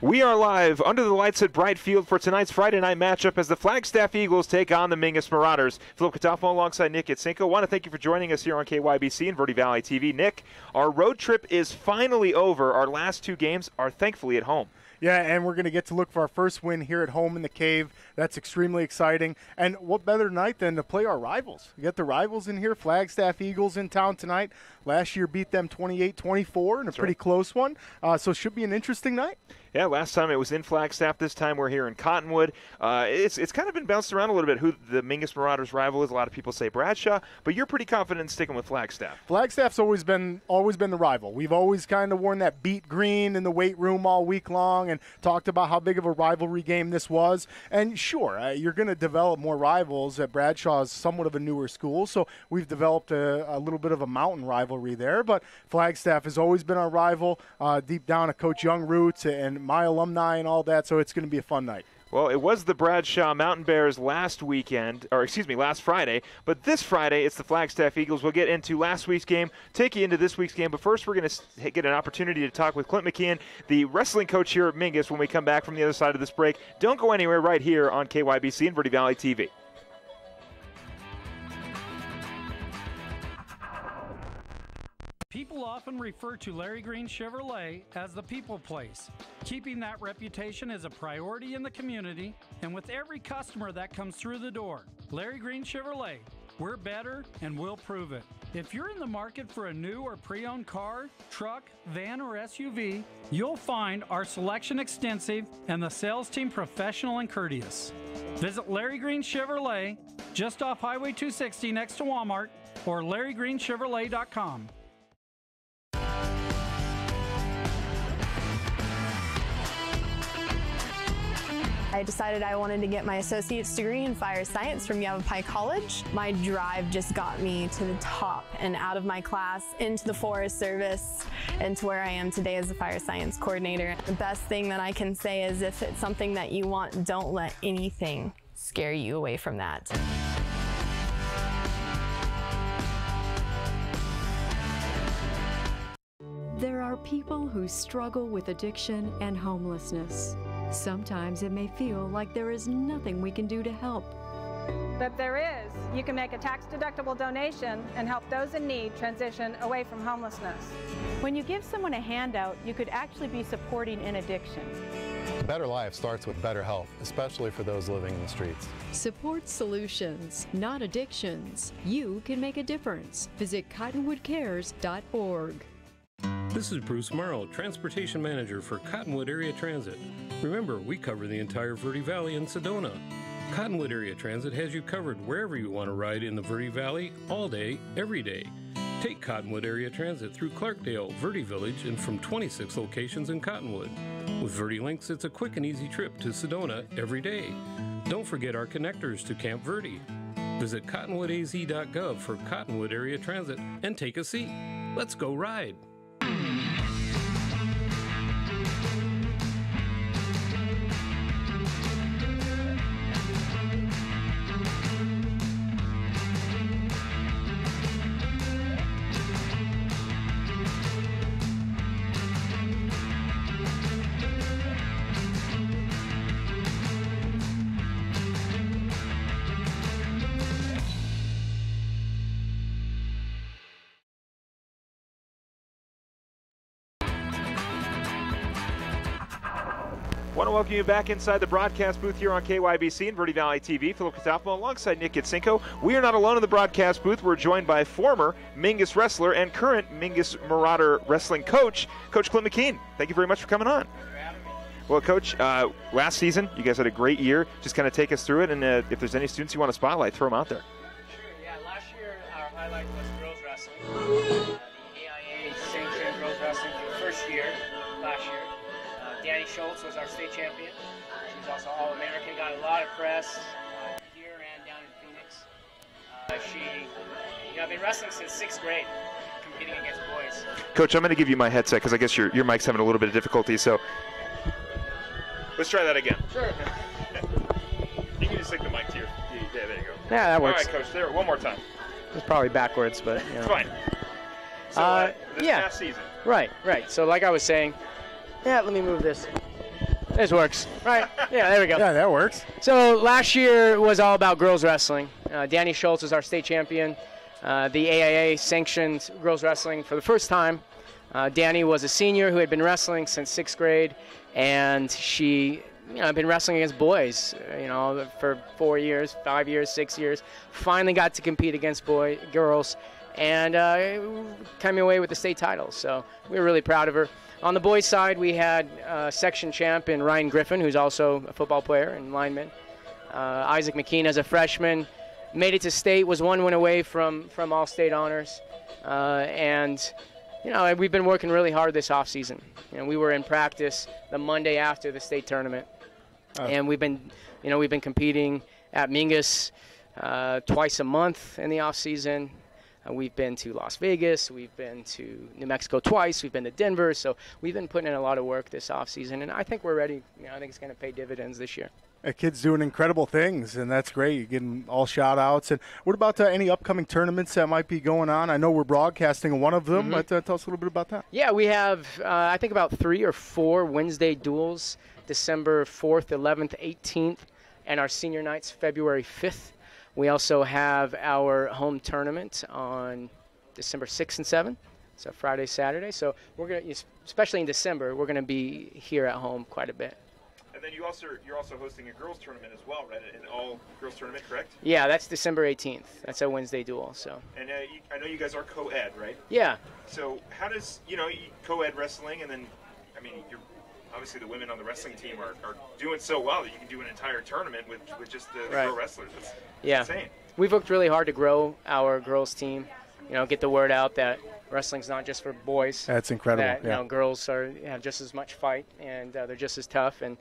We are live under the lights at Bright Field for tonight's Friday night matchup as the Flagstaff Eagles take on the Mingus Marauders. Philip Catalfamo alongside Nick Yatsinko. I want to thank you for joining us here on KYBC and Verde Valley TV. Nick, our road trip is finally over. Our last two games are thankfully at home. Yeah, and we're going to get to look for our first win here at home in the Cave. That's extremely exciting. And what better night than to play our rivals? We got the rivals in here, Flagstaff Eagles in town tonight. Last year beat them 28-24 in a pretty close one. So it should be an interesting night. Yeah, last time it was in Flagstaff. This time we're here in Cottonwood. It's kind of been bounced around a little bit who the Mingus Marauders rival is. A lot of people say Bradshaw, but you're pretty confident in sticking with Flagstaff. Flagstaff's always been the rival. We've always kind of worn that beat green in the weight room all week long and talked about how big of a rivalry game this was. And sure, you're going to develop more rivals. Bradshaw is somewhat of a newer school, so we've developed a little bit of a mountain rivalry there. But Flagstaff has always been our rival, deep down at Coach Young roots and my alumni and all that, so it's going to be a fun night. Well, it was the Bradshaw Mountain Bears last Friday, but this Friday it's the Flagstaff Eagles. We'll get into last week's game, take you into this week's game, but first we're going to get an opportunity to talk with Klint Mckean, the wrestling coach here at Mingus, when we come back from the other side of this break. Don't go anywhere, right here on KYBC and Verde Valley TV. People often refer to Larry Green Chevrolet as the people place. Keeping that reputation is a priority in the community and with every customer that comes through the door. Larry Green Chevrolet, we're better and we'll prove it. If you're in the market for a new or pre-owned car, truck, van, or SUV, you'll find our selection extensive and the sales team professional and courteous. Visit Larry Green Chevrolet just off Highway 260 next to Walmart or LarryGreenChevrolet.com. I decided I wanted to get my associate's degree in fire science from Yavapai College. My drive just got me to the top and out of my class, into the Forest Service, and to where I am today as a fire science coordinator. The best thing that I can say is if it's something that you want, don't let anything scare you away from that. There are people who struggle with addiction and homelessness. Sometimes it may feel like there is nothing we can do to help. But there is. You can make a tax-deductible donation and help those in need transition away from homelessness. When you give someone a handout, you could actually be supporting an addiction. A better life starts with better health, especially for those living in the streets. Support solutions, not addictions. You can make a difference. Visit cottonwoodcares.org. This is Bruce Morrow, Transportation Manager for Cottonwood Area Transit. Remember, we cover the entire Verde Valley and Sedona. Cottonwood Area Transit has you covered wherever you want to ride in the Verde Valley, all day, every day. Take Cottonwood Area Transit through Clarkdale, Verde Village, and from 26 locations in Cottonwood. With Verde Links, it's a quick and easy trip to Sedona every day. Don't forget our connectors to Camp Verde. Visit cottonwoodaz.gov for Cottonwood Area Transit and take a seat. Let's go ride. I want to welcome you back inside the broadcast booth here on KYBC and Verde Valley TV. Philip Catalfamo alongside Nick Yatsinko. We are not alone in the broadcast booth. We're joined by former Mingus wrestler and current Mingus Marauder wrestling coach, Coach Klint Mckean. Thank you very much for coming on. Well, Coach, last season you guys had a great year. Just kind of take us through it, and if there's any students you want to spotlight, throw them out there. Sure, yeah. Last year our highlight was girls wrestling. The AIA sanctioned girls wrestling for the first year last year. Danny Schultz was our state champion. She's also All-American, got a lot of press here and down in Phoenix. I've been wrestling since 6th grade, competing against boys. Coach, I'm going to give you my headset because I guess your mic's having a little bit of difficulty, so let's try that again. Sure. You can just stick the mic to your, yeah, there you go. Yeah, that works. All right, Coach, there, one more time. It's probably backwards, but you know. It's fine. So, this yeah. past season. Right. So like I was saying, yeah, let me move this. This works. Right. Yeah, there we go. Yeah, that works. So last year was all about girls wrestling. Danny Schultz was our state champion. The AIA sanctioned girls wrestling for the first time. Danny was a senior who had been wrestling since 6th grade, and she had been wrestling against boys, for 4 years, 5 years, 6 years. Finally got to compete against girls, and came away with the state title. So we were really proud of her. On the boys' side, we had section champ in Ryan Griffin, who's also a football player and lineman. Isaac Mckean as a freshman made it to state, was 1 win away from all-state honors. We've been working really hard this offseason. We were in practice the Monday after the state tournament, and we've been competing at Mingus twice a month in the offseason. We've been to Las Vegas, we've been to New Mexico twice, we've been to Denver, so we've been putting in a lot of work this offseason, and I think we're ready. I think it's going to pay dividends this year. That kid's doing incredible things, and that's great. You're getting all shout-outs. And what about any upcoming tournaments that might be going on? I know we're broadcasting one of them, but tell us a little bit about that. Yeah, we have, I think, about 3 or 4 Wednesday duels, December 4th, 11th, 18th, and our senior nights, February 5th. We also have our home tournament on December 6th and 7th, so Friday, Saturday. So we're going to, especially in December, we're going to be here at home quite a bit. And then you're also hosting a girls tournament as well, right? An all-girls tournament, correct? Yeah, that's December 18th. That's a Wednesday duel. So. And I know you guys are co-ed, right? Yeah. So how does co-ed wrestling, and then you're obviously the women on the wrestling team are doing so well that you can do an entire tournament with just the girl wrestlers. That's insane. We've worked really hard to grow our girls team. Get the word out that wrestling's not just for boys. That's incredible. That girls have just as much fight, and they're just as tough. And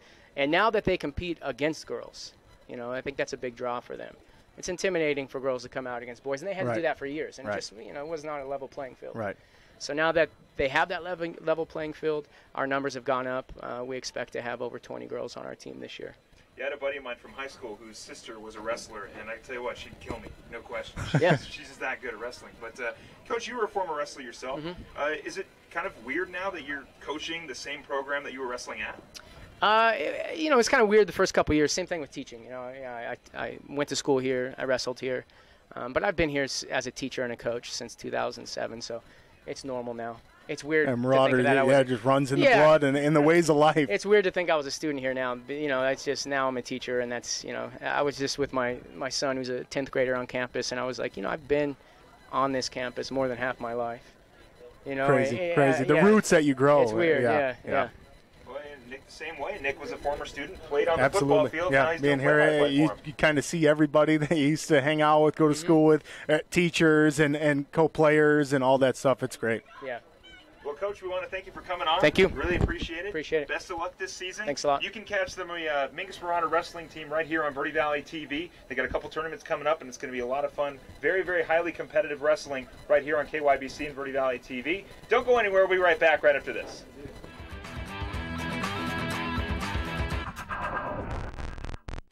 now that they compete against girls, I think that's a big draw for them. It's intimidating for girls to come out against boys, and they had to do that for years, and it was not a level playing field. Right. So now that they have that level playing field, our numbers have gone up. We expect to have over 20 girls on our team this year. Yeah, I had a buddy of mine from high school whose sister was a wrestler, and I can tell you what, she'd kill me, no question. Yeah. She's just that good at wrestling. But, Coach, you were a former wrestler yourself. Is it kind of weird now that you're coaching the same program that you were wrestling at? It's kind of weird the first couple of years. Same thing with teaching. I went to school here. I wrestled here. But I've been here as a teacher and a coach since 2007, so it's normal now. It's weird. And Marauder, just runs in the blood and in the ways of life. It's weird to think I was a student here now. But, it's just now I'm a teacher, and that's, I was just with my son who's a 10th grader on campus, and I was like, I've been on this campus more than half my life. Crazy. The roots that you grow. It's weird, yeah. Well, Nick the same way. Nick was a former student, played on the football field. Yeah, now he's being here, you kind of see everybody that you used to hang out with, go to school with, teachers and co-players and all that stuff. It's great. Yeah. Well, Coach, we want to thank you for coming on. Thank you. Really appreciate it. Appreciate it. Best of luck this season. Thanks a lot. You can catch the Mingus Marauder wrestling team right here on Verde Valley TV. They got a couple tournaments coming up, and it's going to be a lot of fun. Very, very highly competitive wrestling right here on KYBC and Verde Valley TV. Don't go anywhere. We'll be right back right after this.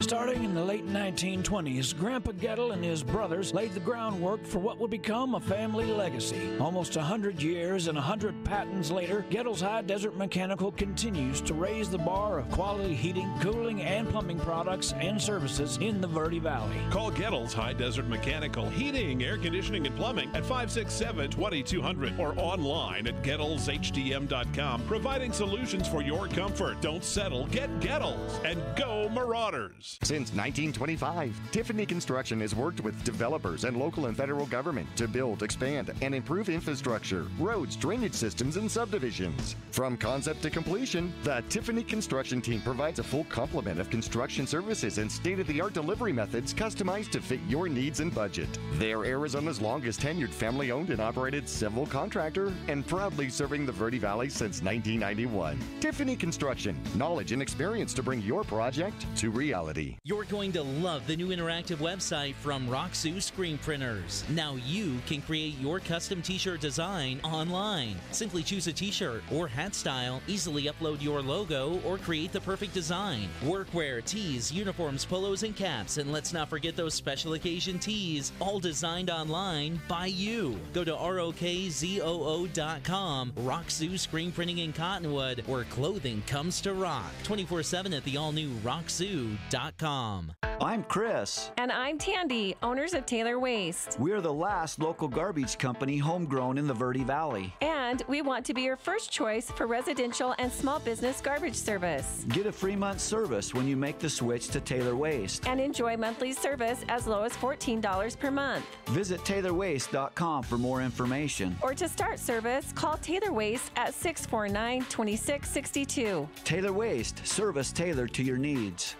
Starting in the late 1920s, Grandpa Gettle and his brothers laid the groundwork for what would become a family legacy. Almost 100 years and 100 patents later, Gettle's High Desert Mechanical continues to raise the bar of quality heating, cooling, and plumbing products and services in the Verde Valley. Call Gettle's High Desert Mechanical Heating, Air Conditioning, and Plumbing at 567-2200 or online at GettlesHDM.com, providing solutions for your comfort. Don't settle. Get Gettles and go Marauders. Since 1925, Tiffany Construction has worked with developers and local and federal government to build, expand, and improve infrastructure, roads, drainage systems, and subdivisions. From concept to completion, the Tiffany Construction team provides a full complement of construction services and state-of-the-art delivery methods customized to fit your needs and budget. They're Arizona's longest tenured family-owned and operated civil contractor and proudly serving the Verde Valley since 1991. Tiffany Construction, knowledge and experience to bring your project to reality. quality. You're going to love the new interactive website from Roxu Screen Printers. Now you can create your custom t-shirt design online. Simply choose a t-shirt or hat style, easily upload your logo, or create the perfect design. Workwear, tees, uniforms, polos, and caps, and let's not forget those special occasion tees, all designed online by you. Go to ROKZOO.com, Roxu Screen Printing in Cottonwood, where clothing comes to rock. 24/7 at the all-new Roxu.com. I'm Chris. And I'm Tandy, owners of Taylor Waste. We're the last local garbage company homegrown in the Verde Valley. And we want to be your first choice for residential and small business garbage service. Get a free month service when you make the switch to Taylor Waste. And enjoy monthly service as low as $14 per month. Visit TaylorWaste.com for more information. Or to start service, call Taylor Waste at 649-2662. Taylor Waste, service tailored to your needs.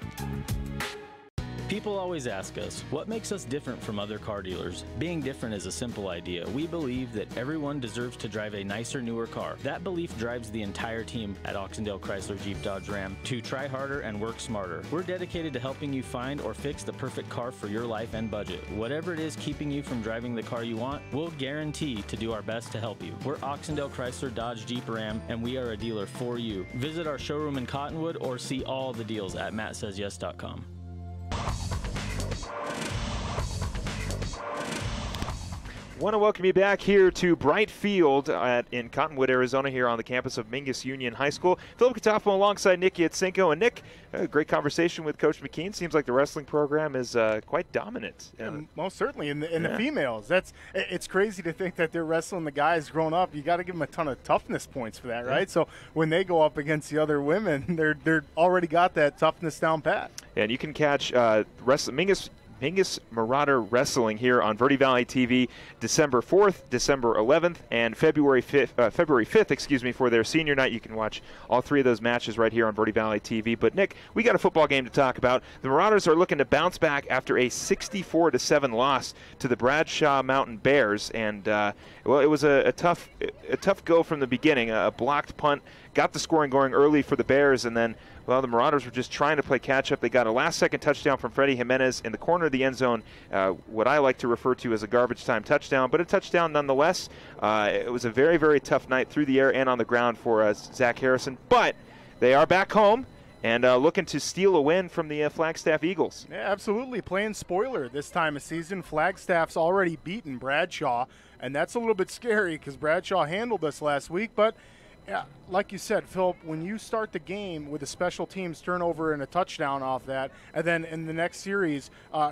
People always ask us, what makes us different from other car dealers? Being different is a simple idea. We believe that everyone deserves to drive a nicer, newer car. That belief drives the entire team at Oxendale Chrysler Jeep Dodge Ram to try harder and work smarter. We're dedicated to helping you find or fix the perfect car for your life and budget. Whatever it is keeping you from driving the car you want, we'll guarantee to do our best to help you. We're Oxendale Chrysler Dodge Jeep Ram, and we are a dealer for you. Visit our showroom in Cottonwood or see all the deals at mattsays.yes.com. Want to welcome you back here to Bright Field in Cottonwood, Arizona, here on the campus of Mingus Union High School. Philip Catalfamo alongside Nick Yatsinko. And Nick, a great conversation with Coach Mckean. Seems like the wrestling program is quite dominant. Most certainly in the females. It's crazy to think that they're wrestling the guys grown up. You got to give them a ton of toughness points for that, right? So when they go up against the other women, they're already got that toughness down pat. And you can catch Mingus Marauder Wrestling here on Verde Valley TV December 4th, December 11th, and February 5th, for their senior night. You can watch all three of those matches right here on Verde Valley TV. But, Nick, we got a football game to talk about. The Marauders are looking to bounce back after a 64-7 loss to the Bradshaw Mountain Bears. And, it was a tough go from the beginning. A blocked punt got the scoring going early for the Bears, and then the Marauders were just trying to play catch-up. They got a last-second touchdown from Freddie Jimenez in the corner of the end zone, what I like to refer to as a garbage-time touchdown, but a touchdown nonetheless. It was a very, very tough night through the air and on the ground for Zach Harrison, but they are back home and looking to steal a win from the Flagstaff Eagles. Yeah, absolutely. Playing spoiler this time of season. Flagstaff's already beaten Bradshaw, and that's a little bit scary because Bradshaw handled us last week, but yeah, like you said, Philip, when you start the game with a special teams turnover and a touchdown off that, and then in the next series,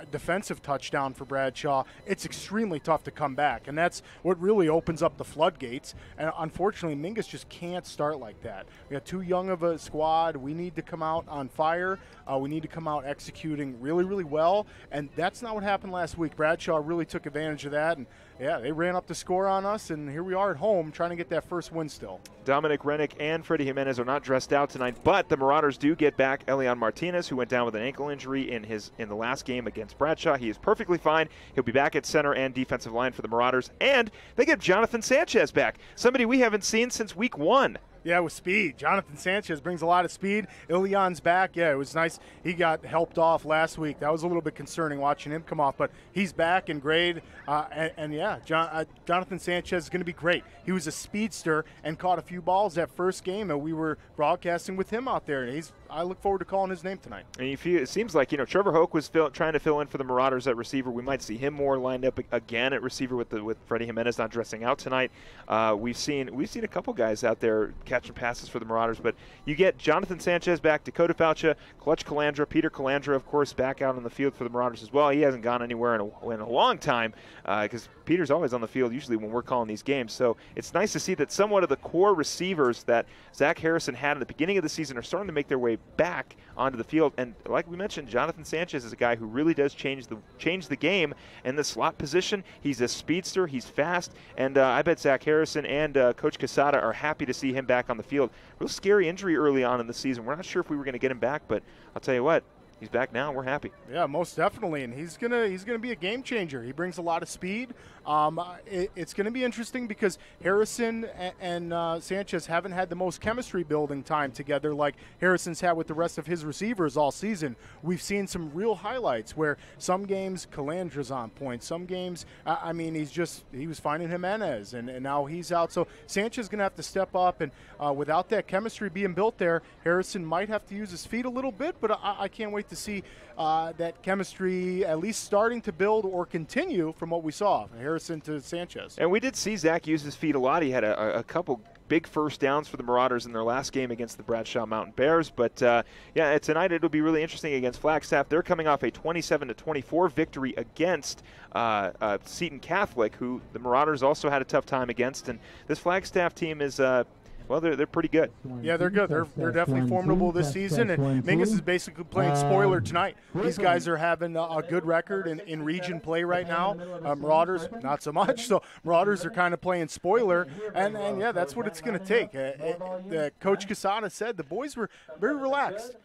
defensive touchdown for Bradshaw, it's extremely tough to come back. And that's what really opens up the floodgates. And unfortunately, Mingus just can't start like that. We got too young of a squad. We need to come out on fire. We need to come out executing really, really well. And that's not what happened last week. Bradshaw really took advantage of that. And, yeah, they ran up the score on us, and here we are at home trying to get that first win still. Dominic Rennick and Freddie Jimenez are not dressed out tonight, but the Marauders do get back Elian Martinez, who went down with an ankle injury in the last game against Bradshaw. He is perfectly fine. He'll be back at center and defensive line for the Marauders, and they get Jonathan Sanchez back, somebody we haven't seen since week 1. Yeah, with speed. Jonathan Sanchez brings a lot of speed. Ilian's back. Yeah, it was nice. He got helped off last week. That was a little bit concerning watching him come off, but he's back in grade. Jonathan Sanchez is going to be great. He was a speedster and caught a few balls that first game, and we were broadcasting with him out there. And I look forward to calling his name tonight. And it seems like, Trevor Hoke was trying to fill in for the Marauders at receiver. We might see him more lined up again at receiver with Freddie Jimenez not dressing out tonight. We've seen a couple guys out there catching passes for the Marauders, but you get Jonathan Sanchez back, Dakota Faucha, Clutch Calandra, Peter Calandra, of course, back out on the field for the Marauders as well. He hasn't gone anywhere in a long time because Peter's always on the field usually when we're calling these games. So it's nice to see that somewhat of the core receivers that Zach Harrison had at the beginning of the season are starting to make their way back onto the field. And like we mentioned, Jonathan Sanchez is a guy who really does change the game in the slot position. He's a speedster. He's fast. And I bet Zach Harrison and Coach Quesada are happy to see him back on the field. Real scary injury early on in the season. We're not sure if we were going to get him back, but I'll tell you what, he's back now. We're happy. Yeah, most definitely, and he's gonna be a game changer. He brings a lot of speed. It's going to be interesting because Harrison and Sanchez haven't had the most chemistry building time together like Harrison's had with the rest of his receivers all season. We've seen some real highlights where some games Calandra's on point, some games he was finding Jimenez, and now he's out. So Sanchez is going to have to step up, and without that chemistry being built there, Harrison might have to use his feet a little bit, but I can't wait to see that chemistry at least starting to build or continue from what we saw. Harrison to Sanchez. And we did see Zach use his feet a lot. He had a couple big first downs for the Marauders in their last game against the Bradshaw Mountain Bears. But, tonight it'll be really interesting against Flagstaff. They're coming off a 27-24 victory against Seton Catholic, who the Marauders also had a tough time against. And this Flagstaff team is they're pretty good. Yeah, they're good. They're definitely formidable this season, and Mingus is basically playing spoiler tonight. These guys are having a good record in region play right now. Marauders, not so much. So Marauders are kind of playing spoiler, and that's what it's going to take. Coach Quesada said the boys were very relaxed.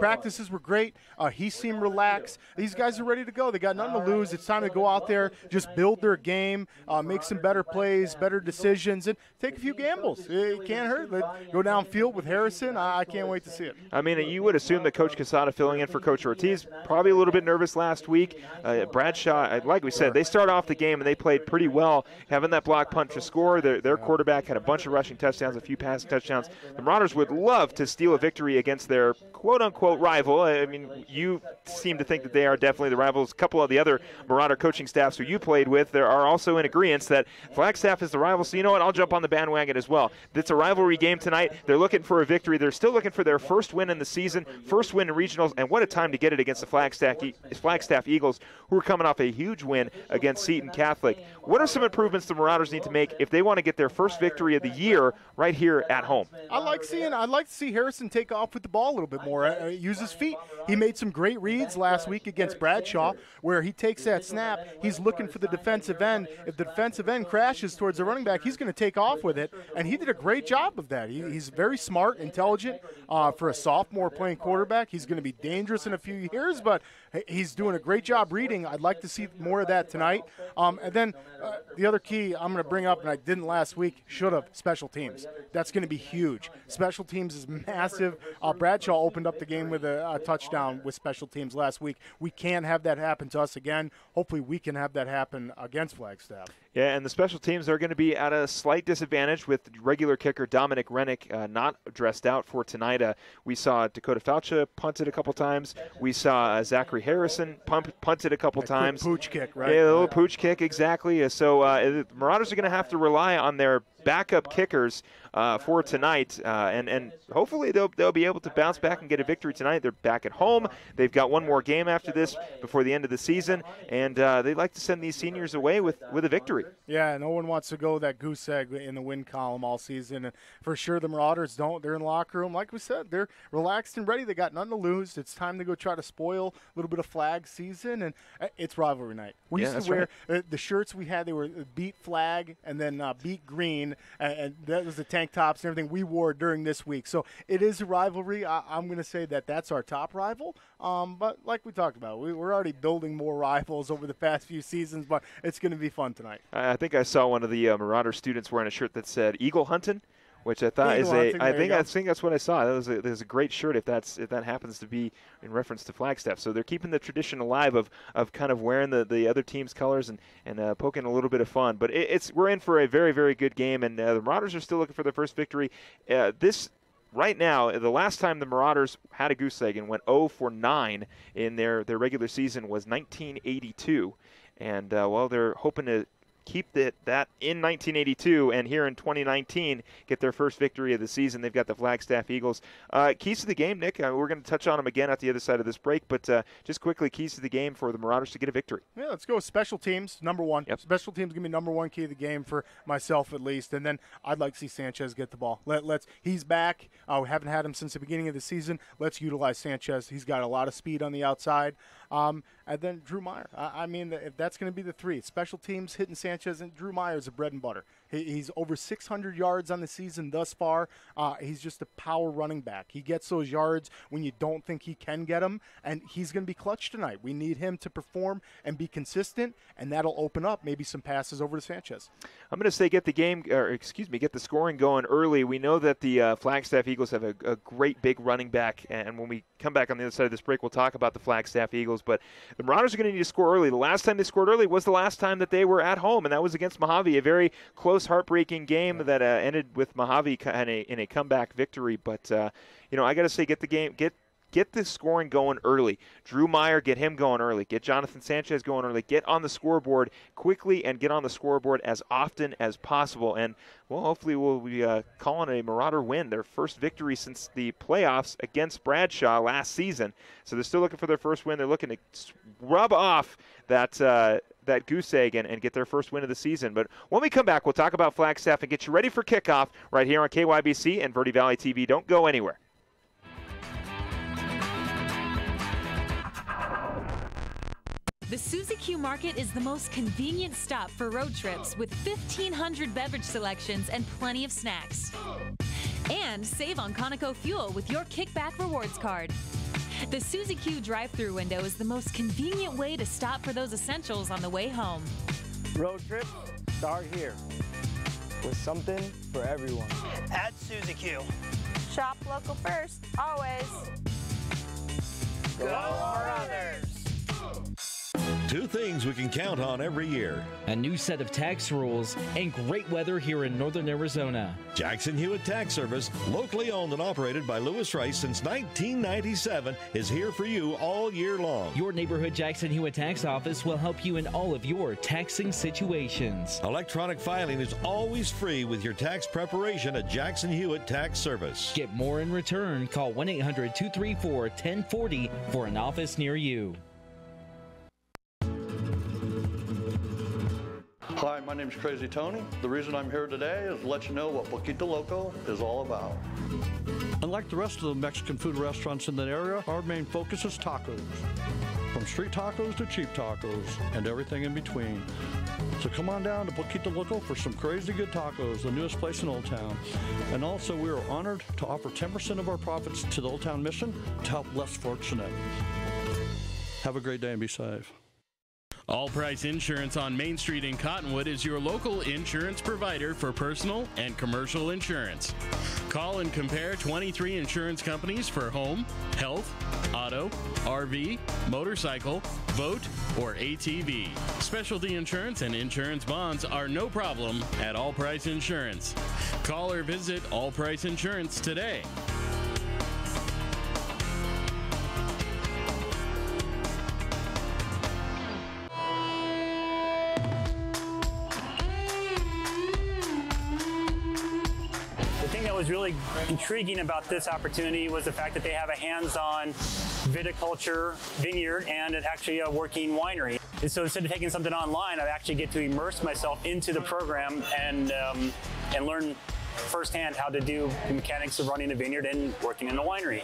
Practices were great. He seemed relaxed. These guys are ready to go. They got nothing to lose. It's time to go out there, just build their game, make some better plays, better decisions, and take a few gambles. It can't hurt. Go downfield with Harrison. I can't wait to see it. I mean, you would assume that Coach Quesada filling in for Coach Ortiz, probably a little bit nervous last week. Bradshaw, like we said, they start off the game and they played pretty well, having that block punt to score. Their quarterback had a bunch of rushing touchdowns, a few passing touchdowns. The Marauders would love to steal a victory against their quote-unquote rival. I mean, you seem to think that they are definitely the rivals. A couple of the other Marauder coaching staffs who you played with, there are also in agreement that Flagstaff is the rival. So you know what? I'll jump on the bandwagon as well. It's a rivalry game tonight. They're looking for a victory. They're still looking for their first win in the season, first win in regionals, and what a time to get it against the Flagstaff Eagles, who are coming off a huge win against Seton Catholic. What are some improvements the Marauders need to make if they want to get their first victory of the year right here at home? I'd like to see Harrison take off with the ball a little bit more, use his feet. He made some great reads last week against Bradshaw where he takes that snap, he's looking for the defensive end. If the defensive end crashes towards the running back, he's going to take off with it, and he did a great job of that. He's very smart, intelligent. For a sophomore playing quarterback, he's going to be dangerous in a few years, but he's doing a great job reading. I'd like to see more of that tonight. And then the other key I'm going to bring up, and I didn't last week, should have, special teams. That's going to be huge. Special teams is massive. Bradshaw opened up the game with a touchdown with special teams last week. We can't have that happen to us again. Hopefully we can have that happen against Flagstaff. Yeah, and the special teams are going to be at a slight disadvantage with regular kicker Dominic Rennick not dressed out for tonight. We saw Dakota Faucha punted a couple times. We saw Zachary Harrison punted a couple times. Pooch kick, right? Yeah, a little pooch kick, exactly. So the Marauders are going to have to rely on their backup kickers for tonight, and hopefully they'll be able to bounce back and get a victory tonight. They're back at home. They've got one more game after this before the end of the season, and they'd like to send these seniors away with a victory. Yeah, no one wants to go that goose egg in the win column all season, and for sure the Marauders don't. They're in the locker room. Like we said, they're relaxed and ready. They got nothing to lose. It's time to go try to spoil a little bit of flag season, and it's rivalry night. We used to wear the shirts we had. They were beat flag and then beat green, and that was the tank tops and everything we wore during this week. So it is a rivalry. I'm going to say that's our top rival. But like we talked about, we're already building more rivals over the past few seasons, but it's going to be fun tonight. I think I saw one of the Marauder students wearing a shirt that said Eagle Hunting, which I thought I think that's what I saw. That was a great shirt if that happens to be in reference to Flagstaff. So they're keeping the tradition alive of kind of wearing the other team's colors and poking a little bit of fun. But we're in for a very, very good game, and the Marauders are still looking for their first victory. Right now, the last time the Marauders had a goose egg and went 0-9 in their regular season was 1982. And, they're hoping to keep that in 1982 and here in 2019 get their first victory of the season. They've got the Flagstaff Eagles. Keys to the game, Nick, we're going to touch on them again at the other side of this break, but just quickly, keys to the game for the Marauders to get a victory. Yeah, let's go with special teams, number one. Yep. Special teams going to be number one key of the game for myself at least, and then I'd like to see Sanchez get the ball. He's back. We haven't had him since the beginning of the season. Let's utilize Sanchez. He's got a lot of speed on the outside. And then Drew Meyer. If that's going to be the three, special teams hitting Sanchez and Drew Meyer is a bread and butter. He's over 600 yards on the season thus far. He's just a power running back. He gets those yards when you don't think he can get them, and he's going to be clutch tonight. We need him to perform and be consistent, and that'll open up maybe some passes over to Sanchez. I'm going to say get the scoring going early. We know that the Flagstaff Eagles have a great big running back, and when we come back on the other side of this break, we'll talk about the Flagstaff Eagles. But the Marauders are going to need to score early. The last time they scored early was the last time that they were at home, and that was against Mojave, a very close, heartbreaking game that ended with Mojave in a comeback victory. But I got to say, get the scoring going early. Drew Meyer, get him going early. Get Jonathan Sanchez going early. Get on the scoreboard quickly and get on the scoreboard as often as possible. And, well, hopefully we'll be calling a Marauder win, their first victory since the playoffs against Bradshaw last season. So they're still looking for their first win. They're looking to rub off that goose egg and get their first win of the season. But when we come back, we'll talk about Flagstaff and get you ready for kickoff right here on KYBC and Verde Valley TV. Don't go anywhere. The Suzy Q Market is the most convenient stop for road trips with 1,500 beverage selections and plenty of snacks. And save on Conoco fuel with your Kickback Rewards card. The Suzy Q drive-thru window is the most convenient way to stop for those essentials on the way home. Road trips start here with something for everyone. At Suzy Q. Shop local first, always. Go Marauders! Two things we can count on every year. A new set of tax rules and great weather here in northern Arizona. Jackson Hewitt Tax Service, locally owned and operated by Lewis Rice since 1997, is here for you all year long. Your neighborhood Jackson Hewitt Tax Office will help you in all of your taxing situations. Electronic filing is always free with your tax preparation at Jackson Hewitt Tax Service. Get more in return. Call 1-800-234-1040 for an office near you. Hi, my name's Crazy Tony. The reason I'm here today is to let you know what Poquito Loco is all about. Unlike the rest of the Mexican food restaurants in that area, our main focus is tacos. From street tacos to cheap tacos and everything in between. So come on down to Poquito Loco for some crazy good tacos, the newest place in Old Town. And also we are honored to offer 10% of our profits to the Old Town Mission to help less fortunate. Have a great day and be safe. All Price Insurance on Main Street in Cottonwood is your local insurance provider for personal and commercial insurance. Call and compare 23 insurance companies for home, health, auto, RV, motorcycle, boat, or ATV. Specialty insurance and insurance bonds are no problem at All Price Insurance. Call or visit All Price Insurance today. What was really intriguing about this opportunity was the fact that they have a hands-on viticulture vineyard and actually a working winery. And so instead of taking something online, I actually get to immerse myself into the program and learn firsthand how to do the mechanics of running a vineyard and working in a winery.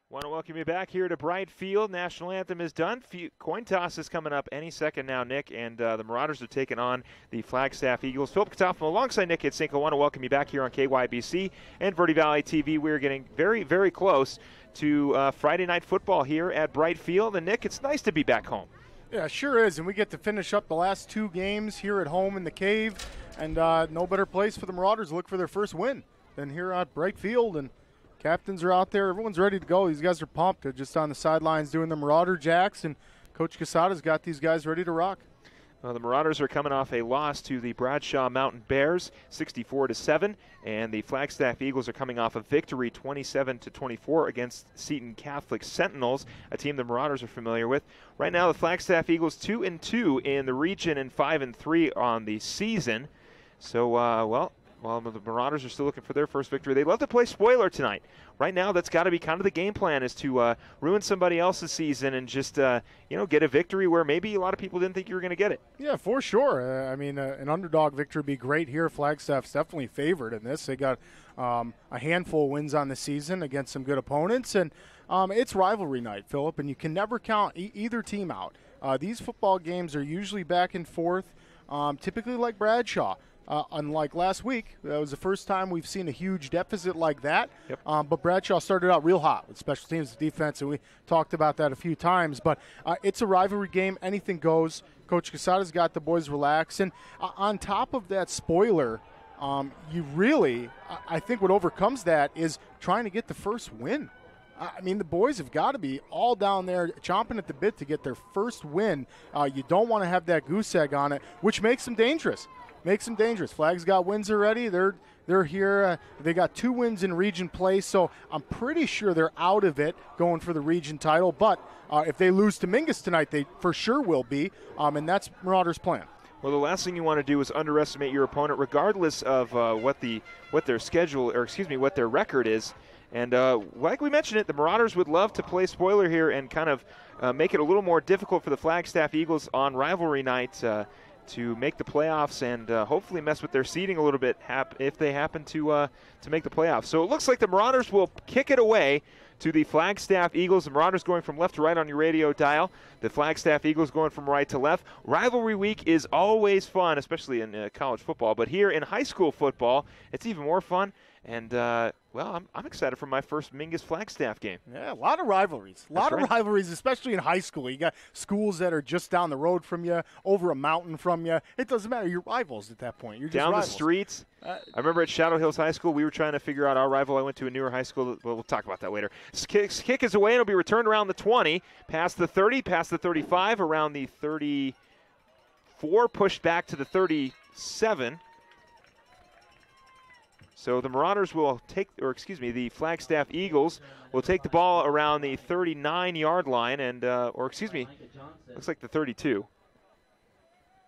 Want to welcome you back here to Bright Field. National Anthem is done. Coin toss is coming up any second now, Nick, and the Marauders are taking on the Flagstaff Eagles. Philip Catalfamo alongside Nick Yatsinko. I want to welcome you back here on KYBC and Verde Valley TV. We're getting very, very close to Friday night football here at Bright Field. And, Nick, it's nice to be back home. Yeah, sure is, and we get to finish up the last 2 games here at home in the Cave, and no better place for the Marauders to look for their first win than here at Bright Field, and captains are out there. Everyone's ready to go. These guys are pumped. They're just on the sidelines doing the Marauder jacks, and Coach Quesada's got these guys ready to rock. The Marauders are coming off a loss to the Bradshaw Mountain Bears, 64-7, and the Flagstaff Eagles are coming off a victory, 27-24, against Seton Catholic Sentinels, a team the Marauders are familiar with. Right now, the Flagstaff Eagles 2-2 in the region and 5-3 on the season. So, well, the Marauders are still looking for their first victory. They love to play spoiler tonight. Right now, that's got to be kind of the game plan, is to ruin somebody else's season and just, get a victory where maybe a lot of people didn't think you were going to get it. Yeah, for sure. I mean, an underdog victory would be great here. Flagstaff's definitely favored in this. They got a handful of wins on the season against some good opponents, and it's rivalry night, Philip, and you can never count either team out. These football games are usually back and forth, typically like Bradshaw. Unlike last week, that was the first time we've seen a huge deficit like that. Yep. But Bradshaw started out real hot with special teams and defense, and we talked about that a few times. But it's a rivalry game. Anything goes. Coach Quesada's got the boys relaxed. And on top of that spoiler, you really, I think what overcomes that is trying to get the first win. I mean, the boys have got to be all down there chomping at the bit to get their first win. You don't want to have that goose egg on it, which makes them dangerous. Flag's got wins already. They're here. They got 2 wins in region play, so I'm pretty sure they're out of it going for the region title. But if they lose to Mingus tonight, they for sure will be, and that's Marauders' plan. Well, the last thing you want to do is underestimate your opponent, regardless of what their schedule, or what their record is. And like we mentioned the Marauders would love to play spoiler here and kind of make it a little more difficult for the Flagstaff Eagles on rivalry night to make the playoffs and hopefully mess with their seeding a little bit if they happen to make the playoffs. So it looks like the Marauders will kick it away to the Flagstaff Eagles. The Marauders going from left to right on your radio dial. The Flagstaff Eagles going from right to left. Rivalry week is always fun, especially in college football. But here in high school football, it's even more fun. And, I'm excited for my first Mingus Flagstaff game. Yeah, a lot of rivalries. A lot of rivalries, especially in high school. You got schools that are just down the road from you, over a mountain from you. It doesn't matter. You're rivals at that point. You're just down rivals. The streets. I remember at Shadow Hills High School, we were trying to figure out our rival. I went to a newer high school. Well, we'll talk about that later. Kick is away, and it'll be returned around the 20, past the 30, past the 35, around the 34, pushed back to the 37. So the Marauders will the Flagstaff Eagles will take the ball around the 39-yard line and, looks like the 32.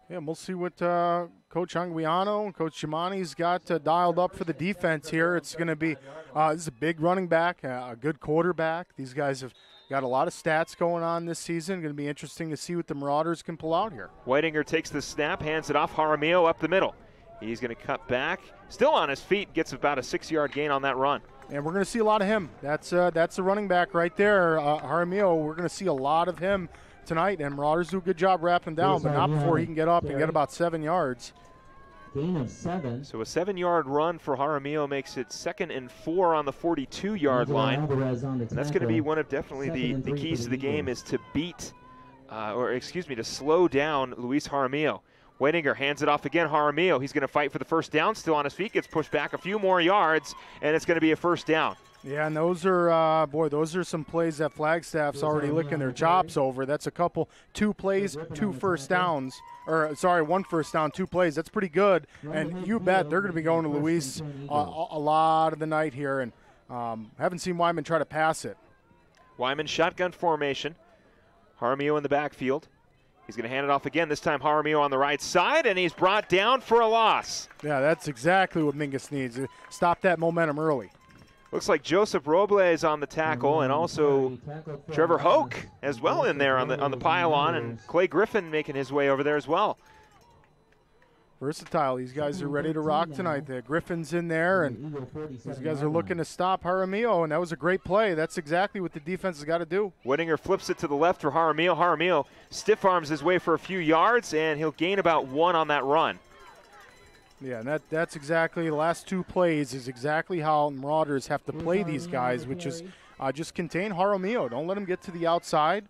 Yeah, we'll see what Coach Anguiano and Coach Shimani's got dialed up for the defense here. It's going to be this is a big running back, a good quarterback. These guys have got a lot of stats going on this season. Going to be interesting to see what the Marauders can pull out here. Whitinger takes the snap, hands it off. Jaramillo up the middle. He's going to cut back. Still on his feet, gets about a 6-yard gain on that run. And we're going to see a lot of him. That's the running back right there, Jaramillo. We're going to see a lot of him tonight, and Marauders do a good job wrapping him down, but not before he can get up and get about 7 yards. Gain of 7. So a 7-yard run for Jaramillo makes it 2nd and 4 on the 42-yard line. And that's going to be one of definitely the keys to the game is to to slow down Luis Jaramillo. Whitinger hands it off again. Jaramillo, he's going to fight for the first down, still on his feet, gets pushed back a few more yards, and it's going to be a first down. Yeah, and those are some plays that Flagstaff's already licking their chops over. That's two plays, 2 first downs. One first down, 2 plays. That's pretty good. And you bet they're going to be going to Luis a lot of the night here. And haven't seen Wyman try to pass it. Wyman shotgun formation. Jaramillo in the backfield. He's going to hand it off again. This time Jaramillo on the right side, and he's brought down for a loss. Yeah, that's exactly what Mingus needs. Stop that momentum early. Looks like Joseph Robles on the tackle, and also Trevor Hoke as well in there on the pylon, and Clay Griffin making his way over there as well. Versatile. These guys are ready to rock tonight. The Griffin's in there, and these guys are looking to stop Jaramillo, and that was a great play. That's exactly what the defense has got to do. Whitinger flips it to the left for Jaramillo. Jaramillo stiff arms his way for a few yards, and he'll gain about 1 on that run. Yeah, and that's exactly the last 2 plays is exactly how Marauders have to play these guys, which is just contain Jaramillo. Don't let him get to the outside.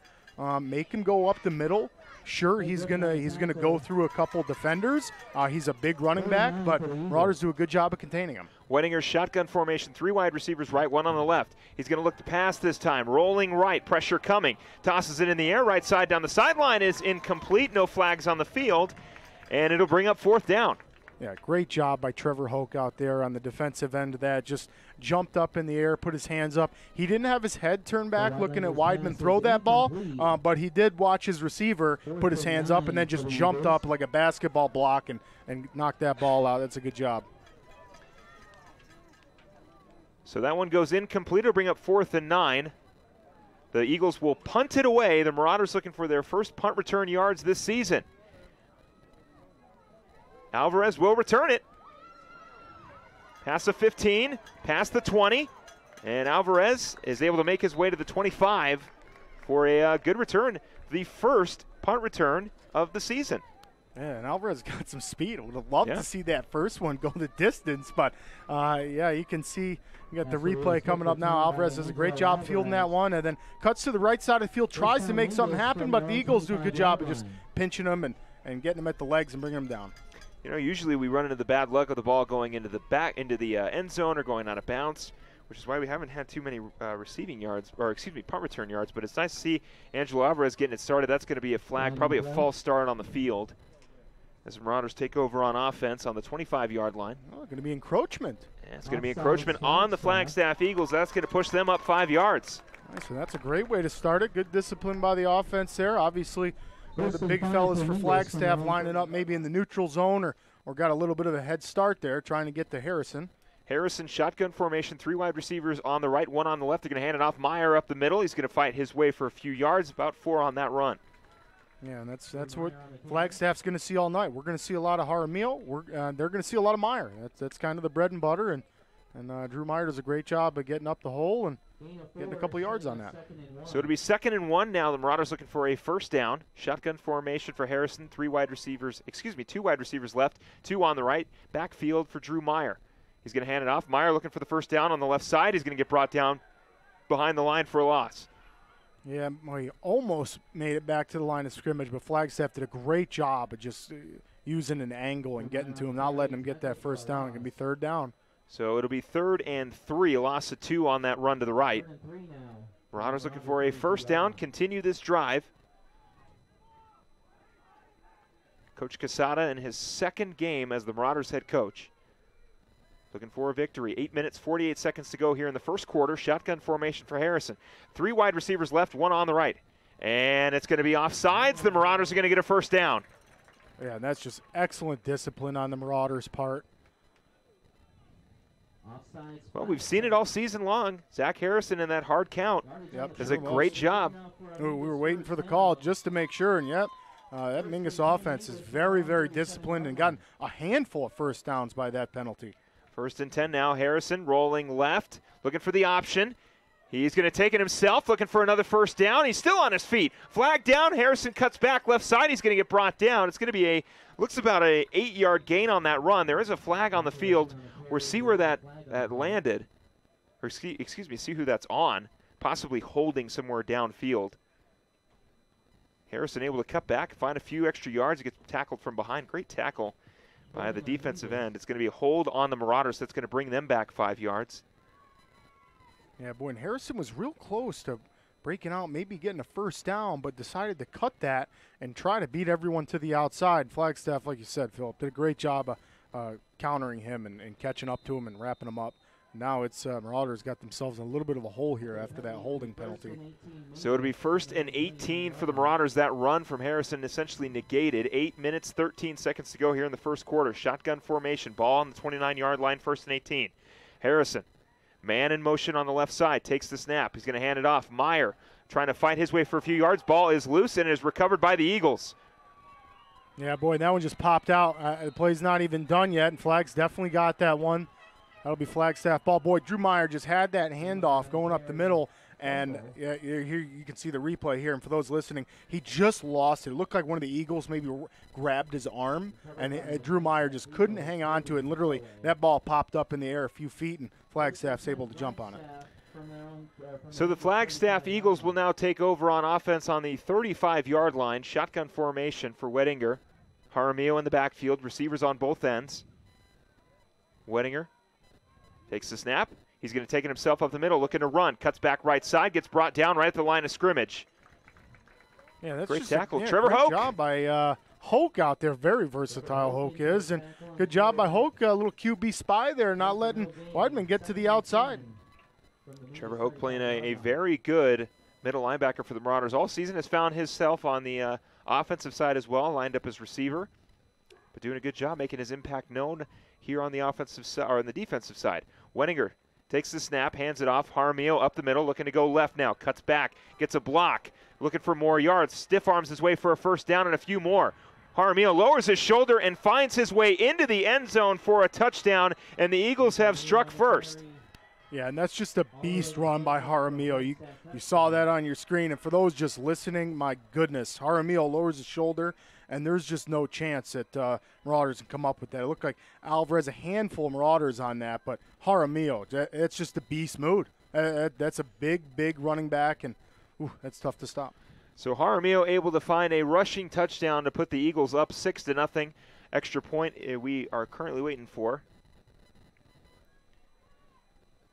Make him go up the middle. Sure, he's gonna go through a couple defenders. He's a big running back, but Marauders do a good job of containing him. Weininger shotgun formation, 3 wide receivers right, 1 on the left. He's going to look to pass this time. Rolling right, pressure coming. Tosses it in the air, right side down the sideline is incomplete. No flags on the field, and it'll bring up 4th down. Yeah, great job by Trevor Hoke out there on the defensive end of that. Just jumped up in the air, put his hands up. He didn't have his head turned back looking at Weidman throw that ball, but he did watch his receiver put his hands up and then just jumped up like a basketball block and knocked that ball out. That's a good job. So that one goes incomplete. It'll bring up 4th and 9. The Eagles will punt it away. The Marauders looking for their first punt return yards this season. Alvarez will return it. Past the 15, past the 20, and Alvarez is able to make his way to the 25 for a good return, the first punt return of the season. Yeah, and Alvarez got some speed. I would have loved to see that first one go the distance, but yeah, you can see you got the replay coming up now. Alvarez does a great job fielding that one and then cuts to the right side of the field, tries to make something happen, but the Eagles do a good job of just pinching him and getting him at the legs and bringing him down. You know, usually we run into the bad luck of the ball going into the end zone or going out of bounds, which is why we haven't had too many receiving yards, or excuse me, punt return yards. But it's nice to see Angelo Alvarez getting it started. That's going to be a flag, probably a false start on the field, as the Marauders take over on offense on the 25-yard line. Oh, going to be encroachment. Yeah, it's going to be encroachment on the Flagstaff Eagles. That's going to push them up 5 yards. Nice, so that's a great way to start it. Good discipline by the offense there. Obviously, one of the big fellas for Flagstaff lining up maybe in the neutral zone or got a little bit of a head start there trying to get to Harrison. Harrison, shotgun formation, 3 wide receivers on the right, 1 on the left. They're going to hand it off. Meyer up the middle. He's going to fight his way for a few yards, about 4 on that run. Yeah, and that's what Flagstaff's going to see all night. We're going to see a lot of Jaramillo. They're going to see a lot of Meyer. That's kind of the bread and butter, and Drew Meyer does a great job of getting up the hole and getting a couple yards on that. So it'll be 2nd and 1 now. The Marauders looking for a first down. Shotgun formation for Harrison. 2 wide receivers left, 2 on the right. Backfield for Drew Meyer. He's going to hand it off. Meyer looking for the first down on the left side. He's going to get brought down behind the line for a loss. Yeah, he almost made it back to the line of scrimmage, but Flagstaff did a great job of just using an angle and getting to him, not letting him get that first down. It can be 3rd down. So it'll be 3rd and 3, a loss of 2 on that run to the right. Marauders looking for a first down, continue this drive. Coach Casada in his 2nd game as the Marauders head coach. Looking for a victory. 8 minutes, 48 seconds to go here in the first quarter. Shotgun formation for Harrison. 3 wide receivers left, 1 on the right. And it's going to be offsides. The Marauders are going to get a first down. Yeah, and that's just excellent discipline on the Marauders' part. Well, we've seen it all season long. Zach Harrison in that hard count does a great job. We were waiting for the call just to make sure, and yep, that Mingus offense is very, very disciplined and gotten a handful of first downs by that penalty. 1st and 10 now. Harrison rolling left, looking for the option. He's going to take it himself, looking for another first down. He's still on his feet. Flag down. Harrison cuts back left side. He's going to get brought down. It's going to be looks about a 8-yard gain on that run. There is a flag on the field. We'll see where that landed. Or excuse me, see who that's on. Possibly holding somewhere downfield. Harrison able to cut back, find a few extra yards. He gets tackled from behind. Great tackle by the defensive end. It's going to be a hold on the Marauders that's going to bring them back 5 yards. Yeah, boy, and Harrison was real close to breaking out, maybe getting a first down, but decided to cut that and try to beat everyone to the outside. Flagstaff, like you said, Philip, did a great job of countering him and catching up to him and wrapping him up. Now it's Marauders got themselves in a little bit of a hole here after that holding penalty. So it'll be 1st and 18 for the Marauders. That run from Harrison essentially negated. 8 minutes, 13 seconds to go here in the first quarter. Shotgun formation, ball on the 29-yard line, 1st and 18. Harrison, man in motion on the left side, takes the snap. He's going to hand it off. Meyer trying to fight his way for a few yards. Ball is loose and is recovered by the Eagles. Yeah, boy, that one just popped out. The play's not even done yet, and Flags definitely got that one. That'll be Flagstaff ball. Boy, Drew Meyer just had that handoff going up the middle, and here you can see the replay here. And for those listening, he just lost it. It looked like one of the Eagles maybe grabbed his arm, and Drew Meyer just couldn't hang on to it. And literally, that ball popped up in the air a few feet, and Flagstaff's able to jump on it. So the Flagstaff Eagles will now take over on offense on the 35-yard line. Shotgun formation for Wettinger. Jaramillo in the backfield, receivers on both ends. Wettinger takes the snap. He's going to take it himself up the middle, looking to run. Cuts back right side, gets brought down right at the line of scrimmage. Yeah, that's great just tackle. Yeah, Trevor great Hoke. job by Hoke out there. Very versatile Hoke is. And good job by Hoke, a little QB spy there, not letting Weidman get to the outside. Trevor Hoke playing a very good middle linebacker for the Marauders all season. Has found himself on the offensive side as well, lined up as receiver. But doing a good job making his impact known here on the offensive side, or on the defensive side. Wettinger takes the snap, hands it off. Jaramillo up the middle, looking to go left now. Cuts back, gets a block, looking for more yards. Stiff arms his way for a first down and a few more. Jaramillo lowers his shoulder and finds his way into the end zone for a touchdown, and the Eagles have struck first. Yeah, and that's just a beast run by Jaramillo. You saw that on your screen, and for those just listening, my goodness, Jaramillo lowers his shoulder, and there's just no chance that Marauders can come up with that. It looked like Alvarez, a handful of Marauders on that, but Jaramillo, it's just a beast mode. That's a big, big running back, and that's tough to stop. So Jaramillo able to find a rushing touchdown to put the Eagles up 6-0. Extra point we are currently waiting for.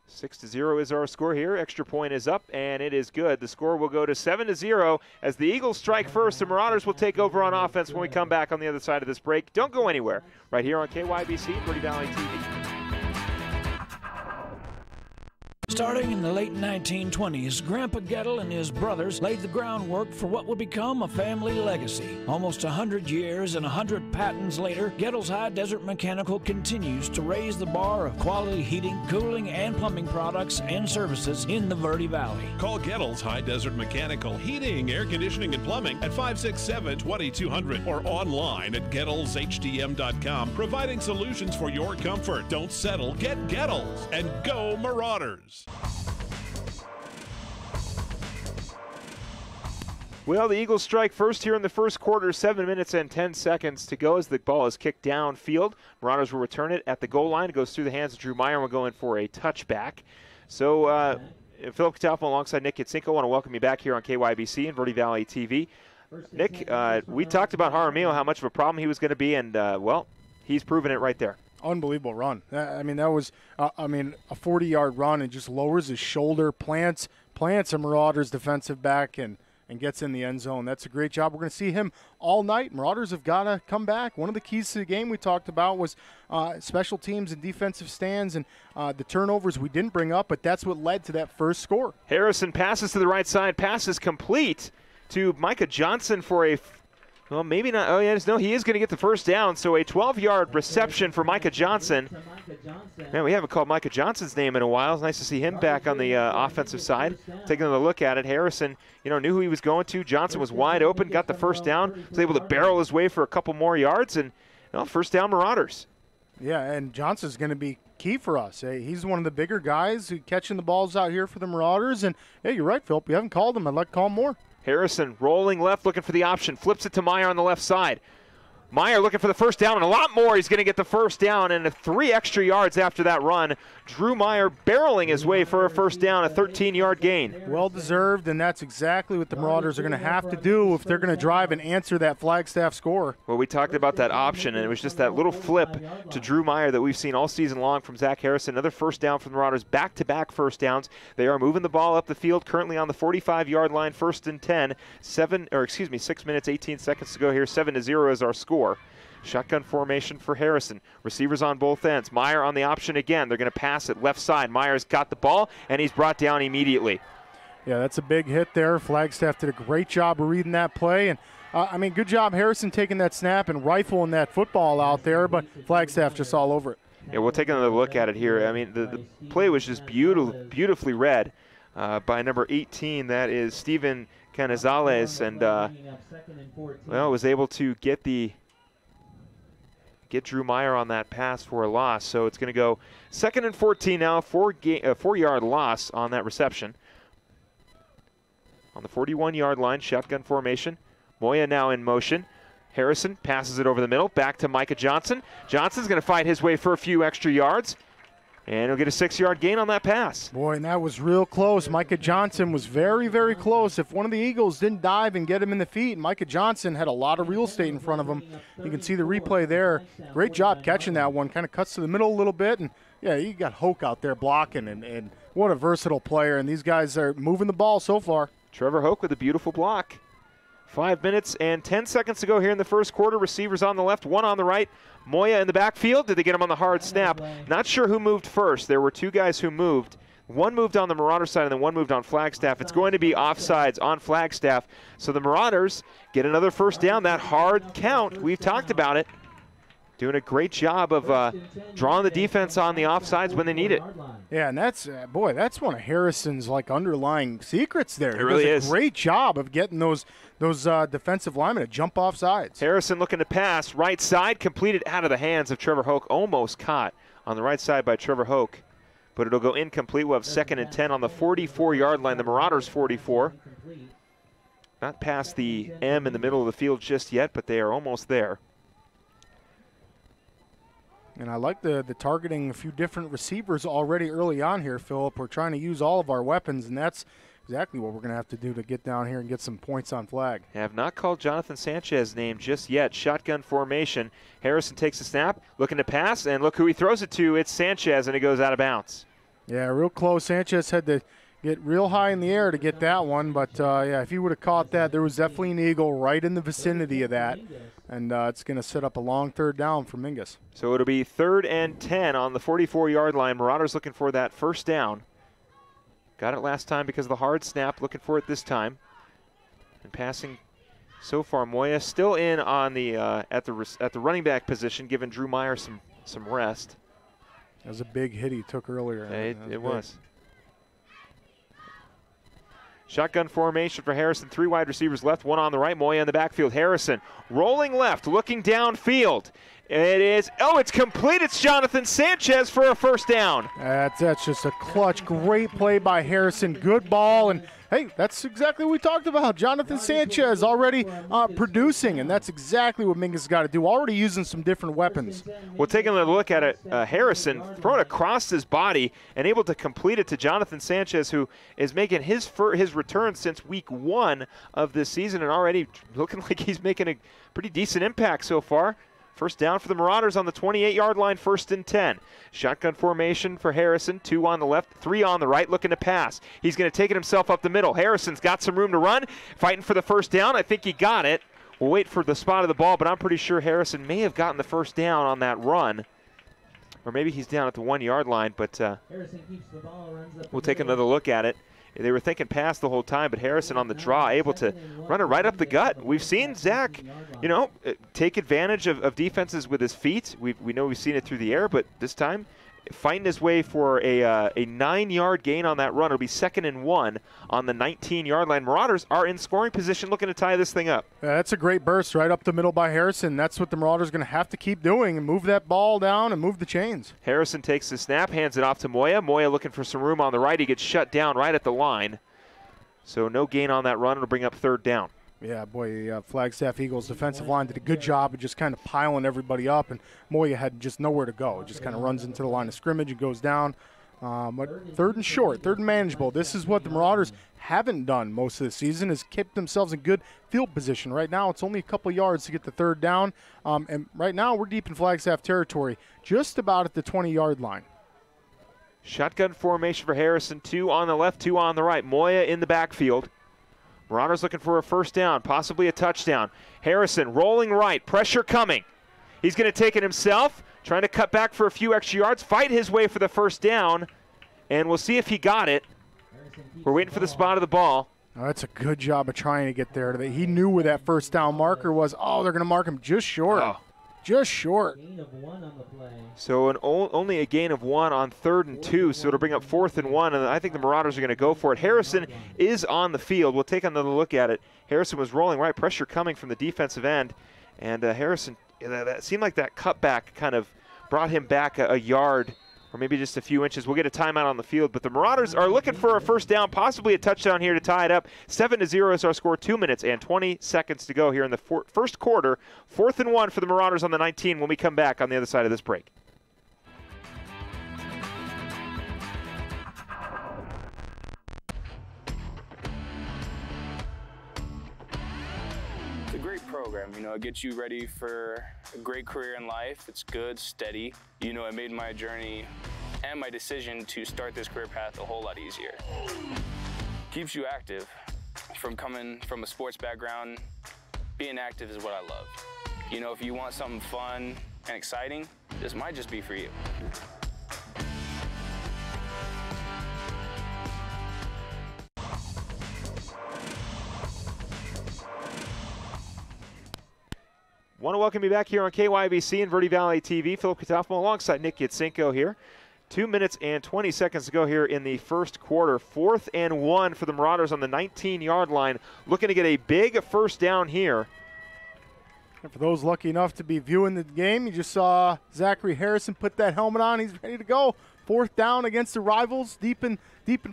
6-0 is our score here. Extra point is up, and it is good. The score will go to 7-0 as the Eagles strike first. The Marauders will take over on offense when we come back on the other side of this break. Don't go anywhere. Right here on KYBC, Verde Valley TV. Starting in the late 1920s, Grandpa Gettle and his brothers laid the groundwork for what would become a family legacy. Almost 100 years and 100 patents later, Gettle's High Desert Mechanical continues to raise the bar of quality heating, cooling, and plumbing products and services in the Verde Valley. Call Gettle's High Desert Mechanical Heating, Air Conditioning, and Plumbing at 567-2200 or online at GettlesHDM.com, providing solutions for your comfort. Don't settle, get Gettles, and go Marauders. Well, the Eagles strike first here in the first quarter, 7 minutes and 10 seconds to go as the ball is kicked downfield. Marauders will return it at the goal line. It goes through the hands of Drew Meyer, and we'll go in for a touchback. So, Philip Catalfamo alongside Nick Yatsinko, I want to welcome you back here on KYBC and Verde Valley TV. Nick, we talked about Jaramillo, how much of a problem he was going to be, and, well, he's proven it right there. Unbelievable run. I mean, that was, a 40-yard run and just lowers his shoulder, plants a Marauders defensive back, and gets in the end zone. That's a great job. We're going to see him all night. Marauders have got to come back. One of the keys to the game we talked about was special teams and defensive stands and the turnovers we didn't bring up, but that's what led to that first score. Harrison passes to the right side. Pass is complete to Micah Johnson for a well, maybe not. Oh, yes, no, he is going to get the first down. So a 12-yard reception for Micah Johnson. Man, we haven't called Micah Johnson's name in a while. It's nice to see him back on the offensive side. Taking a look at it, Harrison, knew who he was going to. Johnson was wide open, got the first down, was able to barrel his way for a couple more yards, and first down Marauders. Yeah, and Johnson's going to be key for us. He's one of the bigger guys who catching the balls out here for the Marauders. And, you're right, Philip. We haven't called him. I'd like to call him more. Harrison rolling left, looking for the option. Flips it to Meyer on the left side. Meyer looking for the first down, and a lot more. He's going to get the first down, and 3 extra yards after that run. Drew Meyer barreling his way for a first down, a 13-yard gain. Well-deserved, and that's exactly what the Marauders are going to have to do if they're going to drive and answer that Flagstaff score. Well, we talked about that option, and it was just that little flip to Drew Meyer that we've seen all season long from Zach Harrison. Another first down from the Marauders, back-to-back first downs. They are moving the ball up the field, currently on the 45-yard line, 1st and 10. 6 minutes, 18 seconds to go here. 7-0 is our score. Shotgun formation for Harrison. Receivers on both ends. Meyer on the option again. They're going to pass it left side. Meyer's got the ball, and he's brought down immediately. Yeah, that's a big hit there. Flagstaff did a great job of reading that play. And, good job Harrison taking that snap and rifling that football out there, but Flagstaff just all over it. Yeah, we'll take another look at it here. I mean, the play was just beautifully read by number 18. That is Steven Canizales, and, was able to get Drew Meyer on that pass for a loss. So it's going to go 2nd and 14 now, 4-yard loss on that reception. On the 41-yard line, shotgun formation. Moya now in motion. Harrison passes it over the middle, back to Micah Johnson. Johnson's going to fight his way for a few extra yards. And he'll get a 6-yard gain on that pass. Boy, and that was real close. Micah Johnson was very, very close. If one of the Eagles didn't dive and get him in the feet, Micah Johnson had a lot of real estate in front of him. You can see the replay there. Great job catching that one. Kind of cuts to the middle a little bit. And, yeah, you got Hoke out there blocking. And what a versatile player. And these guys are moving the ball so far. Trevor Hoke with a beautiful block. 5 minutes and 10 seconds to go here in the first quarter. Receivers on the left, one on the right. Moya in the backfield. Did they get him on the hard snap? Not sure who moved first. There were two guys who moved. One moved on the Marauder side and then one moved on Flagstaff. It's going to be offsides on Flagstaff. So the Marauders get another first down. That hard count, we've talked about it. Doing a great job of drawing the defense on the offsides when they need it. Yeah, and that's, boy, that's one of Harrison's, like, underlying secrets there. It really is. He does a great job of getting those defensive linemen to jump off sides. Harrison looking to pass, right side, completed out of the hands of Trevor Hoke. Almost caught on the right side by Trevor Hoke, but it'll go incomplete. We'll have 2nd and 10 on the 44-yard line, the Marauders 44. Not past the M in the middle of the field just yet, but they are almost there. And I like the targeting a few different receivers already early on here, Philip. We're trying to use all of our weapons, and that's exactly what we're going to have to do to get down here and get some points on flag. I have not called Jonathan Sanchez's name just yet. Shotgun formation. Harrison takes the snap, looking to pass, and look who he throws it to. It's Sanchez, and it goes out of bounds. Yeah, real close. Sanchez had to get real high in the air to get that one, but, yeah, if he would have caught that, there was definitely an Eagle right in the vicinity of that. And it's going to set up a long 3rd down for Mingus. So it'll be 3rd and 10 on the 44-yard line. Marauders looking for that first down. Got it last time because of the hard snap. Looking for it this time. And passing so far, Moya still in on the at the running back position, giving Drew Meyer some rest. That was a big hit he took earlier. It was. Shotgun formation for Harrison. 3 wide receivers left, 1 on the right. Moya in the backfield. Harrison rolling left, looking downfield. It is, it's complete. It's Jonathan Sanchez for a first down. That's just a clutch, great play by Harrison. Good ball, and hey, that's exactly what we talked about. Jonathan Sanchez already producing, and that's exactly what Mingus got to do, already using some different weapons. Well, taking a look at it, Harrison throwing across his body and able to complete it to Jonathan Sanchez, who is making his return since week 1 of this season and already looking like he's making a pretty decent impact so far. First down for the Marauders on the 28-yard line, 1st and 10. Shotgun formation for Harrison, 2 on the left, 3 on the right, looking to pass. He's going to take it himself up the middle. Harrison's got some room to run, fighting for the first down. I think he got it. We'll wait for the spot of the ball, but I'm pretty sure Harrison may have gotten the first down on that run. Or maybe he's down at the 1-yard line, but we'll take another look at it. They were thinking pass the whole time, but Harrison on the draw, able to run it right up the gut. We've seen Zach, take advantage of defenses with his feet. We know we've seen it through the air, but this time fighting his way for a 9-yard gain on that run. It'll be 2nd and 1 on the 19-yard line. Marauders are in scoring position looking to tie this thing up. Yeah, that's a great burst right up the middle by Harrison. That's what the Marauders are going to have to keep doing and move that ball down and move the chains. Harrison takes the snap, hands it off to Moya. Moya looking for some room on the right. He gets shut down right at the line. So no gain on that run. It'll bring up 3rd down. Yeah, boy, Flagstaff Eagles defensive line did a good job of just kind of piling everybody up, and Moya had just nowhere to go. It just kind of runs into the line of scrimmage and goes down. But 3rd and short, 3rd and manageable. This is what the Marauders haven't done most of the season, is kept themselves in good field position. Right now, it's only a couple yards to get the 3rd down, and right now we're deep in Flagstaff territory, just about at the 20-yard line. Shotgun formation for Harrison, 2 on the left, 2 on the right. Moya in the backfield. Marauders looking for a first down, possibly a touchdown. Harrison rolling right, pressure coming. He's going to take it himself, trying to cut back for a few extra yards, fight his way for the first down, and we'll see if he got it. We're waiting for the spot of the ball. Oh, that's a good job of trying to get there. He knew where that first down marker was. Oh, they're going to mark him just short. Oh. Just short. So only a gain of 1 on 3rd and 2, so it'll bring up 4th and 1, and I think the Marauders are going to go for it. Harrison is on the field. We'll take another look at it. Harrison was rolling right, pressure coming from the defensive end, and Harrison, that seemed like that cutback kind of brought him back a yard or maybe just a few inches. We'll get a timeout on the field, but the Marauders are looking for a first down, possibly a touchdown here to tie it up. 7-0 is our score, 2 minutes and 20 seconds to go here in the first quarter. 4th and 1 for the Marauders on the 19 when we come back on the other side of this break. great program. You know, it gets you ready for a great career in life. It's good, steady. You know, it made my journey and my decision to start this career path a whole lot easier. Keeps you active. From coming from a sports background, being active is what I love. You know, if you want something fun and exciting, this might just be for you. Want to welcome you back here on KYBC and Verde Valley TV. Philip Catalfamo alongside Nick Yatsinko here. 2 minutes and 20 seconds to go here in the first quarter. 4th and 1 for the Marauders on the 19-yard line. Looking to get a big first down here. And for those lucky enough to be viewing the game, you just saw Zachary Harrison put that helmet on. He's ready to go. 4th down against the rivals, deep in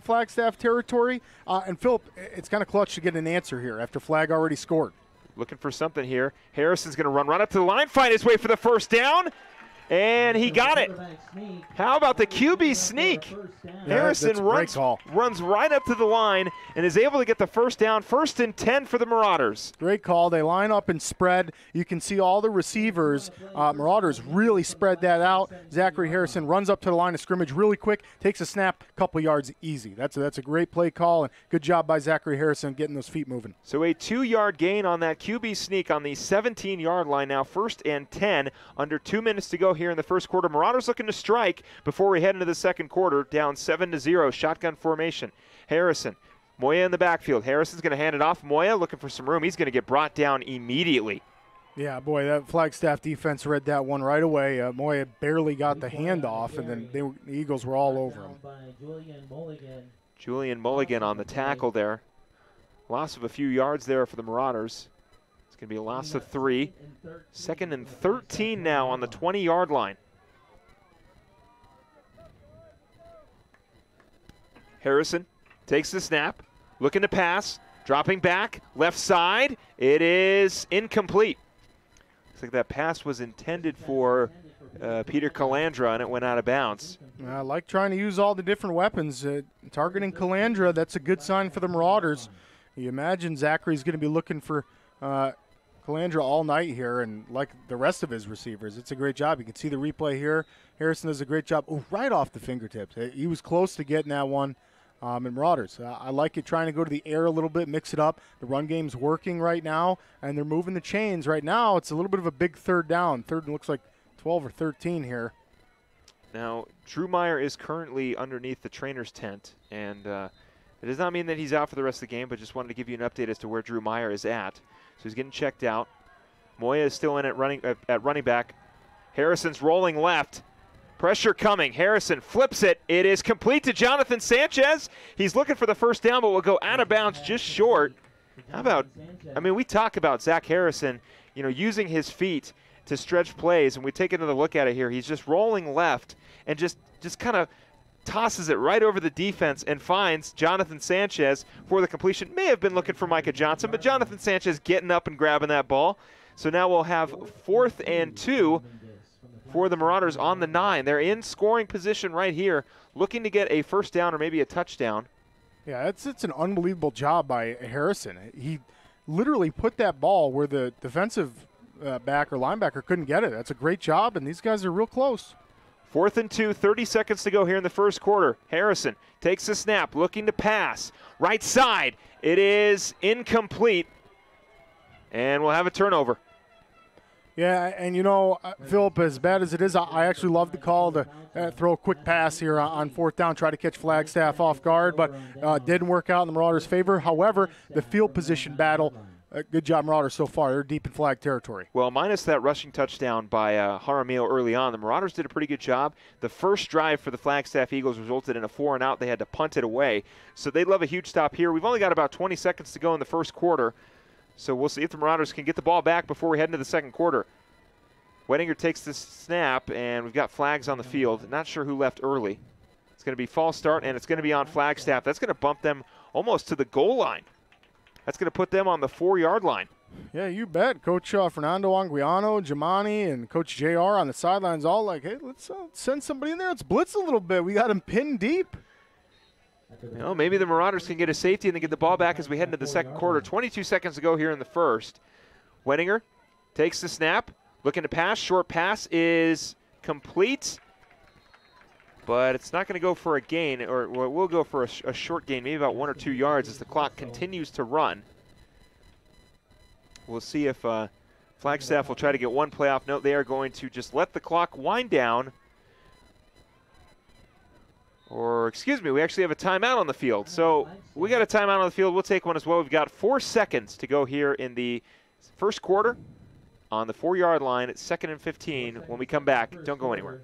Flagstaff territory. And Philip, it's kind of clutch to get an answer here after Flag already scored. Looking for something here. Harrison's going to run right up to the line, find his way for the first down. And he got it. How about the QB sneak? Harrison runs right up to the line and is able to get the first down. 1st and 10 for the Marauders. Great call. They line up and spread. You can see all the receivers. Marauders really spread that out. Zachary Harrison runs up to the line of scrimmage really quick, takes a snap, couple yards easy. That's a great play call, and good job by Zachary Harrison getting those feet moving. So a 2-yard gain on that QB sneak on the 17-yard line now. 1st and 10, under 2 minutes to go here in the first quarter. Marauders looking to strike before we head into the second quarter, down 7-0, shotgun formation. Harrison, Moya in the backfield. Harrison's going to hand it off. Moya looking for some room. He's going to get brought down immediately. Yeah, boy, that Flagstaff defense read that one right away. Moya barely got the handoff, and then the Eagles were all over him. Julian Mulligan on the tackle there. Loss of a few yards there for the Marauders. It's going to be a loss of 3. 2nd and 13 now on the 20-yard line. Harrison takes the snap, looking to pass, dropping back, left side. It is incomplete. Looks like that pass was intended for Peter Calandra, and it went out of bounds. I like trying to use all the different weapons. Targeting Calandra, that's a good sign for the Marauders. You imagine Zachary's going to be looking for Calandra all night here, and like the rest of his receivers, it's a great job. You can see the replay here. Harrison does a great job. Oh, right off the fingertips. He was close to getting that one. And Marauders, I like it trying to go to the air a little bit, mix it up. The run game's working right now, and they're moving the chains. Right now, it's a little bit of a big 3rd down. 3rd looks like 12 or 13 here. Now, Drew Meyer is currently underneath the trainer's tent, and it does not mean that he's out for the rest of the game, but just wanted to give you an update as to where Drew Meyer is at. So he's getting checked out. Moya is still in at running back. Harrison's rolling left. Pressure coming. Harrison flips it. It is complete to Jonathan Sanchez. He's looking for the first down, but will go out of bounds just short. How about, I mean, we talk about Zach Harrison, you know, using his feet to stretch plays, and we take another look at it here. He's just rolling left and just kind of tosses it right over the defense and finds Jonathan Sanchez for the completion. May have been looking for Micah Johnson, but Jonathan Sanchez getting up and grabbing that ball. So now we'll have 4th and 2 for the Marauders on the 9. They're in scoring position right here, looking to get a first down or maybe a touchdown. Yeah, it's an unbelievable job by Harrison. He literally put that ball where the defensive back or linebacker couldn't get it. That's a great job, and these guys are real close. 4th and 2, 30 seconds to go here in the first quarter. Harrison takes the snap, looking to pass. Right side, it is incomplete, and we'll have a turnover. Yeah, and you know, Philip, as bad as it is, I actually love the call to throw a quick pass here on 4th down, try to catch Flagstaff off guard, but didn't work out in the Marauders' favor. However, the field position battle, good job, Marauders, so far. They're deep in Flag territory. Well, minus that rushing touchdown by Jaramillo early on, the Marauders did a pretty good job. The first drive for the Flagstaff Eagles resulted in a 4-and-out. They had to punt it away. So they'd love a huge stop here. We've only got about 20 seconds to go in the first quarter. So we'll see if the Marauders can get the ball back before we head into the second quarter. Wettinger takes the snap, and we've got flags on the field. Not sure who left early. It's going to be false start, and it's going to be on Flagstaff. That's going to bump them almost to the goal line. That's going to put them on the 4-yard line. Yeah, you bet. Coach Fernando Anguiano, Jamani, and Coach JR on the sidelines all like, hey, let's send somebody in there. Let's blitz a little bit. We got him pinned deep. You know, maybe the Marauders can get a safety and then get the ball back as we head into the second quarter. 22 seconds to go here in the first. Wenninger takes the snap, looking to pass. Short pass is complete, but it's not going to go for a gain, or we'll go for a short gain, maybe about 1 or 2 yards as the clock continues to run. We'll see if Flagstaff will try to get one playoff. No, they are going to just let the clock wind down. Or, excuse me, we actually have a timeout on the field. So we got a timeout on the field. We'll take one as well. We've got 4 seconds to go here in the first quarter on the 4-yard line at 2nd and 15. When we come back, don't go anywhere.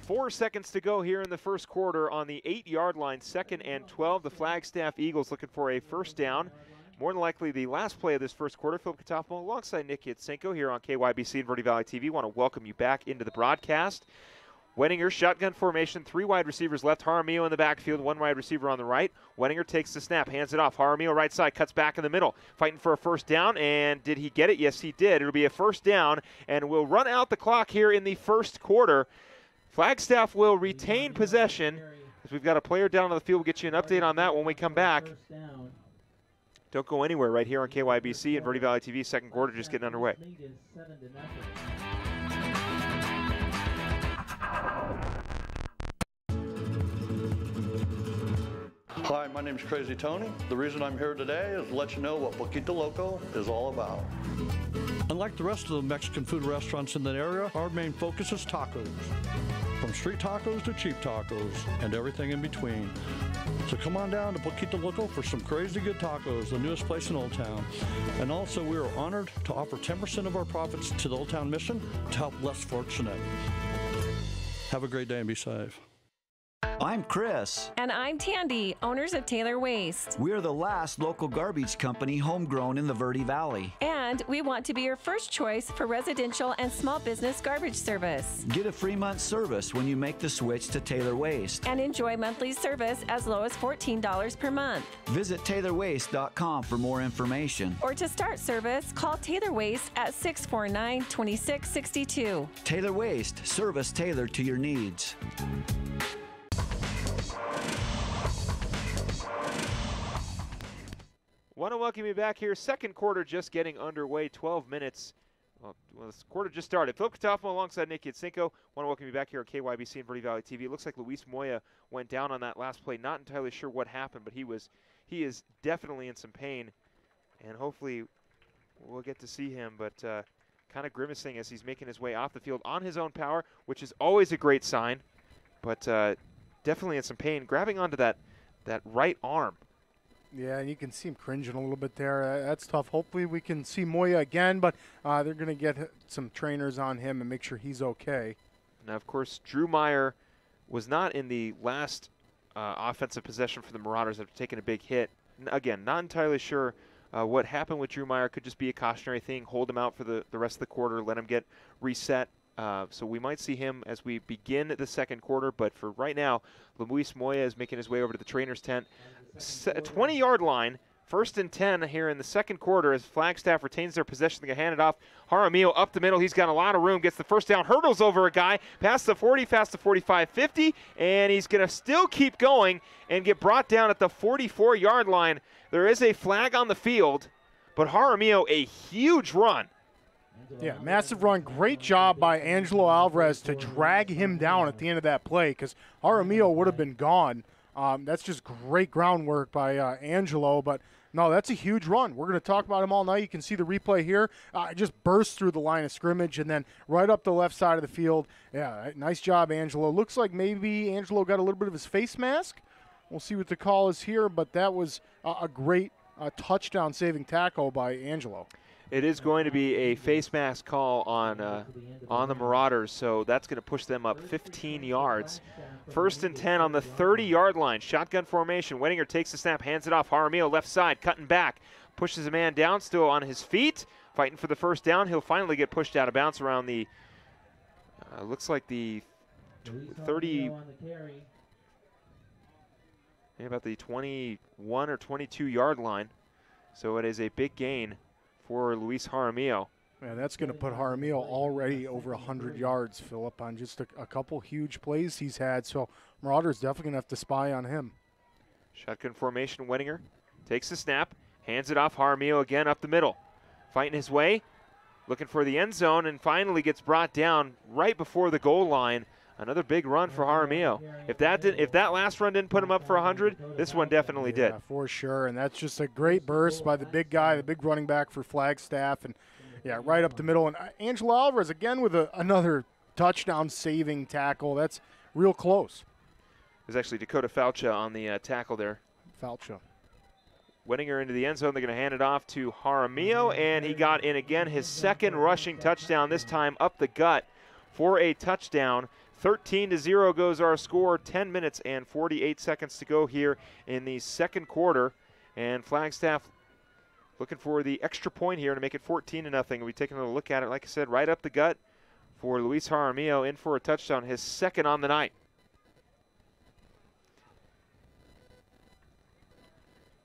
Four seconds to go here in the first quarter on the 8-yard line, 2nd and 12. The Flagstaff Eagles looking for a first down. More than likely the last play of this first quarter. Philip Catalfamo alongside Nick Yatsinko here on KYBC and Verde Valley TV. Want to welcome you back into the broadcast. Wenninger, shotgun formation, 3 wide receivers left. Jaramillo in the backfield, 1 wide receiver on the right. Wenninger takes the snap, hands it off. Jaramillo right side, cuts back in the middle, fighting for a first down. And did he get it? Yes, he did. It'll be a first down, and we'll run out the clock here in the first quarter. Flagstaff will retain possession. As we've got a player down on the field, we'll get you an update on that when we come back. Don't go anywhere right here on KYBC and Verde Valley TV. Second quarter just getting underway. Hi, my name is Crazy Tony. The reason I'm here today is to let you know what Poquito Loco is all about. Unlike the rest of the Mexican food restaurants in that area, our main focus is tacos. From street tacos to cheap tacos and everything in between. So come on down to Poquito Loco for some crazy good tacos, the newest place in Old Town. And also we are honored to offer 10% of our profits to the Old Town Mission to help less fortunate. Have a great day and be safe. I'm Chris. And I'm Tandy, owners of Taylor Waste. We're the last local garbage company homegrown in the Verde Valley. And we want to be your first choice for residential and small business garbage service. Get a free month service when you make the switch to Taylor Waste. And enjoy monthly service as low as $14 per month. Visit TaylorWaste.com for more information. Or to start service, call Taylor Waste at 649-2662. Taylor Waste, service tailored to your needs. Want to welcome you back here. Second quarter just getting underway. 12 minutes. Well, this quarter just started. Philip Catalfamo alongside Nick Yatsinko. Want to welcome you back here on KYBC and Verde Valley TV. It looks like Luis Moya went down on that last play. Not entirely sure what happened, but he is definitely in some pain, and hopefully we'll get to see him. But kind of grimacing as he's making his way off the field on his own power, which is always a great sign. But definitely in some pain, grabbing onto that right arm. Yeah, and you can see him cringing a little bit there. That's tough. Hopefully we can see Moya again, but they're going to get some trainers on him and make sure he's okay. Now, of course, Drew Meyer was not in the last offensive possession for the Marauders after taking a big hit. Again, not entirely sure what happened with Drew Meyer. Could just be a cautionary thing. Hold him out for the rest of the quarter, let him get reset. So we might see him as we begin the second quarter, but for right now, Luis Moya is making his way over to the trainer's tent. 20-yard line, 1st and 10 here in the second quarter as Flagstaff retains their possession. They can hand it off. Jaramillo up the middle. He's got a lot of room. Gets the first down. Hurdles over a guy. Past the 40, past the 45, 50. And he's going to still keep going and get brought down at the 44-yard line. There is a flag on the field, but Jaramillo, a huge run. Yeah, massive run. Great job by Angelo Alvarez to drag him down at the end of that play because Jaramillo would have been gone. That's just great groundwork by Angelo, but no, that's a huge run. We're going to talk about him all night. You can see the replay here. Just burst through the line of scrimmage and then right up the left side of the field. Yeah, nice job, Angelo. Looks like maybe Angelo got a little bit of his face mask. We'll see what the call is here, but that was a great touchdown-saving tackle by Angelo. It is going to be a face mask call on the Marauders, so that's going to push them up 15 yards. 1st and 10 on the 30-yard line. Shotgun formation. Wenninger takes the snap, hands it off. Jaramillo left side, cutting back, pushes a man down, still on his feet, fighting for the first down. He'll finally get pushed out of bounds around the, looks like the 30, maybe about the 21 or 22-yard line. So it is a big gain for Luis Jaramillo. Yeah, that's going to put Jaramillo already over 100 yards, Philip, on just a couple huge plays he's had. So Marauders definitely going to have to spy on him. Shotgun formation, Wenninger takes the snap, hands it off. Jaramillo again up the middle, fighting his way, looking for the end zone, and finally gets brought down right before the goal line. Another big run for Jaramillo. If that last run didn't put him up for 100, this one definitely did. Yeah, for sure, and that's just a great burst by the big guy, the big running back for Flagstaff, and yeah, right up the middle. And Angelo Alvarez again with another touchdown-saving tackle. That's real close. There's actually Dakota Falcha on the tackle there. Falcha. Wenninger into the end zone. They're going to hand it off to Jaramillo, and he got in again, his 2nd rushing touchdown, this time up the gut for a touchdown. 13-0 goes our score. 10 minutes and 48 seconds to go here in the 2nd quarter. And Flagstaff looking for the extra point here to make it 14-0. We're taking a look at it, like I said, right up the gut for Luis Jaramillo, in for a touchdown, his 2nd on the night.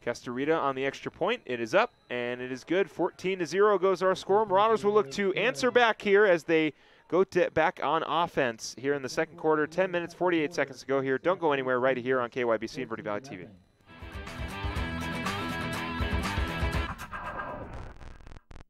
Castorita on the extra point. It is up, and it is good. 14-0 goes our score. Marauders will look to answer back here as they go back on offense here in the 2nd quarter. 10 minutes, 48 seconds to go here. Don't go anywhere, right here on KYBC and Verde Valley TV.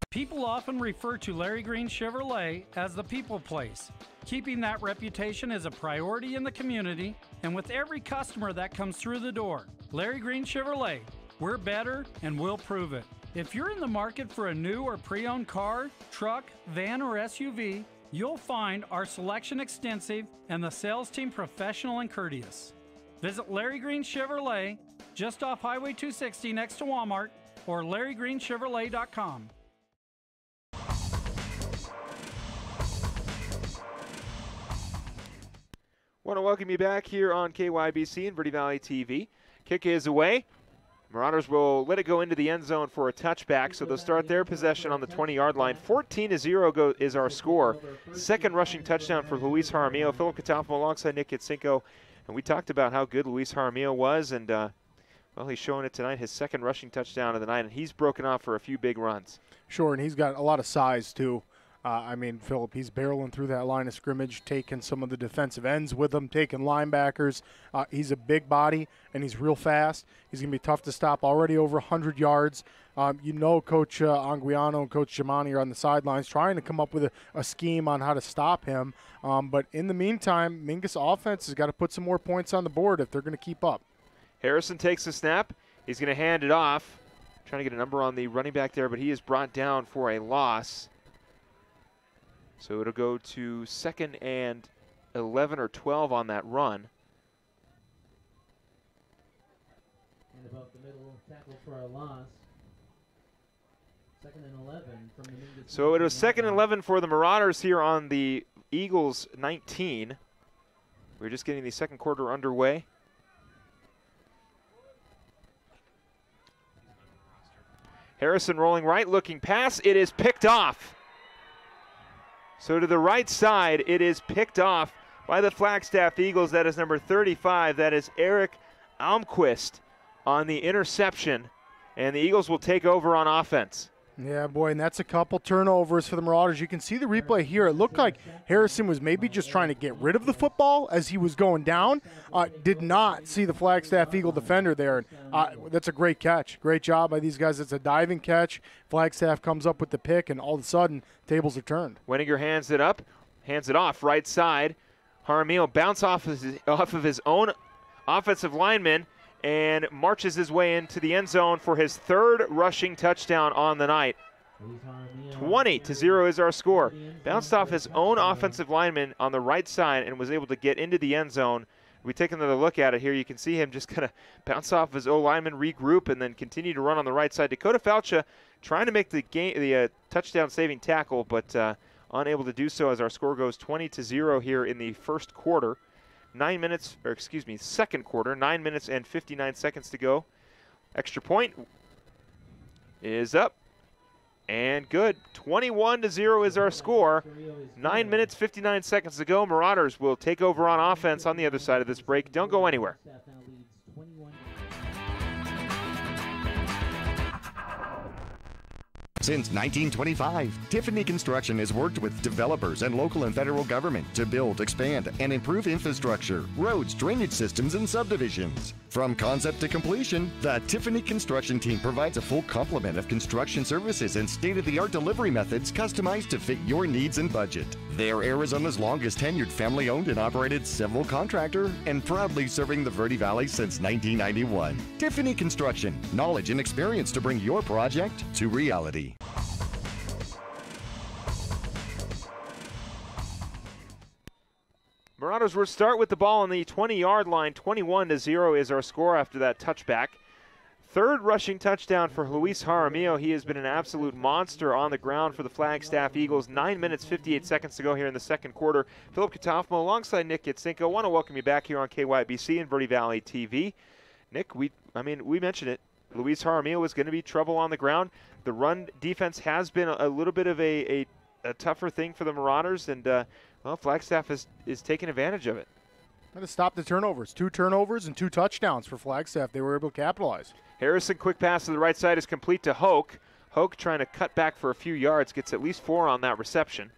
People often refer to Larry Green Chevrolet as the people place. Keeping that reputation is a priority in the community and with every customer that comes through the door. Larry Green Chevrolet, we're better and we'll prove it. If you're in the market for a new or pre-owned car, truck, van, or SUV, you'll find our selection extensive and the sales team professional and courteous. Visit Larry Green Chevrolet just off Highway 260 next to Walmart or LarryGreenChevrolet.com. Want to welcome you back here on KYBC and Verde Valley TV. Kick is away. Marauders will let it go into the end zone for a touchback, so they'll start their possession on the 20-yard line. 14-0 is our score. 2nd rushing touchdown for Luis Jaramillo. Philip Catalfamo alongside Nick Yatsinko. And we talked about how good Luis Jaramillo was, and well, he's showing it tonight, his 2nd rushing touchdown of the night, and he's broken off for a few big runs. Sure, and he's got a lot of size, too. I mean, Philip, he's barreling through that line of scrimmage, taking some of the defensive ends with him, taking linebackers. He's a big body, and he's real fast. He's going to be tough to stop, already over 100 yards. You know Coach Anguiano and Coach Giamani are on the sidelines trying to come up with a scheme on how to stop him. But in the meantime, Mingus offense has got to put some more points on the board if they're going to keep up. Harrison takes the snap. He's going to hand it off. Trying to get a number on the running back there, but he is brought down for a loss. So it'll go to 2nd and 11 or 12 on that run. And about the middle tackle for a loss. 2nd and 11 from the Mingus. So it was 2nd and 11 for the Marauders here on the Eagles 19. We're just getting the 2nd quarter underway. Harrison rolling right, looking pass. It is picked off. So to the right side, it is picked off by the Flagstaff Eagles. That is number 35. That is Eric Almquist on the interception. And the Eagles will take over on offense. Yeah, boy, and that's a couple turnovers for the Marauders. You can see the replay here. It looked like Harrison was maybe just trying to get rid of the football as he was going down. Did not see the Flagstaff Eagle defender there. That's a great catch. Great job by these guys. It's a diving catch. Flagstaff comes up with the pick, and all of a sudden, tables are turned. Wenninger hands it up, hands it off, right side. Jaramillo bounce off of his own offensive lineman and marches his way into the end zone for his 3rd rushing touchdown on the night. 20-0 is our score. Bounced off his own offensive lineman on the right side and was able to get into the end zone. We take another look at it here. You can see him just kind of bounce off his O lineman, regroup, and then continue to run on the right side. Dakota Falcha trying to make the touchdown-saving tackle, but unable to do so as our score goes 20-0 here in the first quarter. Second quarter, 9 minutes and 59 seconds to go. Extra point is up and good. 21-0 is our score. 9 minutes, 59 seconds to go. Marauders will take over on offense on the other side of this break. Don't go anywhere. Since 1925, Tiffany Construction has worked with developers and local and federal government to build, expand, and improve infrastructure, roads, drainage systems, and subdivisions. From concept to completion, the Tiffany Construction team provides a full complement of construction services and state-of-the-art delivery methods customized to fit your needs and budget. They're Arizona's longest tenured family-owned and operated civil contractor and proudly serving the Verde Valley since 1991. Tiffany Construction, knowledge and experience to bring your project to reality. Marauders will start with the ball on the 20-yard line. 21-0 is our score after that touchback. Third rushing touchdown for Luis Jaramillo. He has been an absolute monster on the ground for the Flagstaff Eagles. 9 minutes, 58 seconds to go here in the second quarter. Philip Catalfamo alongside Nick Yatsinko. I want to welcome you back here on KYBC and Verde Valley TV. Nick, we mentioned it. Luis Jaramillo is going to be trouble on the ground. The run defense has been a little bit of a tougher thing for the Marauders, and well, Flagstaff is taking advantage of it. Got to stop the turnovers. 2 turnovers and 2 touchdowns for Flagstaff. They were able to capitalize. Harrison, quick pass to the right side is complete to Hoke. Hoke trying to cut back for a few yards, gets at least 4 on that reception.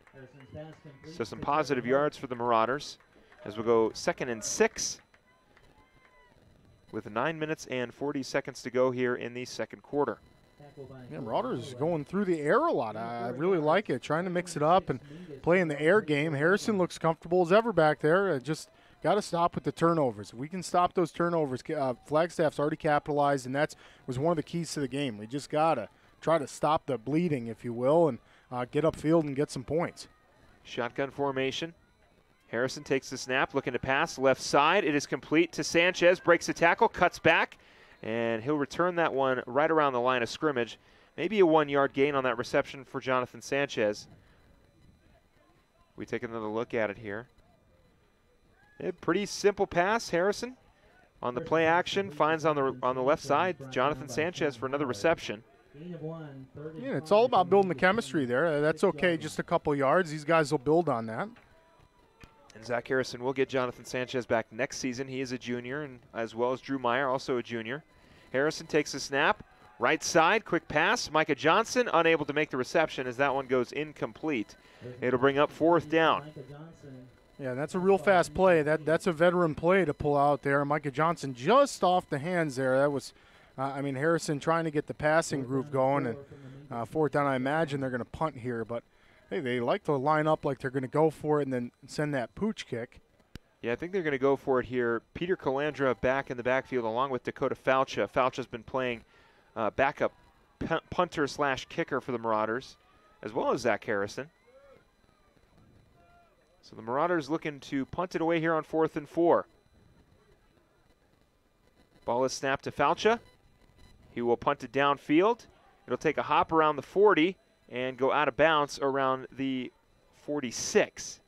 So some positive yards for the Marauders as we go 2nd and 6 with 9 minutes and 40 seconds to go here in the second quarter. Yeah, Marauders going through the air a lot. I really like it, trying to mix it up and play in the air game. Harrison looks comfortable as ever back there. Just got to stop with the turnovers. If we can stop those turnovers. Flagstaff's already capitalized, and that was one of the keys to the game. We just got to try to stop the bleeding, if you will, and get upfield and get some points. Shotgun formation. Harrison takes the snap, looking to pass left side. It is complete to Sanchez, breaks the tackle, cuts back, and he'll return that one right around the line of scrimmage. Maybe a 1-yard gain on that reception for Jonathan Sanchez. We take another look at it here. A pretty simple pass, Harrison. On the play action, finds on the left side, Jonathan Sanchez for another reception. Yeah, it's all about building the chemistry there. That's okay, just a couple yards. These guys will build on that. And Zach Harrison will get Jonathan Sanchez back next season. He is a junior, and as well as Drew Meyer, also a junior. Harrison takes the snap. Right side, quick pass. Micah Johnson unable to make the reception as that one goes incomplete. It'll bring up 4th down. Yeah, that's a real fast play. That's a veteran play to pull out there. Micah Johnson just off the hands there. That was, Harrison trying to get the passing groove going. And 4th down, I imagine they're going to punt here. But, hey, they like to line up like they're going to go for it and then send that pooch kick. Yeah, I think they're going to go for it here. Peter Calandra back in the backfield along with Dakota Falcha. Falcha's been playing backup punter/kicker for the Marauders, as well as Zach Harrison. So the Marauders looking to punt it away here on 4th and 4. Ball is snapped to Falcha. He will punt it downfield. It'll take a hop around the 40 and go out of bounds around the 46.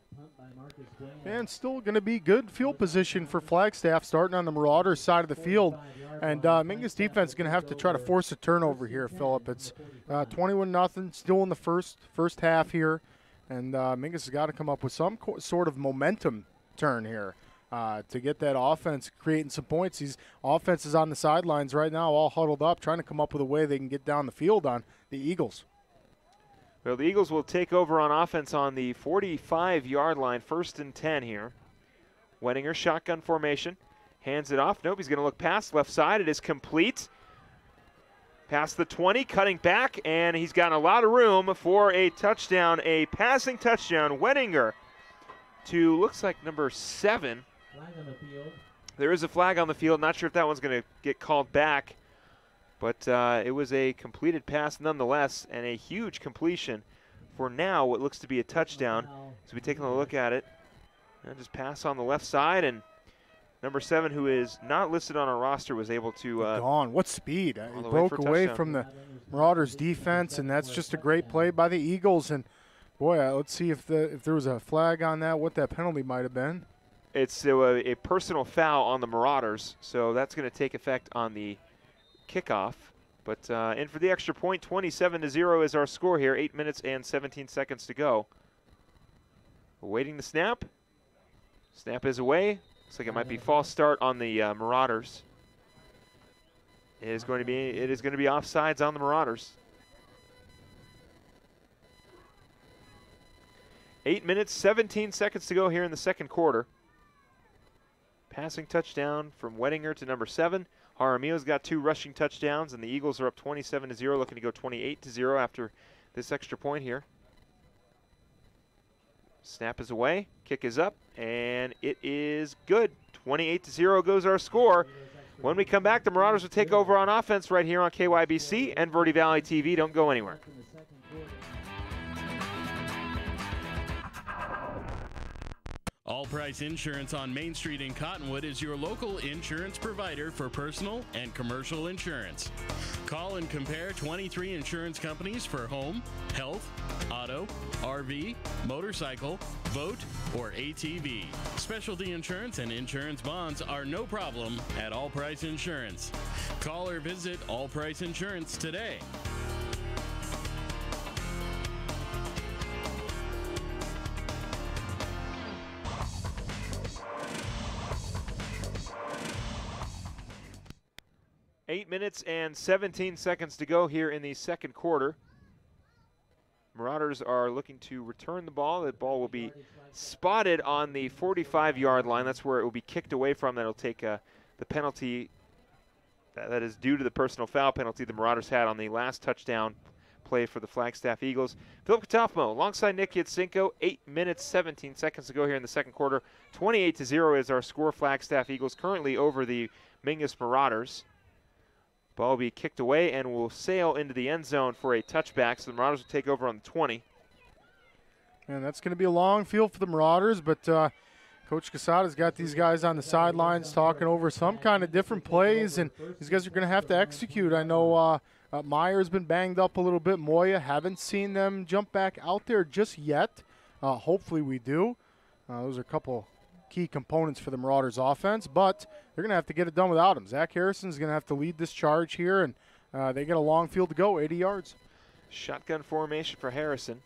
And still going to be good field position for Flagstaff starting on the Marauders side of the field. And Mingus defense is going to have to try to force a turnover here, Philip. It's 21-0, still in the first half here. And Mingus has got to come up with some sort of momentum turn here to get that offense creating some points. These offenses on the sidelines right now all huddled up, trying to come up with a way they can get down the field on the Eagles. Well, the Eagles will take over on offense on the 45-yard line, 1st and 10 here. Wenninger, shotgun formation, hands it off. Nope, he's going to look past left side. It is complete. Past the 20, cutting back, and he's got a lot of room for a touchdown, a passing touchdown. Wenninger to, looks like number 7. There is a flag on the field. Not sure if that one's going to get called back. But it was a completed pass nonetheless, and a huge completion for now what looks to be a touchdown. As we take a look at it, and just pass on the left side, and Number 7, who is not listed on our roster, was able to gone. What speed! He broke away from the Marauders defense, and that's just a great play by the Eagles. And boy, let's see if there was a flag on that, what that penalty might have been. It's a personal foul on the Marauders, so that's going to take effect on the kickoff. But in for the extra point, 27-0 is our score here. 8 minutes and 17 seconds to go. Awaiting the snap. Snap is away. Looks like it might be false start on the Marauders. It is going to be offsides on the Marauders. 8 minutes, 17 seconds to go here in the second quarter. Passing touchdown from Wettinger to number 7. Jaramillo's got 2 rushing touchdowns, and the Eagles are up 27-0, looking to go 28-0 after this extra point here. Snap is away, kick is up, and it is good. 28-0 goes our score. When we come back, the Marauders will take over on offense right here on KYBC and Verde Valley TV. Don't go anywhere. All Price Insurance on Main Street in Cottonwood is your local insurance provider for personal and commercial insurance. Call and compare 23 insurance companies for home, health, auto, RV, motorcycle, boat, or ATV. Specialty insurance and insurance bonds are no problem at All Price Insurance. Call or visit All Price Insurance today. Eight minutes and 17 seconds to go here in the second quarter. Marauders are looking to return the ball. That ball will be spotted on the 45-yard line. That's where it will be kicked away from. That'll take the penalty that is due to the personal foul penalty the Marauders had on the last touchdown play for the Flagstaff Eagles. Philip Catalfamo alongside Nick Yatsinko. 8 minutes, 17 seconds to go here in the second quarter. 28-0 is our score. Flagstaff Eagles currently over the Mingus Marauders. Ball will be kicked away and will sail into the end zone for a touchback. So the Marauders will take over on the 20. And that's going to be a long field for the Marauders, but Coach Casada's got these guys on the sidelines talking over some kind of different plays, and these guys are going to have to execute. I know Meyer's been banged up a little bit. Moya, haven't seen them jump back out there just yet. Hopefully we do. Those are a couple key components for the Marauders offense, but they're going to have to get it done without him. Zach Harrison's going to have to lead this charge here, and they get a long field to go, 80 yards. Shotgun formation for Harrison,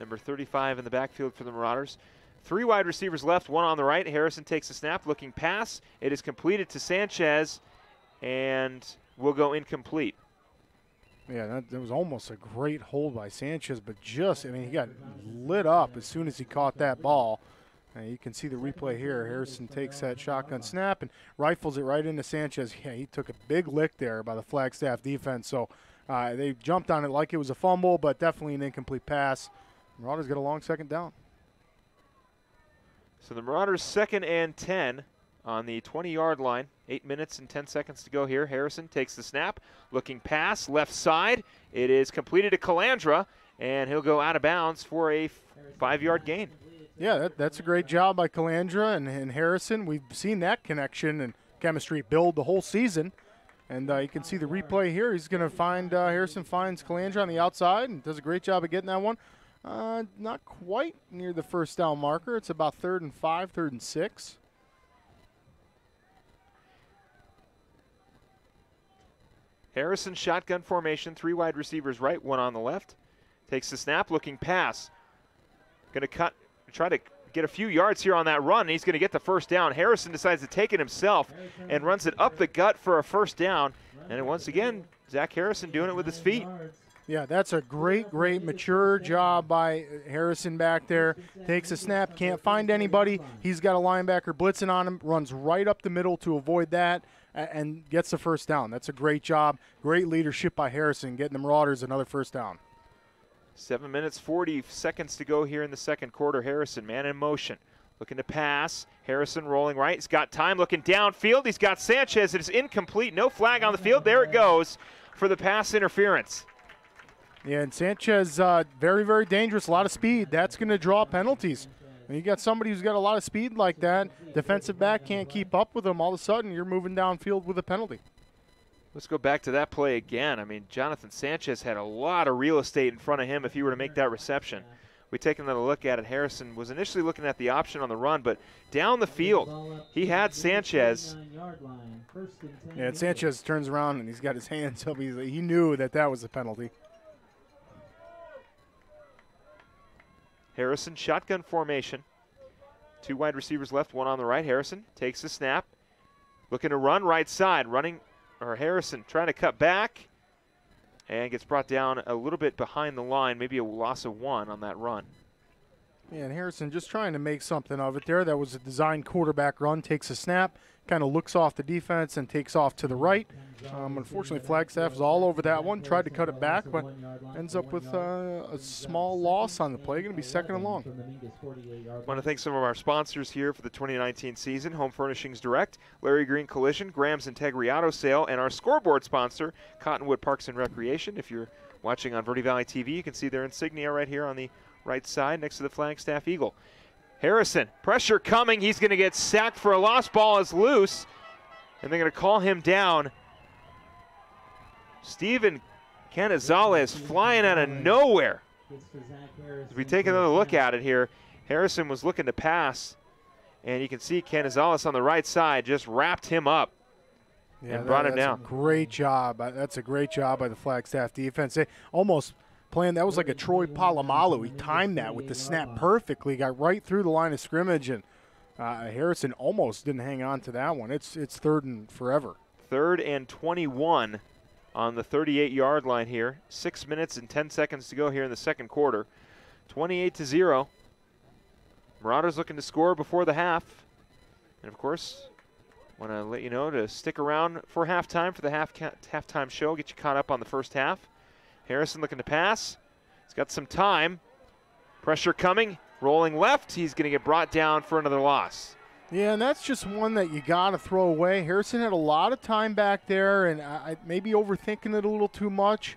number 35 in the backfield for the Marauders. 3 wide receivers left, 1 on the right. Harrison takes a snap, looking pass. It is completed to Sanchez, and will go incomplete. Yeah, that was almost a great hold by Sanchez, but he got lit up as soon as he caught that ball. You can see the replay here. Harrison takes that shotgun snap and rifles it right into Sanchez. Yeah, he took a big lick there by the Flagstaff defense. So they jumped on it like it was a fumble, but definitely an incomplete pass. Marauders get a long second down. So the Marauders 2nd and 10 on the 20-yard line. 8 minutes and 10 seconds to go here. Harrison takes the snap, looking pass, left side. It is completed to Calandra, and he'll go out of bounds for a 5-yard gain. Yeah, that's a great job by Calandra and Harrison. We've seen that connection and chemistry build the whole season. And you can see the replay here. He's going to find Harrison finds Calandra on the outside and does a great job of getting that one. Not quite near the first down marker. It's about 3rd and 5, 3rd and 6. Harrison shotgun formation, 3 wide receivers right, 1 on the left. Takes the snap, looking pass. Going to try to get a few yards here on that run, and he's going to get the first down. Harrison decides to take it himself and runs it up the gut for a first down. And once again, Zach Harrison doing it with his feet. Yeah, that's a great mature job by Harrison back there. Takes a snap, can't find anybody. He's got a linebacker blitzing on him, runs right up the middle to avoid that, and gets the first down. That's a great job. Great leadership by Harrison, getting the Marauders another first down. 7 minutes, 40 seconds to go here in the second quarter. Harrison, man in motion, looking to pass. Harrison rolling right. He's got time, looking downfield. He's got Sanchez. It is incomplete. No flag on the field. There it goes for the pass interference. Yeah, and Sanchez, very dangerous, a lot of speed. That's going to draw penalties. When you got somebody who's got a lot of speed like that, defensive back can't keep up with him, all of a sudden you're moving downfield with a penalty. Let's go back to that play again. I mean, Jonathan Sanchez had a lot of real estate in front of him if he were to make that reception. We take another look at it. Harrison was initially looking at the option on the run, but down the field, he had Sanchez. Yeah, and Sanchez turns around and he's got his hands up. He knew that was a penalty. Harrison, shotgun formation. 2 wide receivers left, 1 on the right. Harrison takes the snap. Looking to run right side. Harrison trying to cut back and gets brought down a little bit behind the line, maybe a loss of 1 on that run. Yeah, and Harrison just trying to make something of it there. That was a designed quarterback run, takes a snap, kind of looks off the defense and takes off to the right. Unfortunately, Flagstaff is all over that one, tried to cut it back, but ends up with a small loss on the play. Going to be 2nd and long. I want to thank some of our sponsors here for the 2019 season: Home Furnishings Direct, Larry Green Collision, Graham's Integrity Auto Sale, and our scoreboard sponsor, Cottonwood Parks and Recreation. If you're watching on Verde Valley TV, you can see their insignia right here on the right side next to the Flagstaff Eagle. Harrison, pressure coming. He's going to get sacked for a lost. Ball is loose, and they're going to call him down. Steven Canizales flying out of nowhere. As we take another look at it here, Harrison was looking to pass, and you can see Canizales on the right side just wrapped him up and brought him down. Great job. That's a great job by the Flagstaff defense. They almost playing, that was like a Troy Polamalu. He timed that with the snap perfectly, got right through the line of scrimmage, and Harrison almost didn't hang on to that one. It's 3rd and forever. 3rd and 21 on the 38-yard line here. 6 minutes and 10 seconds to go here in the 2nd quarter. 28-0. Marauders looking to score before the half. And, of course, want to let you know to stick around for halftime for the halftime show, get you caught up on the first half. Harrison looking to pass. He's got some time. Pressure coming. Rolling left. He's going to get brought down for another loss. Yeah, and that's just one that you got to throw away. Harrison had a lot of time back there, and maybe overthinking it a little too much.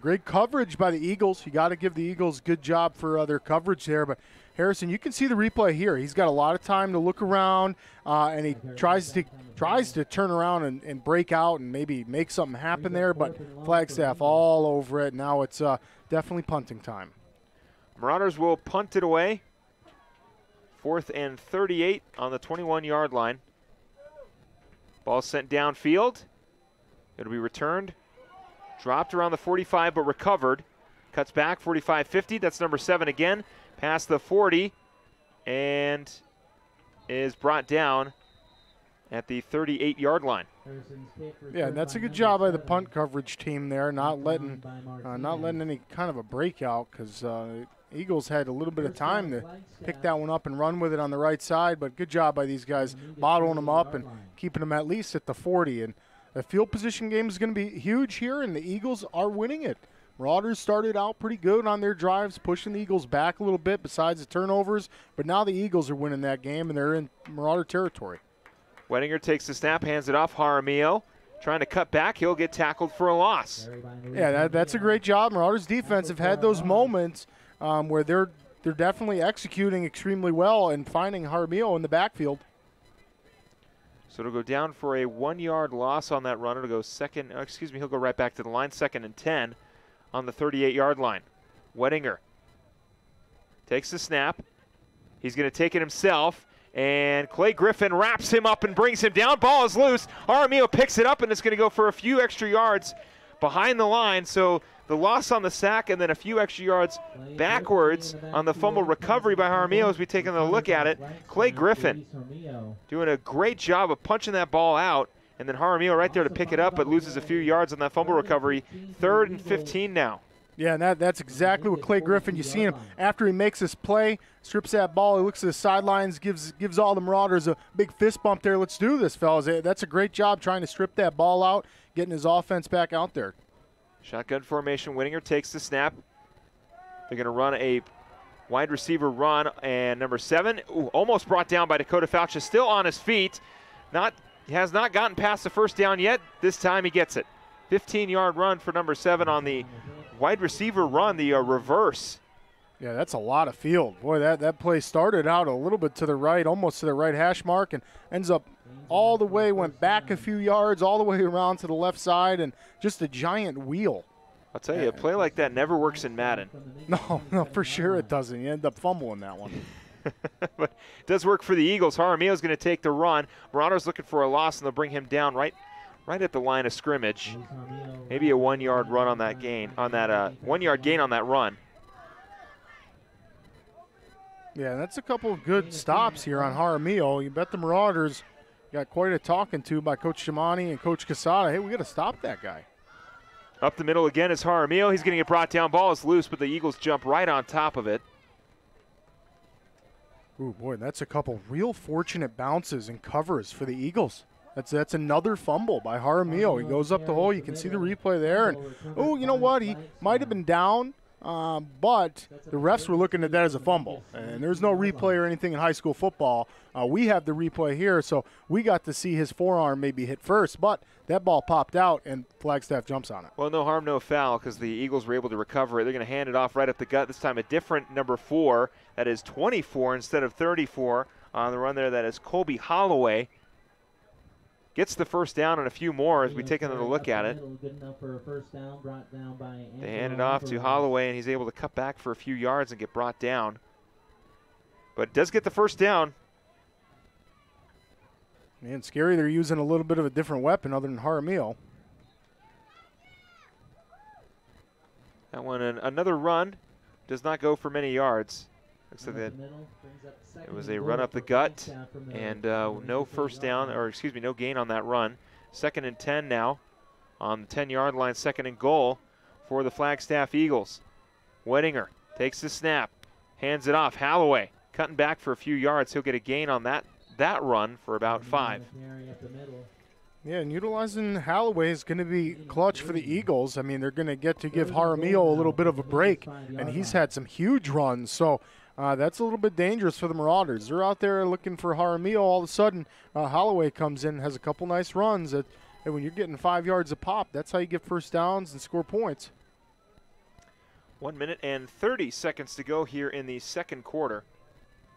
Great coverage by the Eagles. You got to give the Eagles good job for their coverage there. But Harrison, you can see the replay here. He's got a lot of time to look around, and he tries to turn around and break out and maybe make something happen there. But Flagstaff all over it. Now it's definitely punting time. Marauders will punt it away. 4th and 38 on the 21-yard line. Ball sent downfield. It'll be returned. Dropped around the 45, but recovered. Cuts back, 45-50. That's number 7 again. Past the 40, and is brought down at the 38-yard line. Yeah, that's a good job by the punt coverage team there, not letting any kind of a breakout, because Eagles had a little bit of time to pick that one up and run with it on the right side, but good job by these guys bottling them up and keeping them at least at the 40. And the field position game is going to be huge here, and the Eagles are winning it. Marauders started out pretty good on their drives, pushing the Eagles back a little bit besides the turnovers, but now the Eagles are winning that game, and they're in Marauder territory. Wettinger takes the snap, hands it off. Jaramillo trying to cut back. He'll get tackled for a loss. Yeah, that's a great job. Marauders defense have had those moments where they're definitely executing extremely well and finding Jaramillo in the backfield. So it'll go down for a 1-yard loss on that run. It'll go he'll go right back to the line, 2nd and 10 on the 38-yard line. Wettinger takes the snap. He's going to take it himself, and Clay Griffin wraps him up and brings him down. Ball is loose. Jaramillo picks it up, and it's going to go for a few extra yards behind the line. So the loss on the sack and then a few extra yards backwards on the fumble recovery by Jaramillo as we take another look at it. Clay Griffin doing a great job of punching that ball out, and then Jaramillo right there to pick it up, but loses a few yards on that fumble recovery. 3rd and 15 now. Yeah, and that's exactly what Clay Griffin, you see him after he makes this play, strips that ball, he looks at the sidelines, gives all the Marauders a big fist bump there. Let's do this, fellas. That's a great job trying to strip that ball out, getting his offense back out there. Shotgun formation. Wettinger takes the snap. They're going to run a wide receiver run, and number 7, almost brought down by Dakota Faucha, still on his feet. He has not gotten past the first down yet. This time he gets it. 15-yard run for number 7 on the wide receiver run, the reverse. Yeah, that's a lot of field. Boy, that play started out a little bit to the right, almost to the right hash mark, and ends up all the way, went back a few yards, all the way around to the left side, and just a giant wheel. I'll tell you, a play like that never works in Madden. No, for sure it doesn't. You end up fumbling that one. But it does work for the Eagles. Jaramillo's going to take the run. Marauders looking for a loss, and they'll bring him down right at the line of scrimmage. Maybe a 1 yard run on that gain, 1 yard gain on that run. Yeah, that's a couple of good stops here on Jaramillo. You bet the Marauders got quite a talking to by Coach Shimani and Coach Casada. Hey, we got to stop that guy. Up the middle again is Jaramillo. He's going to get brought down. Ball is loose, but the Eagles jump right on top of it. Ooh, boy, that's a couple real fortunate bounces and covers for the Eagles. That's another fumble by Jaramillo. He goes up the hole. You can see the replay there. And, oh, you know what? He might have been down, but the refs were looking at that as a fumble. And there's no replay or anything in high school football. We have the replay here, so we got to see his forearm maybe hit first. But that ball popped out, and Flagstaff jumps on it. Well, no harm, no foul, because the Eagles were able to recover it. They're going to hand it off right up the gut. This time a different number 4. That is 24 instead of 34 on the run there. That is Colby Holloway. Gets the first down and a few more as we take another look at it. They hand it off to Holloway, and he's able to cut back for a few yards and get brought down. But does get the first down. Man, scary they're using a little bit of a different weapon other than Jaramillo. That one, another run, does not go for many yards. Looks like that it was a run up the gut and no first down, or excuse me, no gain on that run. 2nd and 10 now on the 10-yard line, 2nd and goal for the Flagstaff Eagles. Wettinger takes the snap, hands it off. Holloway cutting back for a few yards. He'll get a gain on that run for about 5. Yeah, and utilizing Holloway is going to be clutch for the Eagles. I mean, they're going to get to give Jaramillo a little bit of a break, and he's had some huge runs. So that's a little bit dangerous for the Marauders. They're out there looking for Jaramillo. All of a sudden, Holloway comes in, has a couple nice runs. And when you're getting 5 yards a pop, that's how you get first downs and score points. 1 minute and 30 seconds to go here in the second quarter.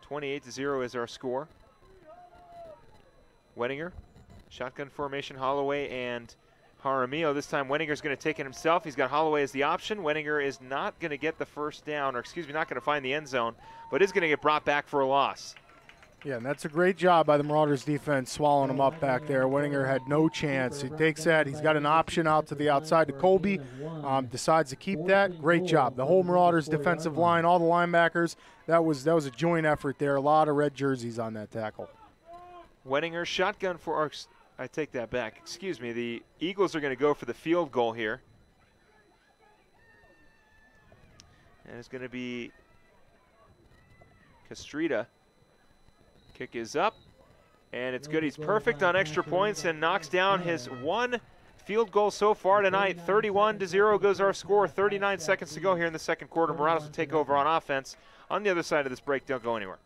28-0 is our score. Wettinger, shotgun formation, Holloway and Jaramillo. This time Wettinger's going to take it himself. He's got Holloway as the option. Wettinger is not going to get the first down, or excuse me, not going to find the end zone, but is going to get brought back for a loss. Yeah, and that's a great job by the Marauders defense swallowing him up back there. Wettinger had no chance. He takes that. He's got an option out to the outside to Colby. Decides to keep that. Great job. The whole Marauders defensive line, all the linebackers, that was a joint effort there. A lot of red jerseys on that tackle. Wettinger shotgun for, I take that back. Excuse me, the Eagles are going to go for the field goal here. And it's going to be Castrita. Kick is up, and it's good. He's perfect on extra points and knocks down his one field goal so far tonight. 31-0 goes our score. 39 seconds to go here in the second quarter. Marauders will take over on offense. On the other side of this break, don't go anywhere.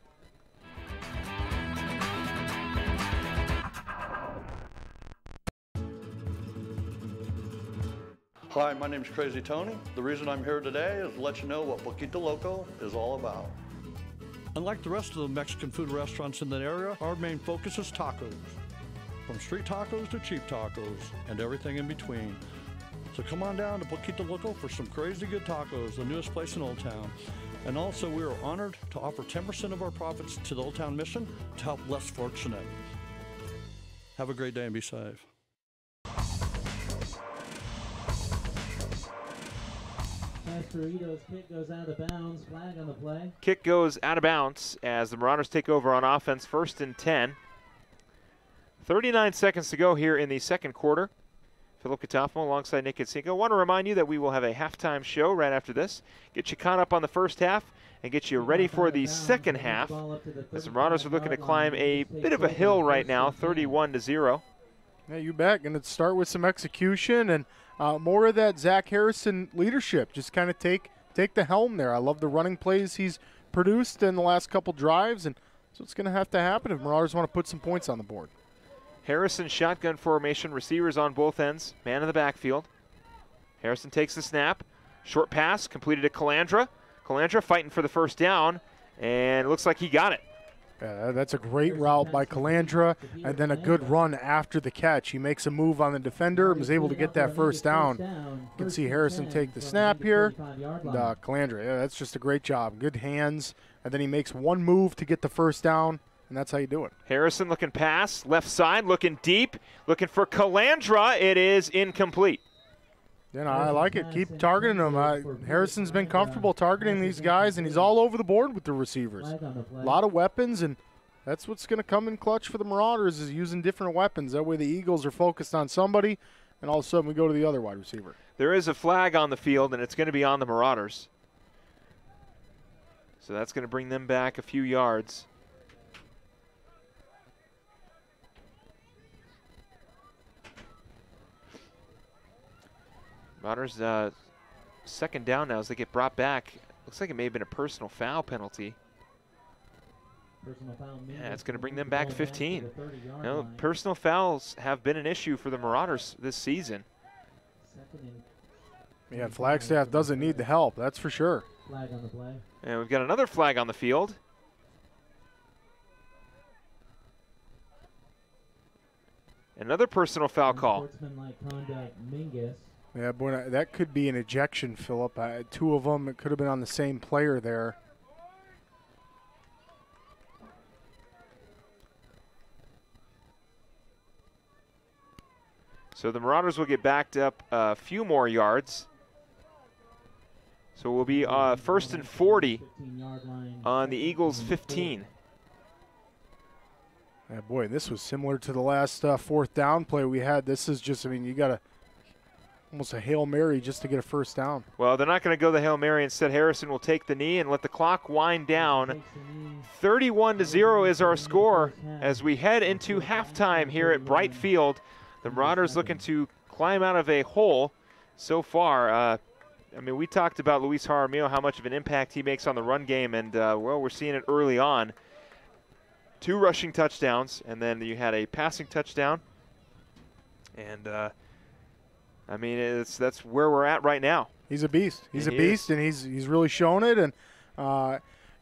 Hi, my name's Crazy Tony. The reason I'm here today is to let you know what Poquito Loco is all about. Unlike the rest of the Mexican food restaurants in that area, our main focus is tacos. From street tacos to cheap tacos and everything in between. So come on down to Poquito Loco for some crazy good tacos, the newest place in Old Town. And also we are honored to offer 10% of our profits to the Old Town Mission to help less fortunate. Have a great day and be safe. Kick goes out of bounds. Flag on the play. Kick goes out of bounds as the Marauders take over on offense. 1st and 10. 39 seconds to go here in the second quarter. Philip Catalfamo alongside Nick Yatsinko. I want to remind you that we will have a halftime show right after this. Get you caught up on the first half and get you ready for the second half. As the Marauders are looking to climb a bit of a hill right now, 31-0. Yeah, you bet. Going to start with some execution and more of that Zach Harrison leadership. Just kind of take the helm there. I love the running plays he's produced in the last couple drives, and so it's going to have to happen if Marauders want to put some points on the board. Harrison shotgun formation, receivers on both ends, man in the backfield. Harrison takes the snap. Short pass completed to Calandra. Calandra fighting for the first down, and it looks like he got it. That's a great route by Calandra, and then a good run after the catch. He makes a move on the defender and was able to get that first down. You can see Harrison take the snap here. Calandra, that's just a great job. Good hands, and then he makes one move to get the first down, and that's how you do it. Harrison looking pass, left side, looking deep, looking for Calandra. It is incomplete. I like it. Keep targeting them. Harrison's been comfortable targeting these guys, and he's all over the board with the receivers. A lot of weapons, and that's what's going to come in clutch for the Marauders is using different weapons. That way the Eagles are focused on somebody, and all of a sudden we go to the other wide receiver. There is a flag on the field, and it's going to be on the Marauders. So that's going to bring them back a few yards. Marauders second down now as they get brought back. Looks like it may have been a personal foul penalty. Yeah, it's going to bring them back 15. Personal fouls have been an issue for the Marauders this season. Yeah, Flagstaff doesn't need the help, that's for sure. Flag on the play. And we've got another flag on the field. Another personal foul call. Sportsmanlike conduct, Mingus. Yeah, boy, that could be an ejection, Philip. Two of them, it could have been on the same player there. So the Marauders will get backed up a few more yards. So we'll be first and 40 on the Eagles' 15. Yeah, boy, this was similar to the last fourth down play we had. This is just, you got to almost a Hail Mary just to get a first down. Well, they're not going to go the Hail Mary. Instead, Harrison will take the knee and let the clock wind down. 31-0 is our score as we head into halftime here at Bright Field. The Marauders looking to climb out of a hole so far. We talked about Luis Jaramillo, how much of an impact he makes on the run game, and, well, we're seeing it early on. 2 rushing touchdowns, and then you had a passing touchdown. And, that's where we're at right now. He's a beast. He's a beast, and he's really shown it. And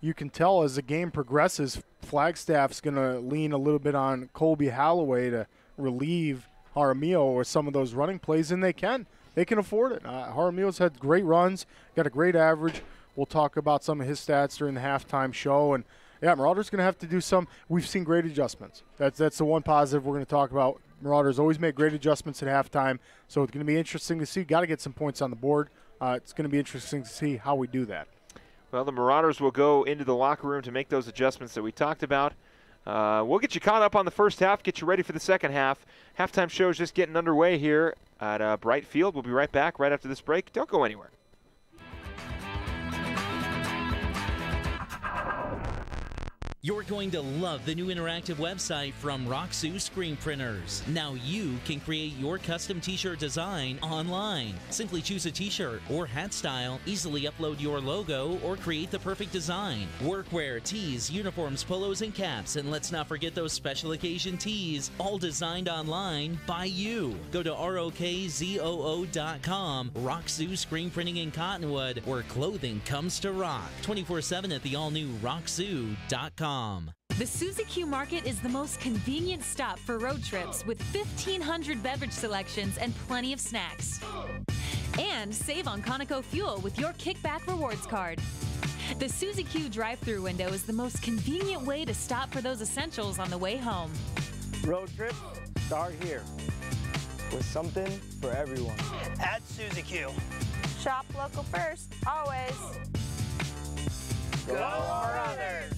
you can tell as the game progresses, Flagstaff's going to lean a little bit on Colby Halloway to relieve Jaramillo or some of those running plays, and they can. They can afford it. Jaramillo's had great runs, got a great average. We'll talk about some of his stats during the halftime show. And, yeah, Marauders going to have to do some. We've seen great adjustments. That's the one positive we're going to talk about. Marauders always make great adjustments at halftime, so it's going to be interesting to see. Got to get some points on the board. It's going to be interesting to see how we do that. Well, the Marauders will go into the locker room to make those adjustments that we talked about. We'll get you caught up on the first half, get you ready for the second half. Halftime show is just getting underway here at Bright Field. We'll be right back right after this break. Don't go anywhere. You're going to love the new interactive website from Roxu Screen Printers. Now you can create your custom t-shirt design online. Simply choose a t-shirt or hat style, easily upload your logo, or create the perfect design. Workwear, tees, uniforms, polos, and caps. And let's not forget those special occasion tees, all designed online by you. Go to ROKZOO.com, Roxu Screen Printing in Cottonwood, where clothing comes to rock. 24/7 at the all-new Roxu.com. The Suzy Q Market is the most convenient stop for road trips with 1,500 beverage selections and plenty of snacks. And save on Conoco fuel with your Kickback Rewards card. The Suzy Q drive-thru window is the most convenient way to stop for those essentials on the way home. Road trips start here with something for everyone. At Suzy Q. Shop local first, always. Go Marauders!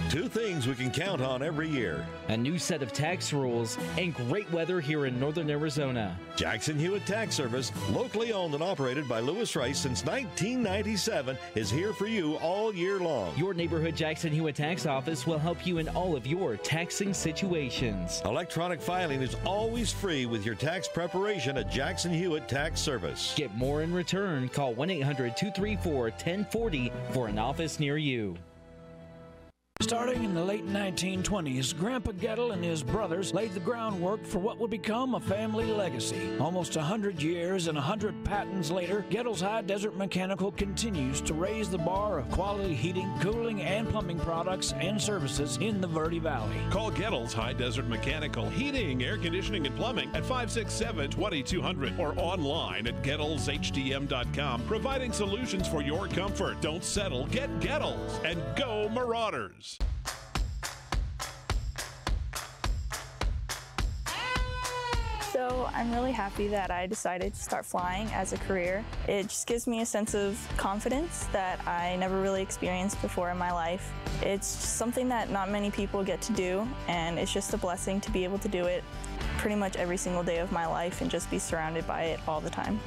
2 things we can count on every year. A new set of tax rules and great weather here in northern Arizona. Jackson Hewitt Tax Service, locally owned and operated by Lewis Rice since 1997, is here for you all year long. Your neighborhood Jackson Hewitt Tax Office will help you in all of your taxing situations. Electronic filing is always free with your tax preparation at Jackson Hewitt Tax Service. Get more in return. Call 1-800-234-1040 for an office near you. Starting in the late 1920s, Grandpa Gettle and his brothers laid the groundwork for what would become a family legacy. Almost 100 years and 100 patents later, Gettle's High Desert Mechanical continues to raise the bar of quality heating, cooling, and plumbing products and services in the Verde Valley. Call Gettle's High Desert Mechanical Heating, Air Conditioning, and Plumbing at 567-2200 or online at GettlesHDM.com, providing solutions for your comfort. Don't settle, get Gettles, and go Marauders. So I'm really happy that I decided to start flying as a career. It just gives me a sense of confidence that I never really experienced before in my life. It's just something that not many people get to do, and it's just a blessing to be able to do it pretty much every single day of my life and just be surrounded by it all the time.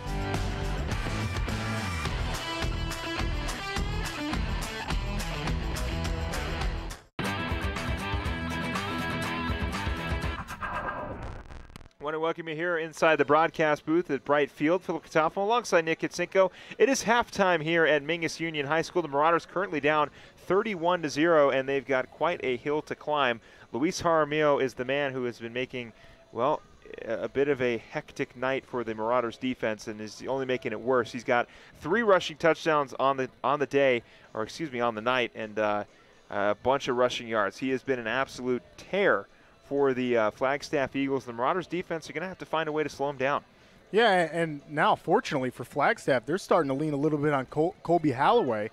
I want to welcome you here inside the broadcast booth at Bright Field. Philip Catalfamo alongside Nick Yatsinko. It is halftime here at Mingus Union High School. The Marauders currently down 31-0, and they've got quite a hill to climb. Luis Jaramillo is the man who has been making, well, a bit of a hectic night for the Marauders defense, and is only making it worse. He's got 3 rushing touchdowns on the day, or excuse me, on the night, and a bunch of rushing yards. He has been an absolute tear for the Flagstaff Eagles. The Marauders defense are going to have to find a way to slow him down. Yeah, and now, fortunately for Flagstaff, they're starting to lean a little bit on Colby Halloway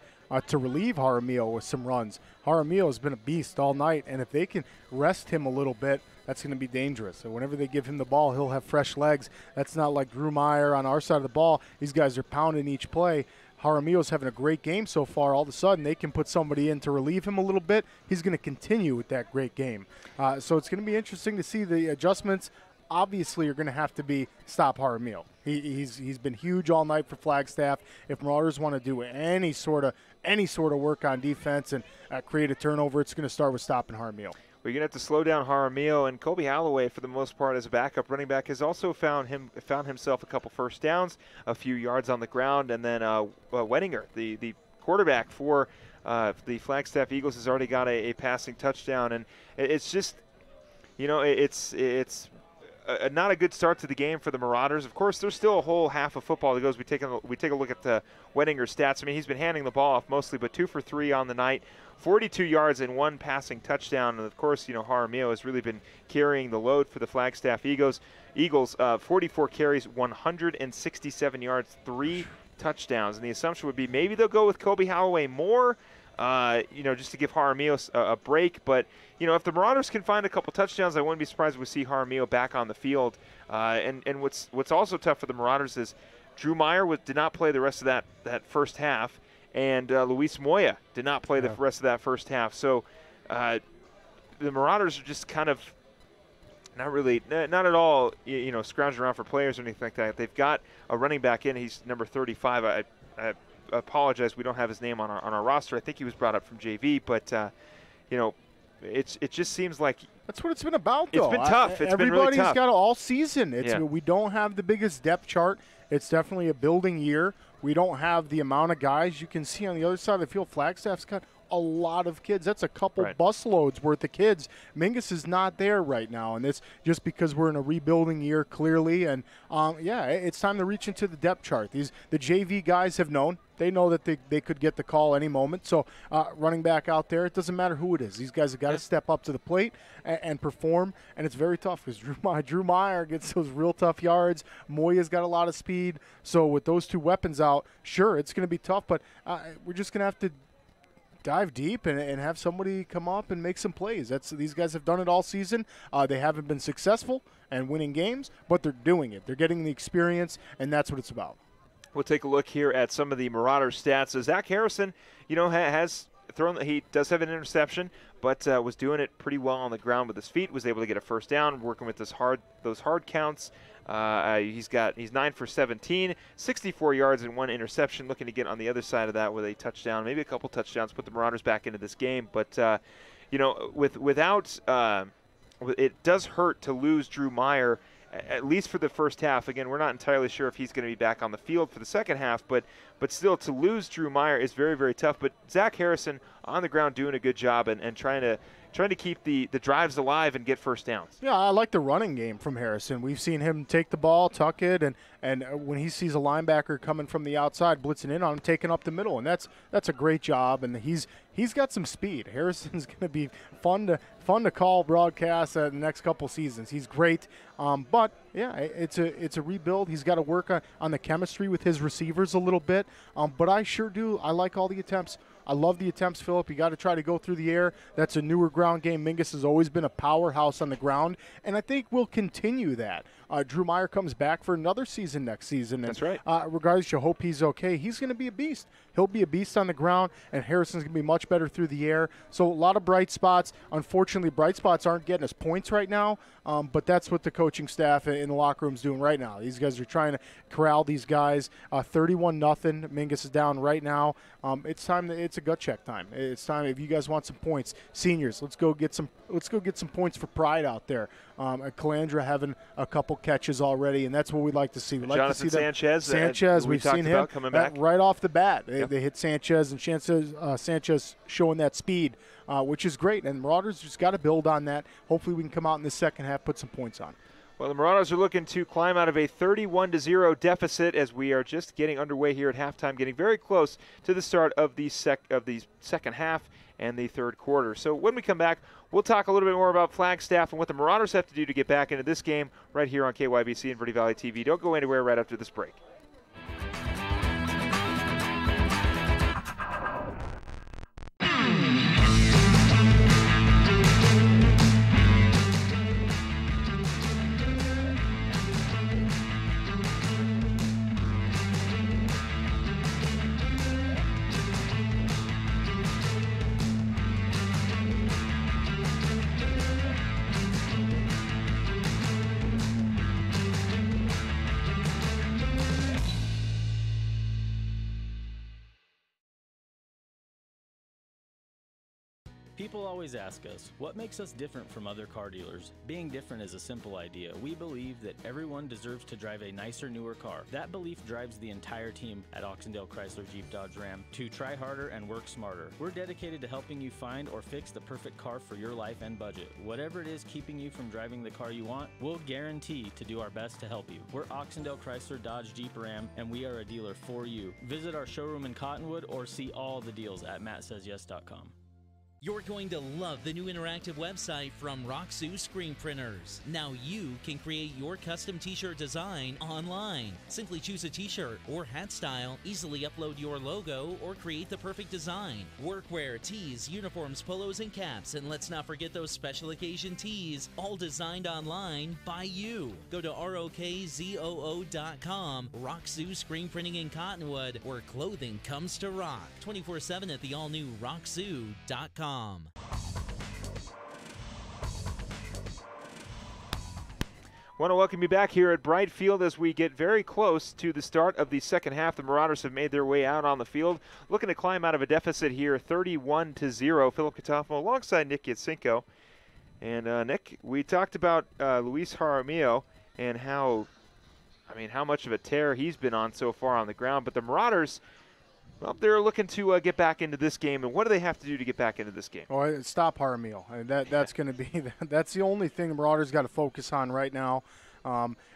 to relieve Jaramillo with some runs. Jaramillo has been a beast all night, and if they can rest him a little bit, that's going to be dangerous. So whenever they give him the ball, he'll have fresh legs. That's not like Drew Meyer on our side of the ball. These guys are pounding each play. Jaramillo's having a great game so far. All of a sudden, they can put somebody in to relieve him a little bit. He's going to continue with that great game. So it's going to be interesting to see the adjustments. Obviously, are going to have to be stop Jaramillo. He's been huge all night for Flagstaff. If Marauders want to do any sort of work on defense and create a turnover, it's going to start with stopping Jaramillo. We're going to have to slow down Jaramillo, and Colby Halloway, for the most part, as a backup running back, has also found himself a couple first downs, a few yards on the ground, and then Wettinger, the quarterback for the Flagstaff Eagles, has already got a passing touchdown, and it's just, it's not a good start to the game for the Marauders. Of course, there's still a whole half of football that goes. We take a look at Wettinger's stats. I mean, he's been handing the ball off mostly, but 2 for 3 on the night, 42 yards and 1 passing touchdown. And of course, Jaramillo has really been carrying the load for the Flagstaff Eagles. 44 carries, 167 yards, 3 touchdowns. And the assumption would be maybe they'll go with Colby Halloway more, just to give Jaramillo a break. But, if the Marauders can find a couple touchdowns, I wouldn't be surprised if we see Jaramillo back on the field. And what's also tough for the Marauders is Drew Meyer did not play the rest of that first half, and Luis Moya did not play the rest of that first half. So the Marauders are just kind of not at all, scrounging around for players or anything like that. They've got a running back in. He's number 35. I apologize, we don't have his name on our roster. I think he was brought up from JV, but it just seems like that's what it's been about, though. It's been tough. It's been really tough. Everybody's got all season. We don't have the biggest depth chart. It's definitely a building year. We don't have the amount of guys. You can see on the other side of the field, Flagstaff's got a lot of kids. That's a couple busloads worth of kids. Mingus is not there right now, and it's just because we're in a rebuilding year, clearly. And it's time to reach into the depth chart. The JV guys have known. They know that they could get the call any moment. So running back out there, it doesn't matter who it is. These guys have got to step up to the plate and perform, and it's very tough because Drew Meyer gets those real tough yards. Moya's got a lot of speed. So with those two weapons out, sure, it's going to be tough, but we're just going to have to dive deep and have somebody come up and make some plays. These guys have done it all season. They haven't been successful and winning games, but they're doing it. They're getting the experience, and that's what it's about. We'll take a look here at some of the Marauder stats. So Zach Harrison, has thrown. He does have an interception, but was doing it pretty well on the ground with his feet. Was able to get a first down, working with those hard counts. He's 9 for 17, 64 yards and 1 interception. Looking to get on the other side of that with a touchdown, maybe a couple touchdowns, put the Marauders back into this game. But it does hurt to lose Drew Meyer at least for the first half. Again, we're not entirely sure if he's going to be back on the field for the second half, but still, to lose Drew Meyer is very, very tough. But Zach Harrison on the ground doing a good job and trying to keep the drives alive and get first downs. Yeah, I like the running game from Harrison. We've seen him take the ball, tuck it, and when he sees a linebacker coming from the outside, blitzing in on him, taking up the middle, and that's a great job. And he's got some speed. Harrison's going to be fun to call broadcast the next couple seasons. He's great, but yeah, it's a rebuild. He's got to work on the chemistry with his receivers a little bit. But I sure do. I like all the attempts. I love the attempts, Philip. You got to try to go through the air. That's a newer ground game. Mingus has always been a powerhouse on the ground, and I think we'll continue that. Drew Meyer comes back for another season next season. That's right. Regardless, you hope he's okay. He's going to be a beast. He'll be a beast on the ground, and Harrison's going to be much better through the air. So a lot of bright spots. Unfortunately, bright spots aren't getting us points right now, but that's what the coaching staff in the locker room is doing right now. These guys are trying to corral these guys. 31-0. Mingus is down right now. It's time. It's a gut check time. It's time. If you guys want some points, seniors, let's go get some points for pride out there. Calandra having a couple catches already, and that's what we'd like to see. We'd like Jonathan to see Sanchez. Sanchez, we've seen him coming back right off the bat. Yep. They hit Sanchez, and Sanchez showing that speed, which is great. And Marauders just got to build on that. Hopefully, we can come out in the second half, put some points on. Well, the Marauders are looking to climb out of a 31-0 deficit as we are just getting underway here at halftime, getting very close to the start of the second half and the third quarter. So when we come back, we'll talk a little bit more about Flagstaff and what the Marauders have to do to get back into this game right here on KYBC and Verde Valley TV. Don't go anywhere right after this break. People always ask us, what makes us different from other car dealers? Being different is a simple idea. We believe that everyone deserves to drive a nicer, newer car. That belief drives the entire team at Oxendale Chrysler Jeep Dodge Ram to try harder and work smarter. We're dedicated to helping you find or fix the perfect car for your life and budget. Whatever it is keeping you from driving the car you want, we'll guarantee to do our best to help you. We're Oxendale Chrysler Dodge Jeep Ram, and we are a dealer for you. Visit our showroom in Cottonwood or see all the deals at mattsays.yes.com. You're going to love the new interactive website from Roxu Screen Printers. Now you can create your custom t-shirt design online. Simply choose a t-shirt or hat style, easily upload your logo, or create the perfect design. Workwear, tees, uniforms, polos, and caps, and let's not forget those special occasion tees, all designed online by you. Go to ROKZOO.com, Roxu Screen Printing in Cottonwood, where clothing comes to rock. 24/7 at the all-new Roxu.com. Want to welcome you back here at Bright Field as we get very close to the start of the second half. The Marauders have made their way out on the field, looking to climb out of a deficit here, 31-0. Philip Catalfamo alongside Nick Yatsinko. And Nick, we talked about Luis Jaramillo and how much of a tear he's been on so far on the ground. But the Marauders, well, they're looking to get back into this game, and what do they have to do to get back into this game? Well, stop Jaramillo. I mean, that's going to be that's the only thing the Marauders got to focus on right now.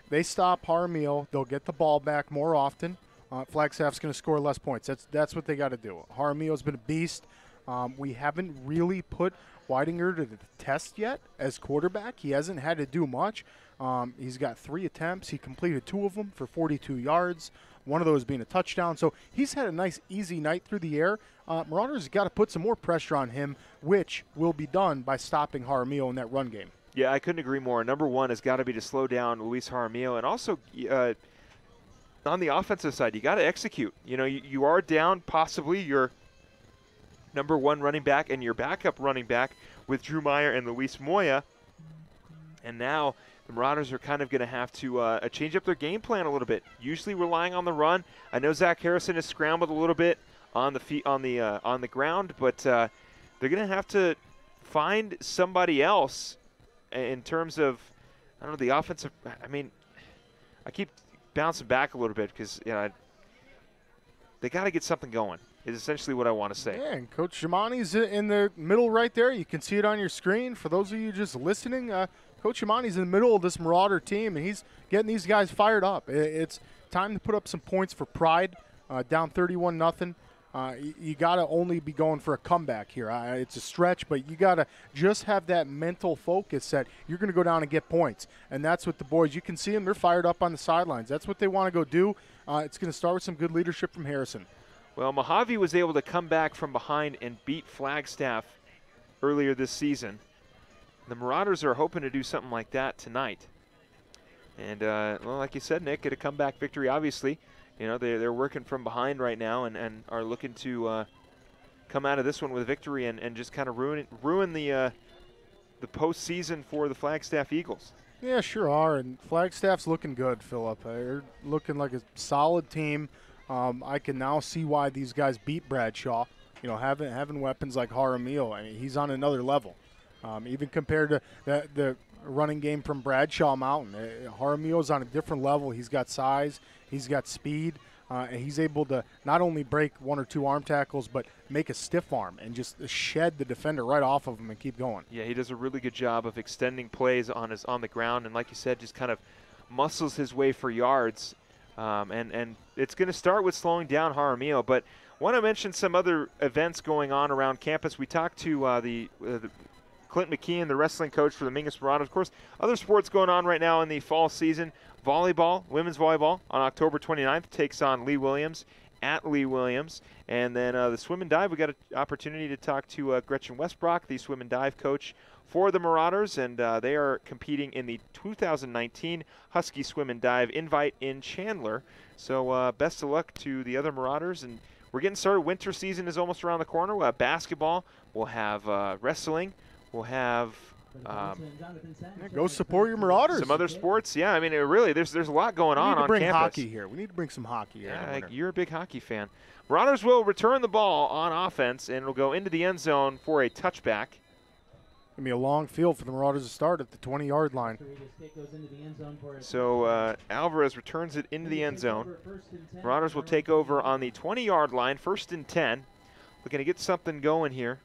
They stop Jaramillo, they'll get the ball back more often. Flagstaff's going to score less points. That's what they got to do. Jaramillo's been a beast. We haven't really put Weidinger to the test yet as quarterback. He hasn't had to do much. He's got 3 attempts. He completed 2 of them for 42 yards. One of those being a touchdown. So he's had a nice, easy night through the air. Marauders got to put some more pressure on him, which will be done by stopping Jaramillo in that run game. Yeah, I couldn't agree more. Number one has got to be to slow down Luis Jaramillo, and also on the offensive side, you got to execute. You know, you are down possibly your number 1 running back and your backup running back with Drew Meyer and Luis Moya, and now the Marauders are kind of going to have to change up their game plan a little bit. Usually relying on the run. I know Zach Harrison has scrambled a little bit on the ground, but they're going to have to find somebody else in terms of don't know, the offensive, I mean, I keep bouncing back a little bit because, you know, they got to get something going, is essentially what I want to say. Yeah, and Coach Shimani's in the middle right there. You can see it on your screen. For those of you just listening, Coach Shimani's in the middle of this Marauder team, and he's getting these guys fired up. It's time to put up some points for Pride, down 31-0. You got to only be going for a comeback here. It's a stretch, but you got to just have that mental focus that you're going to go down and get points. And that's what the boys, you can see them, they're fired up on the sidelines. That's what they want to go do. It's going to start with some good leadership from Harrison. Well, Mojave was able to come back from behind and beat Flagstaff earlier this season. The Marauders are hoping to do something like that tonight. And, well, like you said, Nick, get a comeback victory, obviously. You know, they're working from behind right now and are looking to come out of this one with a victory and just kind of ruin the postseason for the Flagstaff Eagles. Yeah, sure are. And Flagstaff's looking good, Philip. They're looking like a solid team. I can now see why these guys beat Bradshaw. You know, having weapons like Jaramillo, I mean, he's on another level. Even compared to the running game from Bradshaw Mountain, Jaramillo's on a different level. He's got size, he's got speed, and he's able to not only break one or two arm tackles, but make a stiff arm and just shed the defender right off of him and keep going. Yeah, he does a really good job of extending plays on the ground, and like you said, just kind of muscles his way for yards. And it's going to start with slowing down Jaramillo, but want to mention some other events going on around campus. We talked to the Klint Mckean, the wrestling coach for the Mingus Marauders. Of course, other sports going on right now in the fall season. Volleyball, women's volleyball, on October 29th takes on Lee Williams at Lee Williams. And then the swim and dive, we got an opportunity to talk to Gretchen Westbrock, the swim and dive coach for the Marauders, and they are competing in the 2019 Husky Swim and Dive Invite in Chandler. So best of luck to the other Marauders. And we're getting started. Winter season is almost around the corner. We'll have basketball. We'll have wrestling. We'll have go support your Marauders. Some other sports. Yeah, I mean, really, there's a lot going on campus. We need to bring hockey here. We need to bring some hockey here. Yeah, you're a big hockey fan. Marauders will return the ball on offense, and it'll go into the end zone for a touchback. Going to be a long field for the Marauders to start at the 20-yard line. So Alvarez returns it into the end zone. Marauders will take over on the 20-yard line, 1st and 10. Looking to get something going here.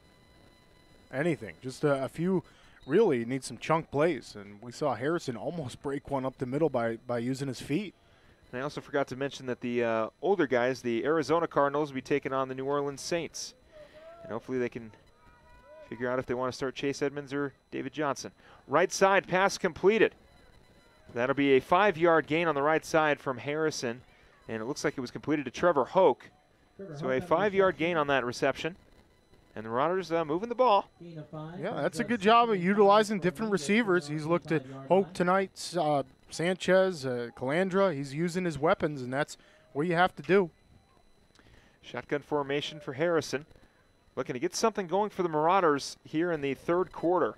Anything. Just a few, really need some chunk plays. And we saw Harrison almost break one up the middle by using his feet. And I also forgot to mention that the older guys, the Arizona Cardinals, will be taking on the New Orleans Saints. And hopefully they can figure out if they want to start Chase Edmonds or David Johnson. Right side pass completed. That'll be a 5-yard gain on the right side from Harrison. And it looks like it was completed to Trevor Hoke. So a 5-yard gain on that reception. And the Marauders moving the ball. Yeah, that's a good job of utilizing different receivers. He's looked at Hoke tonight, Sanchez, Calandra. He's using his weapons, and that's what you have to do. Shotgun formation for Harrison. Looking to get something going for the Marauders here in the third quarter.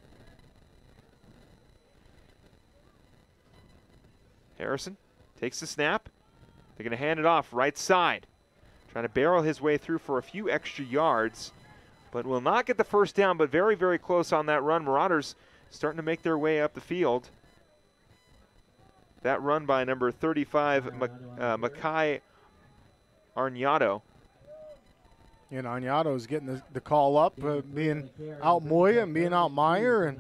Harrison takes the snap. They're going to hand it off right side. Trying to barrel his way through for a few extra yards, but will not get the first down, but very, very close on that run. Marauders starting to make their way up the field. That run by number 35, Makai Arnado. And Arnado's getting the call up, being out Moya and being out Meyer, and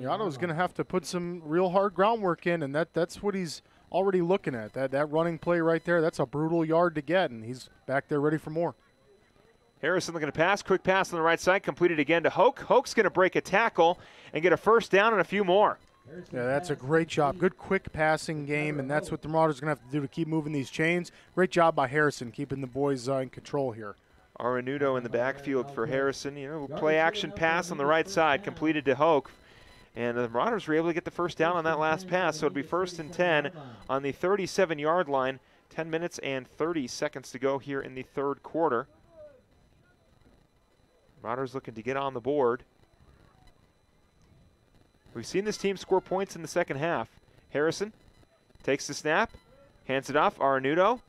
Arnado's going to have to put some real hard groundwork in, and that's what he's already looking at. That running play right there, that's a brutal yard to get, and he's back there ready for more. Harrison looking to pass, quick pass on the right side, completed again to Hoke. Hoke's going to break a tackle and get a first down and a few more. Yeah, that's a great job. Good quick passing game, and that's what the Marauders are going to have to do to keep moving these chains. Great job by Harrison, keeping the boys in control here. Aranudo in the backfield for Harrison. You know, play action pass on the right side, completed to Hoke. And the Marauders were able to get the first down on that last pass, so it'll be 1st and 10 on the 37-yard line. 10 minutes and 30 seconds to go here in the third quarter. Marauders looking to get on the board. We've seen this team score points in the second half. Harrison takes the snap, hands it off, Aranudo,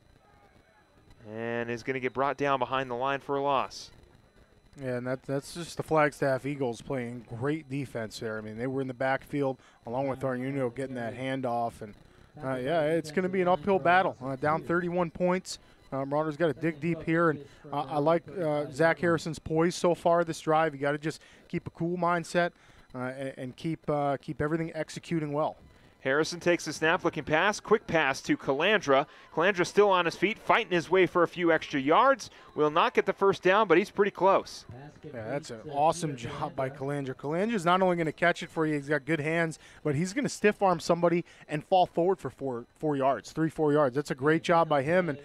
and is going to get brought down behind the line for a loss. Yeah, and that's just the Flagstaff Eagles playing great defense there. I mean, they were in the backfield along with Arnuno getting that handoff. And, yeah, it's going to be an uphill battle. Down 31 points. Marauders got to dig deep here. And I like Zach Harrison's poise so far this drive. You got to just keep a cool mindset and keep everything executing well. Harrison takes the snap, looking pass, quick pass to Calandra. Calandra still on his feet, fighting his way for a few extra yards. Will not get the first down, but he's pretty close. Yeah, that's an awesome job by Calandra. Calandra's not only going to catch it for you, he's got good hands, but he's going to stiff arm somebody and fall forward for 4 yards, 3-4 yards. That's a great job by him and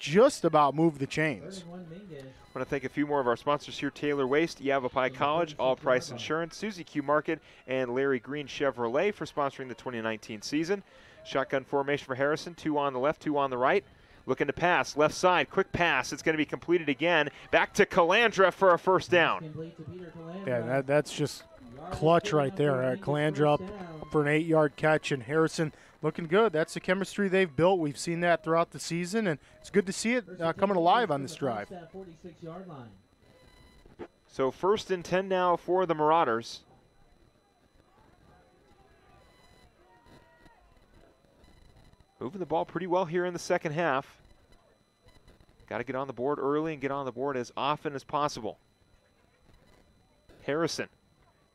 just about moved the chains. I want to thank a few more of our sponsors here: Taylor Waste, Yavapai College, All Price Insurance, Susie Q Market, and Larry Green Chevrolet for sponsoring the 2019 season. Shotgun formation for Harrison, 2 on the left, 2 on the right. Looking to pass, left side, quick pass. It's going to be completed again. Back to Calandra for a first down. Yeah, that's just clutch right there. Calandra up for an 8-yard catch, and Harrison looking good. That's the chemistry they've built. We've seen that throughout the season, and it's good to see it coming alive on this drive. So 1st and 10 now for the Marauders. Moving the ball pretty well here in the second half. Got to get on the board early and get on the board as often as possible. Harrison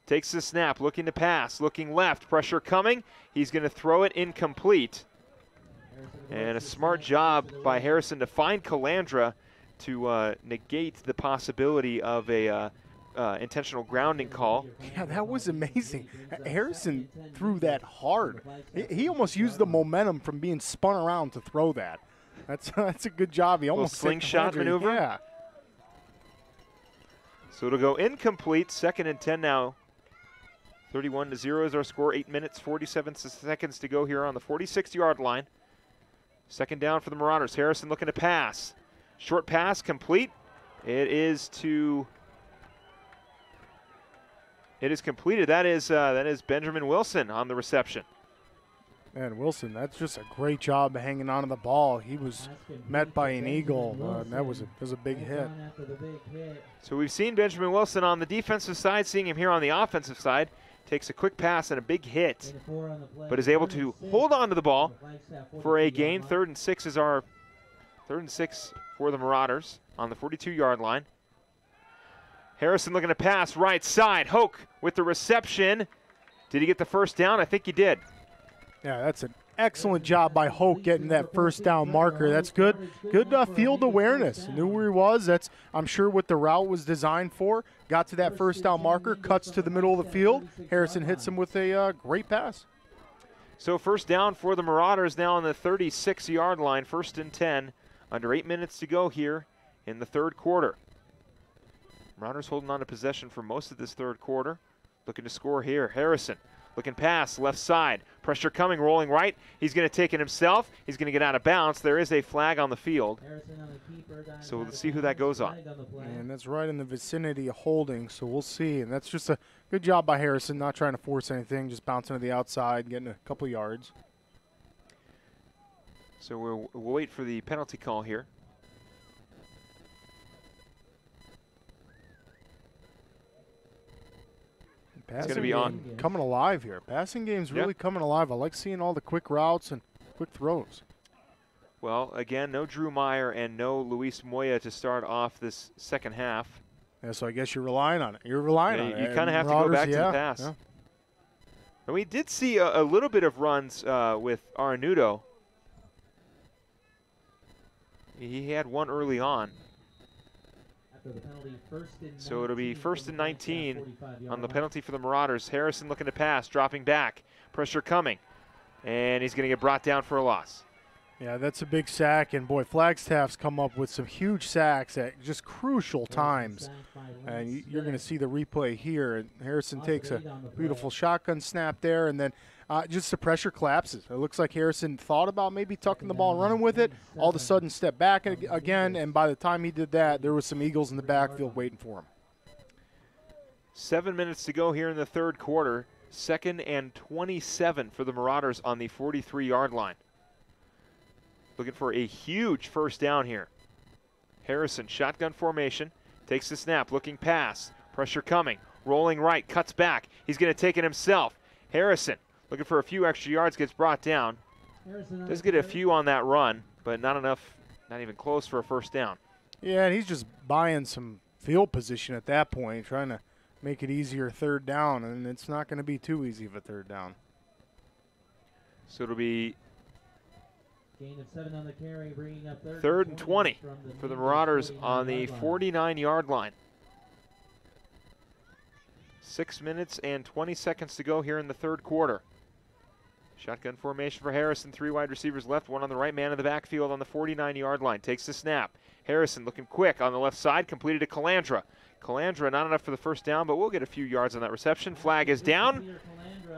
takes the snap, looking to pass, looking left, pressure coming. He's going to throw it incomplete. And a smart job by Harrison to find Calandra to negate the possibility of a intentional grounding call. Yeah, that was amazing. Harrison threw that hard. He almost used the momentum from being spun around to throw that. That's a good job. He almost slingshot maneuver. Yeah. So it'll go incomplete. 2nd and 10 now. 31-0 is our score. 8 minutes, 47 seconds to go here on the 46-yard line. 2nd down for the Marauders. Harrison looking to pass. Short pass complete. It is completed. That is Benjamin Wilson on the reception. And Wilson, that's just a great job hanging on to the ball. He was met by an eagle. And that was a big hit. So we've seen Benjamin Wilson on the defensive side, seeing him here on the offensive side. Takes a quick pass and a big hit, but is able to hold on to the ball for a gain. 3rd and 6 is our 3rd and 6 for the Marauders on the 42-yard line. Harrison looking to pass right side. Hoke with the reception. Did he get the first down? I think he did. Yeah, that's an excellent job by Hoke getting that first down marker. That's good field awareness. Knew where he was. That's, I'm sure, what the route was designed for. Got to that first down marker, cuts to the middle of the field. Harrison hits him with a great pass. So 1st down for the Marauders now on the 36-yard line. 1st and 10. Under 8 minutes to go here in the 3rd quarter. Marauders holding on to possession for most of this 3rd quarter. Looking to score here. Harrison looking pass, left side. Pressure coming, rolling right. He's going to take it himself. He's going to get out of bounds. There is a flag on the field. So let's see who that goes on. And that's right in the vicinity of holding, so we'll see. And that's just a good job by Harrison, not trying to force anything, just bouncing to the outside, getting a couple yards. So we'll wait for the penalty call here. It's going to be on. Coming alive here. Passing game's really coming alive. I like seeing all the quick routes and quick throws. Well, again, no Drew Meyer and no Luis Moya to start off this second half. Yeah, so I guess you're relying on it. You're relying on it. You kind of have to go back to the pass. Yeah. And we did see a little bit of runs with Arnudo. He had one early on. So it'll be 1st and 19 on the penalty for the Marauders. Harrison looking to pass, dropping back. Pressure coming. And he's going to get brought down for a loss. Yeah, that's a big sack. And, boy, Flagstaff's come up with some huge sacks at just crucial times. And you're going to see the replay here. And Harrison takes a beautiful shotgun snap there. And then just the pressure collapses. It looks like Harrison thought about maybe tucking the ball and running with it. All of a sudden, step back again. And by the time he did that, there was some Eagles in the backfield waiting for him. 7 minutes to go here in the 3rd quarter. 2nd and 27 for the Marauders on the 43-yard line. Looking for a huge first down here. Harrison, shotgun formation, Takes the snap, looking pass. Pressure coming. Rolling right, cuts back. He's going to take it himself. Harrison, looking for a few extra yards, gets brought down. Does get a few on that run, but not enough, not even close for a first down. Yeah, and he's just buying some field position at that point, trying to make it easier third down, and it's not going to be too easy of a third down. So it'll be Gain of 7 on the carry, bringing up third and 20 for the Marauders on the 49-yard line. 6 minutes and 20 seconds to go here in the third quarter. Shotgun formation for Harrison. 3 wide receivers left, 1 on the right, man in the backfield on the 49-yard line. Takes the snap. Harrison looking quick on the left side, completed to Calandra. Calandra not enough for the first down, but we'll get a few yards on that reception. Flag is down,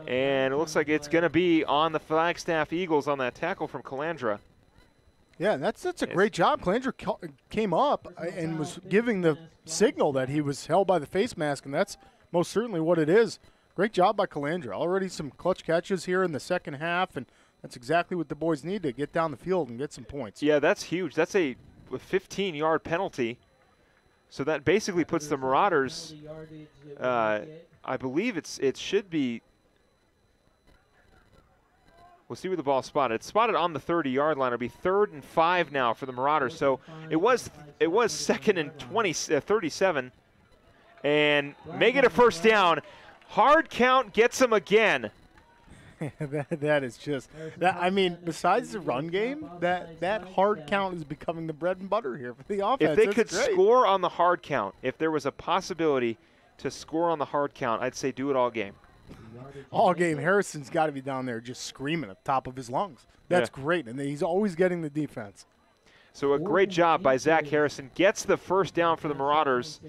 and it looks like it's going to be on the Flagstaff Eagles on that tackle from Calandra. Yeah, that's a great job. Calandra came up and was giving the signal that he was held by the face mask, and that's most certainly what it is. Great job by Calandra. Already some clutch catches here in the second half, and that's exactly what the boys need to get down the field and get some points. Yeah, that's huge. That's a 15-yard penalty. So that basically puts the Marauders, I believe it should be, we'll see where the ball's spotted. It's spotted on the 30-yard line. It'll be 3rd and 5 now for the Marauders. So it was 2nd and 37, and make it a first down. Hard count gets them again. that is just that. I mean, besides the run game, that hard count is becoming the bread and butter here for the offense. If they could score on the hard count, if there was a possibility to score on the hard count, I'd say do it all game. All game. Harrison's got to be down there just screaming at the top of his lungs. That's great, and he's always getting the defense. So a great job by Zach Harrison. Gets the first down for the Marauders.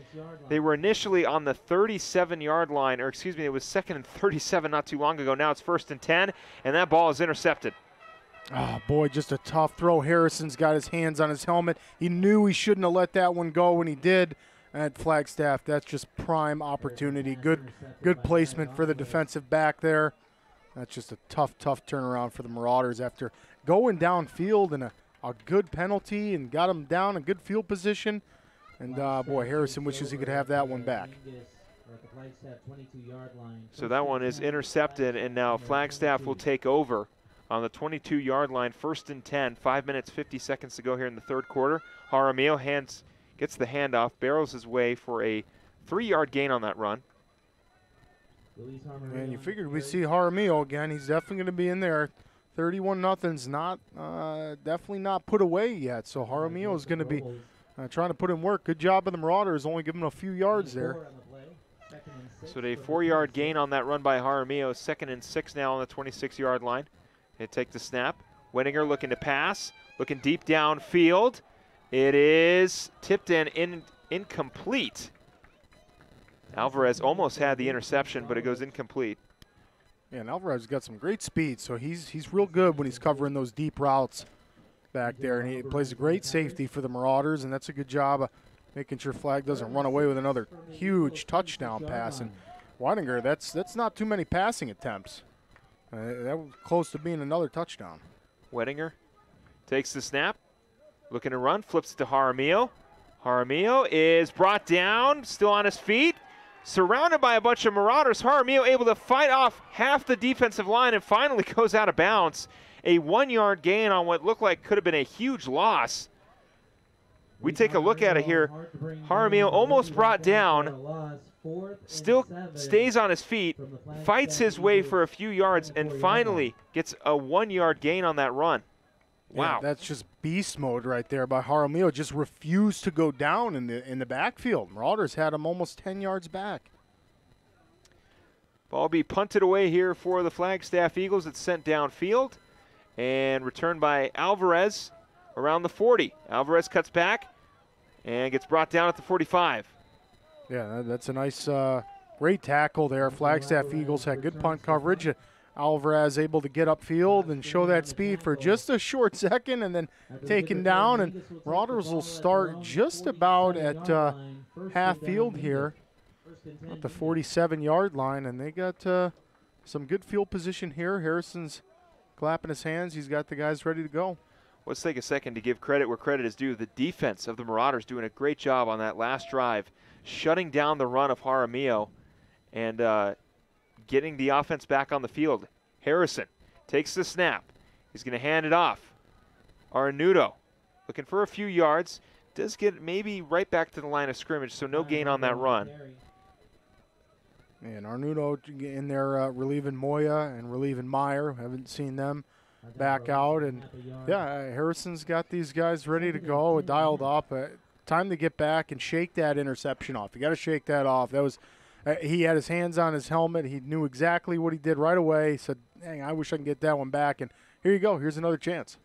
They were initially on the 37-yard line, or excuse me, it was 2nd and 37 not too long ago. Now it's 1st and 10, and that ball is intercepted. Oh, boy, just a tough throw. Harrison's got his hands on his helmet. He knew he shouldn't have let that one go when he did. At Flagstaff, that's just prime opportunity. Good placement for the defensive back there. That's just a tough turnaround for the Marauders after going downfield in a good penalty and got him down in good field position. And, boy, Harrison wishes he could have that one back. So that one is intercepted, and now Flagstaff will take over on the 22-yard line, 1st and 10, 5 minutes, 50 seconds to go here in the third quarter. Jaramillo gets the handoff, barrels his way for a 3-yard gain on that run. And you figured we'd see Jaramillo again. He's definitely going to be in there. 31-0's not definitely not put away yet, so Jaramillo is going to be trying to put in work. Good job of the Marauders, only giving him a few yards there. So a 4-yard gain on that run by Jaramillo. 2nd and 6 now on the 26-yard line. They take the snap. Wenninger looking to pass, looking deep downfield. It is tipped and incomplete. Alvarez almost had the interception, but it goes incomplete. Yeah, and Alvarez got some great speed, so he's real good when he's covering those deep routes back there, and he plays a great safety for the Marauders, and that's a good job of making sure Flag doesn't run away with another huge touchdown pass. And Weidinger, that's not too many passing attempts. That was close to being another touchdown. Weidinger takes the snap, looking to run, flips it to Jaramillo. Jaramillo is brought down, still on his feet. Surrounded by a bunch of Marauders, Jaramillo able to fight off half the defensive line and finally goes out of bounds. A 1-yard gain on what looked like could have been a huge loss. We take a look at it here. Jaramillo almost brought down, still stays on his feet, fights his way for a few yards, and finally gets a 1-yard gain on that run. Wow. Yeah, that's just beast mode right there by Jaramillo. Just refused to go down in the backfield. Marauders had him almost 10 yards back. Ball be punted away here for the Flagstaff Eagles. It's sent downfield and returned by Alvarez around the 40. Alvarez cuts back and gets brought down at the 45. Yeah, that's a nice, great tackle there. Flagstaff Eagles had good punt coverage. Alvarez able to get upfield and show that speed for just a short second and then taken down. And Marauders will start just about at half field here at the 47-yard line. And they got some good field position here. Harrison's clapping his hands. He's got the guys ready to go. let's take a second to give credit where credit is due. The defense of the Marauders doing a great job on that last drive, shutting down the run of Jaramillo and getting the offense back on the field. Harrison takes the snap. He's going to hand it off. Arnudo looking for a few yards. Does get maybe right back to the line of scrimmage, so no gain on that run. And Arnudo in there relieving Moya and relieving Meyer. Haven't seen them back out. And, yeah, Harrison's got these guys ready to go, dialed up. Time to get back and shake that interception off. You got to shake that off. That was he had his hands on his helmet. He knew exactly what he did right away. He said, dang, I wish I can get that one back. And here you go. Here's another chance.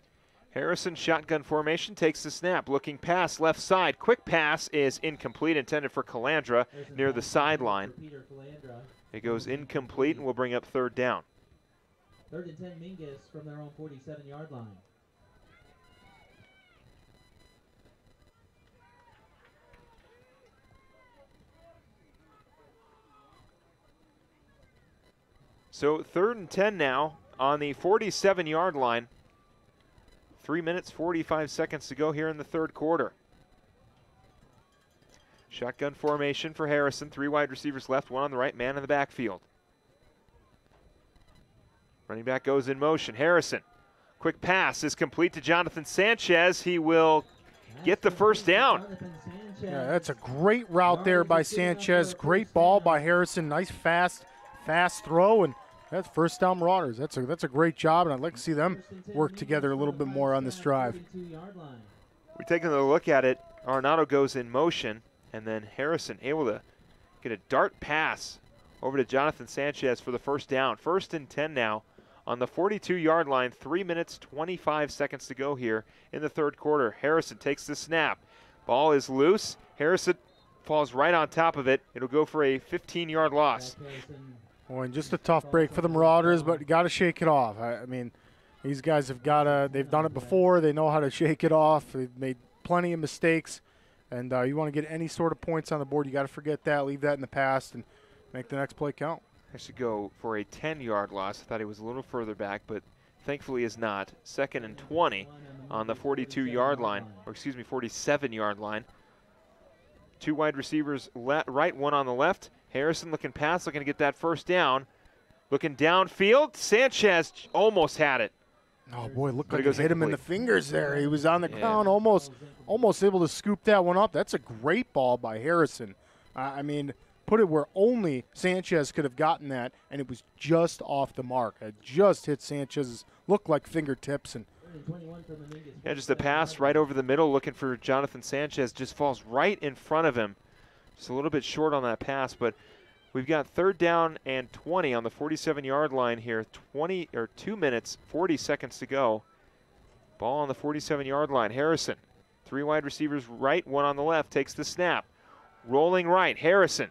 Harrison, shotgun formation, takes the snap. Looking pass, left side. Quick pass is incomplete, intended for Calandra near the sideline. It goes incomplete, and we'll bring up third down. 3rd and 10, Mingus from their own 47-yard line. So 3rd and 10 now on the 47-yard line. 3 minutes, 45 seconds to go here in the third quarter. Shotgun formation for Harrison. 3 wide receivers left, 1 on the right, man in the backfield. Running back goes in motion. Harrison, quick pass is complete to Jonathan Sanchez. He will get the first down. Yeah, that's a great route there by Sanchez. Great ball by Harrison. Nice fast throw, and that's first down Marauders. That's a great job, and I'd like to see them work together a little bit more on this drive. We're taking a look at it. Arnado goes in motion, and then Harrison able to get a dart pass over to Jonathan Sanchez for the first down. 1st and 10 now on the 42-yard line. 3 minutes, 25 seconds to go here in the third quarter. Harrison takes the snap. Ball is loose. Harrison falls right on top of it. It'll go for a 15-yard loss. Boy, and just a tough break for the Marauders, but you got to shake it off. I mean, these guys have got to, they've done it before. They know how to shake it off. They've made plenty of mistakes, and you want to get any sort of points on the board, you got to forget that, leave that in the past, and make the next play count. I should go for a 10-yard loss. I thought he was a little further back, but thankfully is not. 2nd and 20 on the 42-yard line, or excuse me, 47-yard line. 2 wide receivers right, 1 on the left. Harrison looking pass, looking to get that first down. Looking downfield. Sanchez almost had it. Oh, boy, look like he hit him in the fingers there. He was on the ground, almost able to scoop that one up. That's a great ball by Harrison. I mean, put it where only Sanchez could have gotten that, and it was just off the mark. It just hit Sanchez's, looked like fingertips. And yeah, just a pass right over the middle, looking for Jonathan Sanchez. Just falls right in front of him. Just a little bit short on that pass, but we've got 3rd down and 20 on the 47-yard line here. 2 minutes, 40 seconds to go. Ball on the 47-yard line. Harrison, 3 wide receivers right, 1 on the left, takes the snap. Rolling right, Harrison.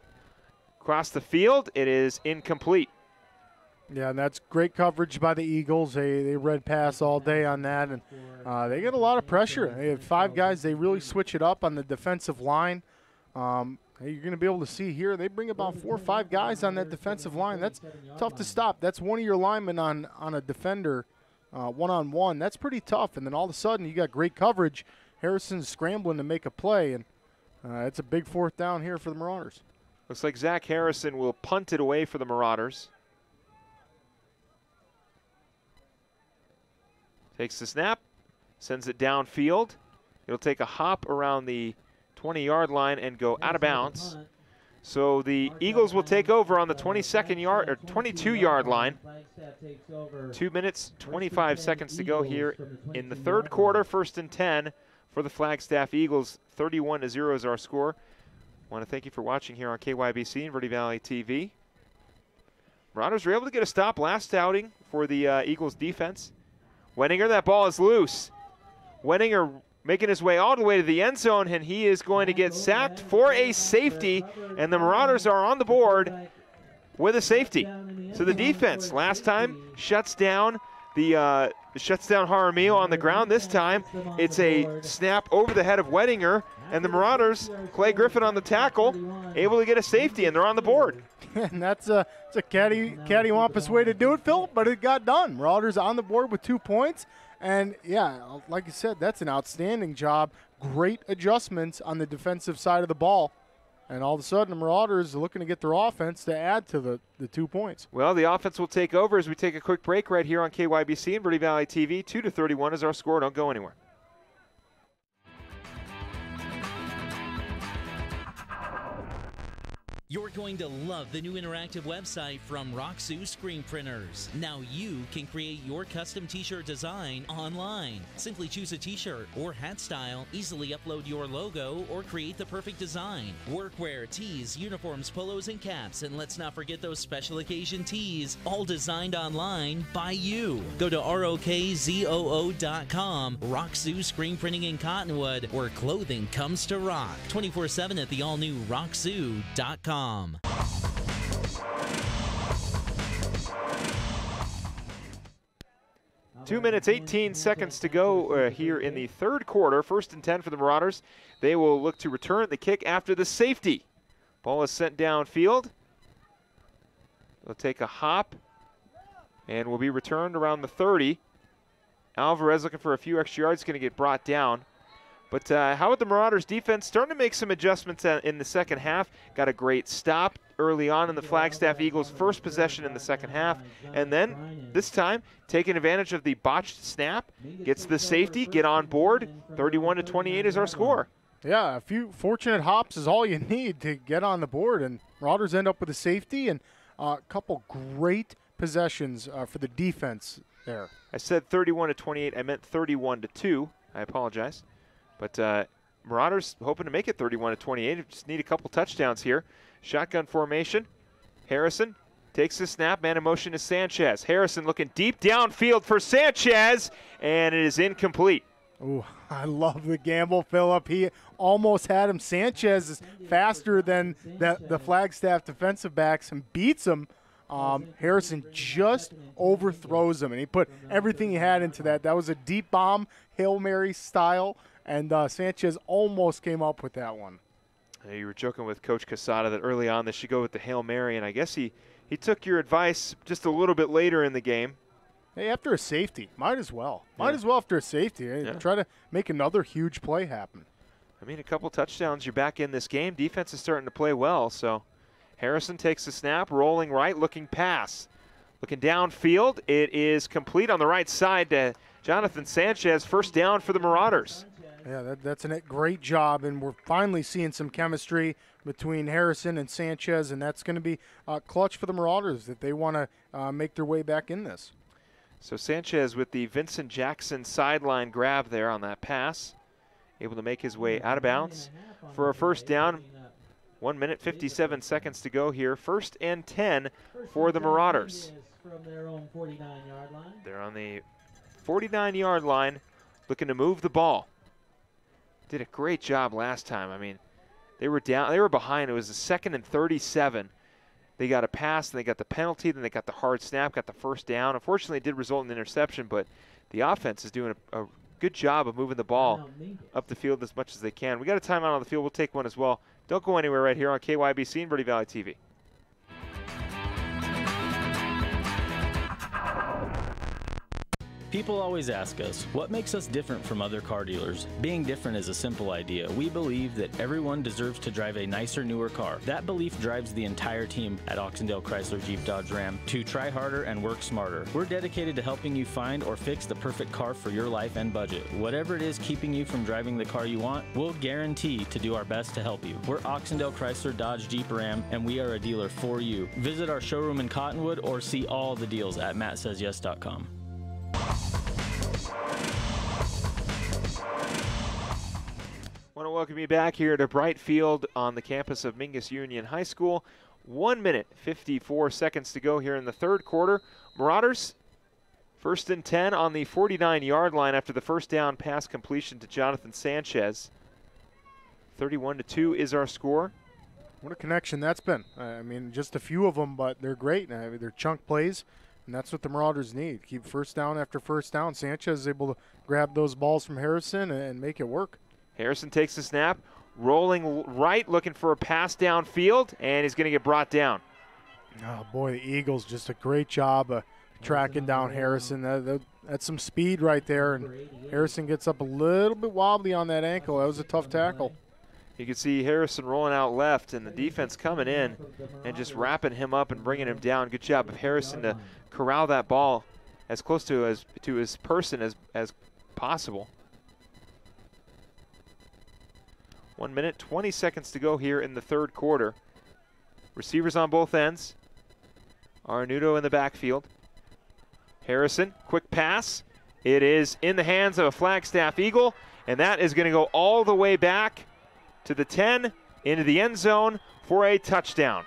Across the field, it is incomplete. Yeah, and that's great coverage by the Eagles. They read pass all day on that, and they get a lot of pressure. They have 5 guys. They really switch it up on the defensive line. You're going to be able to see here, they bring about 4 or 5 guys on that defensive line. That's tough to stop. That's one of your linemen on a defender one-on-one. That's pretty tough. And then all of a sudden, you got great coverage. Harrison's scrambling to make a play, and it's a big 4th down here for the Marauders. Looks like Zach Harrison will punt it away for the Marauders. Takes the snap, sends it downfield. It'll take a hop around the 20-yard line and go out of bounds. So the Eagles will take over on the 22-yard line. 2 minutes, 25 seconds to go here in the third quarter. 1st and 10 for the Flagstaff Eagles. 31-0 is our score. I want to thank you for watching here on KYBC and Verde Valley TV. Marauders were able to get a stop last outing for the Eagles defense. Wenninger, that ball is loose. Wenninger making his way all the way to the end zone, and he is going to get sacked for a safety, and the Marauders are on the board with a safety. So the defense last time shuts down the shuts down Jaramillo on the ground. This time it's a snap over the head of Wettinger, and the Marauders, Clay Griffin on the tackle, able to get a safety, and they're on the board. And that's a cattywampus way to do it, Phil, but it got done. Marauders on the board with 2 points. And, yeah, like you said, that's an outstanding job. Great adjustments on the defensive side of the ball. And all of a sudden, the Marauders are looking to get their offense to add to the 2 points. Well, the offense will take over as we take a quick break right here on KYBC and Verde Valley TV. 2-31 is our score. Don't go anywhere. You're going to love the new interactive website from Roxu Screen Printers. Now you can create your custom t-shirt design online. Simply choose a t-shirt or hat style, easily upload your logo, or create the perfect design. Workwear, tees, uniforms, polos, and caps, and let's not forget those special occasion tees, all designed online by you. Go to ROKZOO.com, Roxu Screen Printing in Cottonwood, where clothing comes to rock. 24/7 at the all-new Roxu.com. 2 minutes, 18 seconds to go here in the third quarter. 1st and 10 for the Marauders. They will look to return the kick after the safety. Ball is sent downfield. They'll take a hop and will be returned around the 30. Alvarez looking for a few extra yards, going to get brought down. But how about the Marauders defense starting to make some adjustments in the second half? Got a great stop early on in the Flagstaff Eagles' first possession in the second half. And then this time taking advantage of the botched snap, gets the safety, get on board. 31-28 is our score. Yeah, a few fortunate hops is all you need to get on the board. And Marauders end up with a safety and a couple great possessions for the defense there. I said 31-28. I meant 31-2. I apologize. But Marauders hoping to make it 31-28. Just need a couple touchdowns here. Shotgun formation. Harrison takes the snap. Man in motion is Sanchez. Harrison looking deep downfield for Sanchez, and it is incomplete. Ooh, I love the gamble, Phillip. He almost had him. Sanchez is faster than the Flagstaff defensive backs and beats him. Harrison just overthrows him, and he put everything he had into that. That was a deep bomb, Hail Mary style. And Sanchez almost came up with that one. You were joking with Coach Casada that early on they should go with the Hail Mary, and I guess he took your advice just a little bit later in the game. Hey, after a safety, might as well. Might as well after a safety. Try to make another huge play happen. I mean, a couple touchdowns, you're back in this game. Defense is starting to play well. So Harrison takes the snap, rolling right, looking pass. Looking downfield, it is complete on the right side to Jonathan Sanchez. First down for the Marauders. Yeah, that's a great job, and we're finally seeing some chemistry between Harrison and Sanchez, and that's going to be clutch for the Marauders if they want to make their way back in this. So Sanchez with the Vincent Jackson sideline grab there on that pass, able to make his way out of bounds for a first down. 1 minute, 57 seconds to go here. 1st and 10 for the Marauders. They're on the 49-yard line looking to move the ball. Did a great job last time. I mean, they were down, they were behind. It was a 2nd and 37. They got a pass, and they got the penalty, then they got the hard snap, got the first down. Unfortunately, it did result in an interception, but the offense is doing a good job of moving the ball up the field as much as they can. We got a timeout on the field. We'll take one as well. Don't go anywhere right here on KYBC and Verde Valley TV. People always ask us, what makes us different from other car dealers? Being different is a simple idea. We believe that everyone deserves to drive a nicer, newer car. That belief drives the entire team at Oxendale Chrysler Jeep Dodge Ram to try harder and work smarter. We're dedicated to helping you find or fix the perfect car for your life and budget. Whatever it is keeping you from driving the car you want, we'll guarantee to do our best to help you. We're Oxendale Chrysler Dodge Jeep Ram, and we are a dealer for you. Visit our showroom in Cottonwood or see all the deals at mattsays.yes.com. Want to welcome you back here to Bright Field on the campus of Mingus Union High School. 1 minute, 54 seconds to go here in the third quarter. Marauders, 1st and 10 on the 49-yard line after the first down pass completion to Jonathan Sanchez. 31-2 is our score. What a connection that's been. I mean, just a few of them, but they're great. I mean, they're chunk plays. And that's what the Marauders need. Keep first down after first down. Sanchez is able to grab those balls from Harrison and make it work. Harrison takes the snap, rolling right, looking for a pass downfield, and he's going to get brought down. Oh, boy, the Eagles just a great job of tracking down Harrison. That's some speed right there, and Harrison gets up a little bit wobbly on that ankle. That was a tough tackle. You can see Harrison rolling out left, and the defense coming in and just wrapping him up and bringing him down. Good job of Harrison to corral that ball as close to his person as possible. 1 minute, 20 seconds to go here in the third quarter. Receivers on both ends. Arnudo in the backfield. Harrison, quick pass. It is in the hands of a Flagstaff Eagle, and that is going to go all the way back to the 10, into the end zone for a touchdown.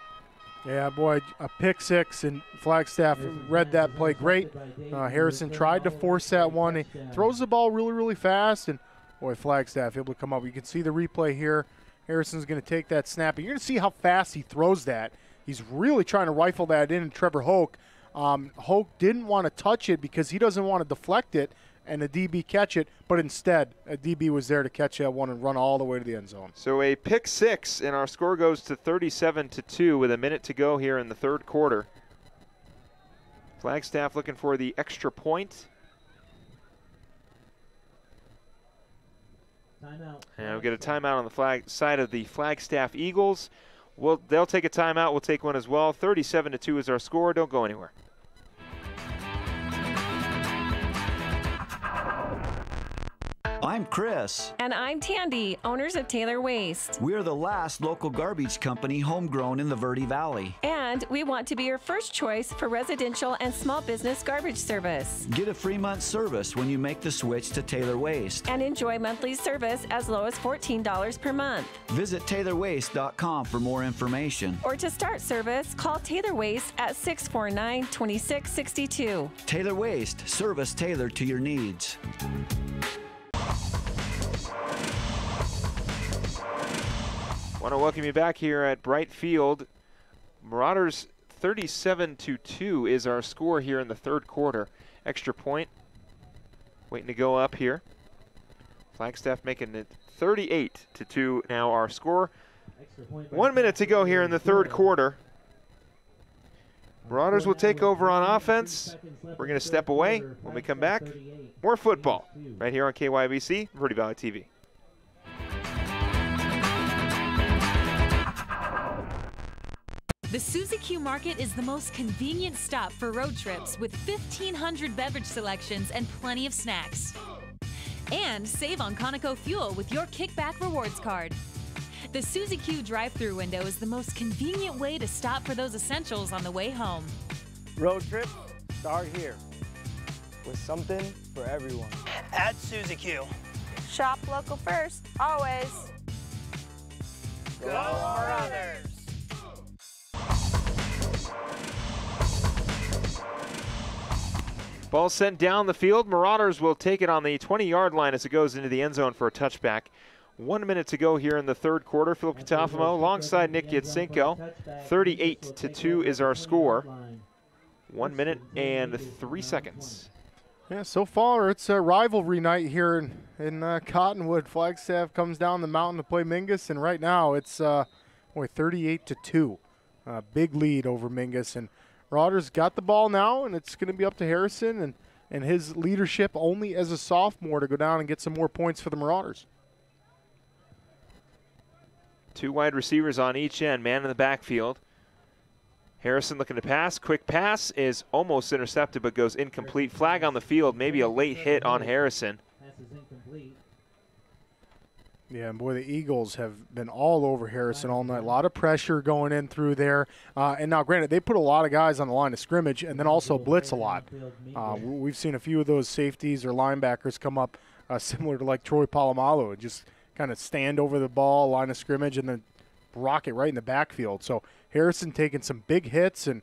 Yeah, boy, a pick six, and Flagstaff read that play great. Harrison tried to force that one. He throws the ball really, really fast, and boy, Flagstaff able to come up. You can see the replay here. Harrison's going to take that snap. And you're going to see how fast he throws that. He's really trying to rifle that in. And Trevor Hoke. Hoke didn't want to touch it because he doesn't want to deflect it and the DB catch it, but instead a DB was there to catch that one and run all the way to the end zone. So a pick six, and our score goes to 37-2 with a minute to go here in the third quarter. Flagstaff looking for the extra point. Timeout. And we'll get a timeout on the side of the Flagstaff Eagles. They'll take a timeout. We'll take one as well. 37-2 is our score. Don't go anywhere. I'm Chris. And I'm Tandy, owners of Taylor Waste. We're the last local garbage company homegrown in the Verde Valley. And we want to be your first choice for residential and small business garbage service. Get a free month service when you make the switch to Taylor Waste. And enjoy monthly service as low as $14 per month. Visit TaylorWaste.com for more information. Or to start service, call Taylor Waste at 649-2662. Taylor Waste, service tailored to your needs. Want to welcome you back here at Bright Field. Marauders 37-2 is our score here in the third quarter. Extra point waiting to go up here. Flagstaff making it 38-2 now our score. 1 minute to go here in the third quarter. Marauders will take over on offense. We're going to step away. When we come back, more football right here on KYBC, Verde Valley TV. The Suzy Q Market is the most convenient stop for road trips with 1,500 beverage selections and plenty of snacks. And save on Conoco fuel with your Kickback Rewards card. The Suzy Q drive-thru window is the most convenient way to stop for those essentials on the way home. Road trips start here with something for everyone. At Suzy Q. Shop local first, always. Go Marauders! Ball sent down the field. Marauders will take it on the 20-yard line as it goes into the end zone for a touchback. 1 minute to go here in the third quarter. Philip Catalfamo alongside Nick Yatsinko. 38-2 is our score. 1 minute and 3 seconds. Yeah, so far it's a rivalry night here in Cottonwood. Flagstaff comes down the mountain to play Mingus, and right now it's 38-2. Big lead over Mingus, and Marauders got the ball now, and it's going to be up to Harrison and his leadership only as a sophomore to go down and get some more points for the Marauders. Two wide receivers on each end, man in the backfield. Harrison looking to pass. Quick pass is almost intercepted but goes incomplete. Flag on the field, maybe a late hit on Harrison. Pass is incomplete. Yeah, and boy, the Eagles have been all over Harrison all night. A lot of pressure going in through there. And now, granted, they put a lot of guys on the line of scrimmage and then also blitz a lot. We've seen a few of those safeties or linebackers come up similar to like Troy Polamalu and just kind of stand over the ball, line of scrimmage, and then rock it right in the backfield. So Harrison taking some big hits, and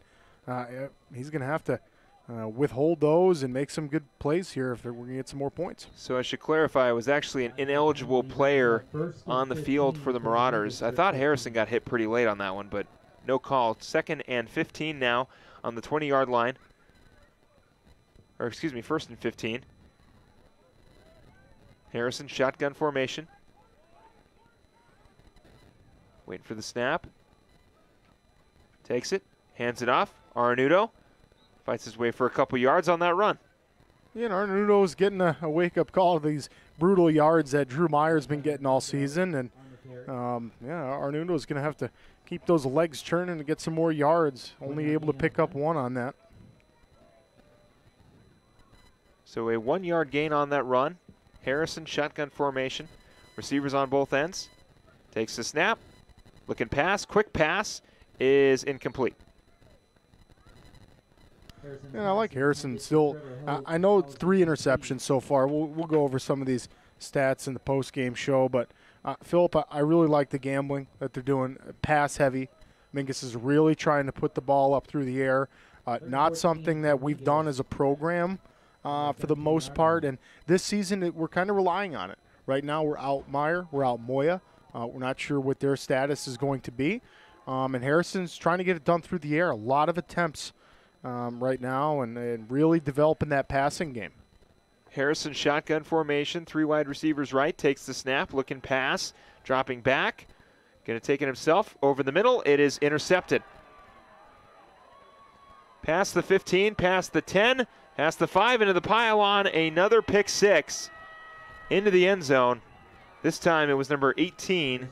he's going to have to withhold those and make some good plays here if we're going to get some more points. So I should clarify, it was actually an ineligible player on the field for the Marauders. I thought Harrison got hit pretty late on that one, but no call. 2nd and 15 now on the 20-yard line. or excuse me, 1st and 15. Harrison, shotgun formation. Waiting for the snap. Takes it, hands it off. Arnudo fights his way for a couple yards on that run. Yeah, and Arnudo's getting a wake-up call to these brutal yards that Drew Meyer's been getting all season. And, yeah, Arnudo's going to have to keep those legs churning to get some more yards. Only able to pick up 1 on that. So a 1-yard gain on that run. Harrison, shotgun formation. Receivers on both ends. Takes the snap. Looking pass, quick pass is incomplete. And I like Harrison still. I know it's 3 interceptions so far. We'll go over some of these stats in the post-game show. But, Philip, I really like the gambling that they're doing. Pass heavy. Mingus is really trying to put the ball up through the air. Not something that we've done as a program for the most part. And this season, we're kind of relying on it. Right now, we're out Meyer. We're out Moya. We're not sure what their status is going to be. And Harrison's trying to get it done through the air. A lot of attempts right now and really developing that passing game. Harrison, shotgun formation, 3 wide receivers right, takes the snap, looking pass, dropping back. Going to take it himself over the middle. It is intercepted. Past the 15, past the 10, past the 5, into the pylon. Another pick 6 into the end zone. This time it was number 18,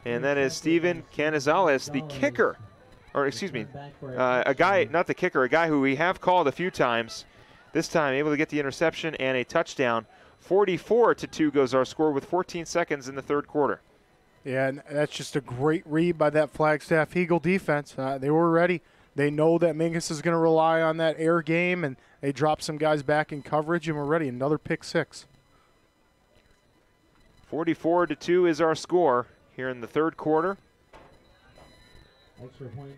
and that is Steven Canizales, the kicker. Or excuse me, a guy, not the kicker, a guy who we have called a few times. This time able to get the interception and a touchdown. 44-2 goes our score with 14 seconds in the 3rd quarter. Yeah, and that's just a great read by that Flagstaff Eagle defense. They were ready. They know that Mingus is going to rely on that air game, and they drop some guys back in coverage, and we're ready. Another pick 6. 44-2 is our score here in the 3rd quarter.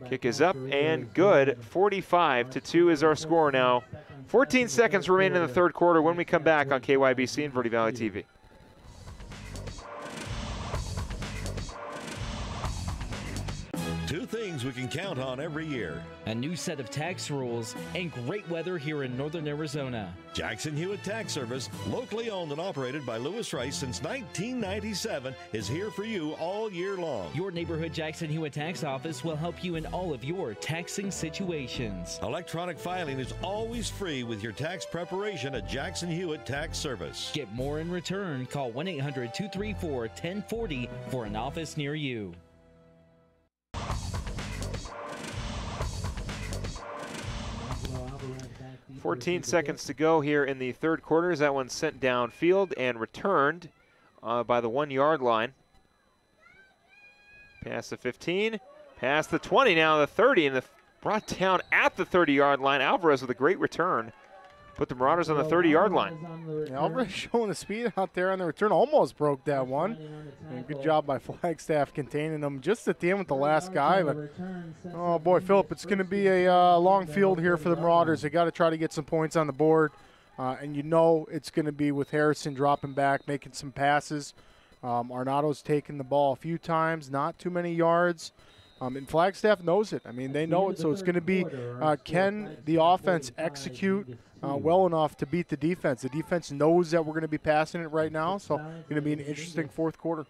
Kick is up and good. 45-2 is our score now. 14 seconds remain in the 3rd quarter when we come back on KYBC and Verde Valley TV. Two things we can count on every year. A new set of tax rules and great weather here in northern Arizona. Jackson Hewitt Tax Service, locally owned and operated by Lewis Rice since 1997, is here for you all year long. Your neighborhood Jackson Hewitt Tax Office will help you in all of your taxing situations. Electronic filing is always free with your tax preparation at Jackson Hewitt Tax Service. Get more in return. Call 1-800-234-1040 for an office near you. 14 seconds to go here in the 3rd quarter as that one's sent downfield and returned by the 1-yard line. Past the 15, past the 20, now the 30, and brought down at the 30-yard line. Alvarez with a great return. Put the Marauders on the 30-yard line. Yeah, Alvarez showing the speed out there on the return. Almost broke that one. And good job by Flagstaff containing them just at the end with the last guy. But, oh, boy, Philip, it's going to be a long field here for the Marauders. They got to try to get some points on the board. And you know it's going to be with Harrison dropping back, making some passes. Arnado's taken the ball a few times, not too many yards. And Flagstaff knows it. I mean, they know it. So it's going to be, can the offense execute well enough to beat the defense? The defense knows that we're going to be passing it right now. So it's going to be an interesting 4th quarter.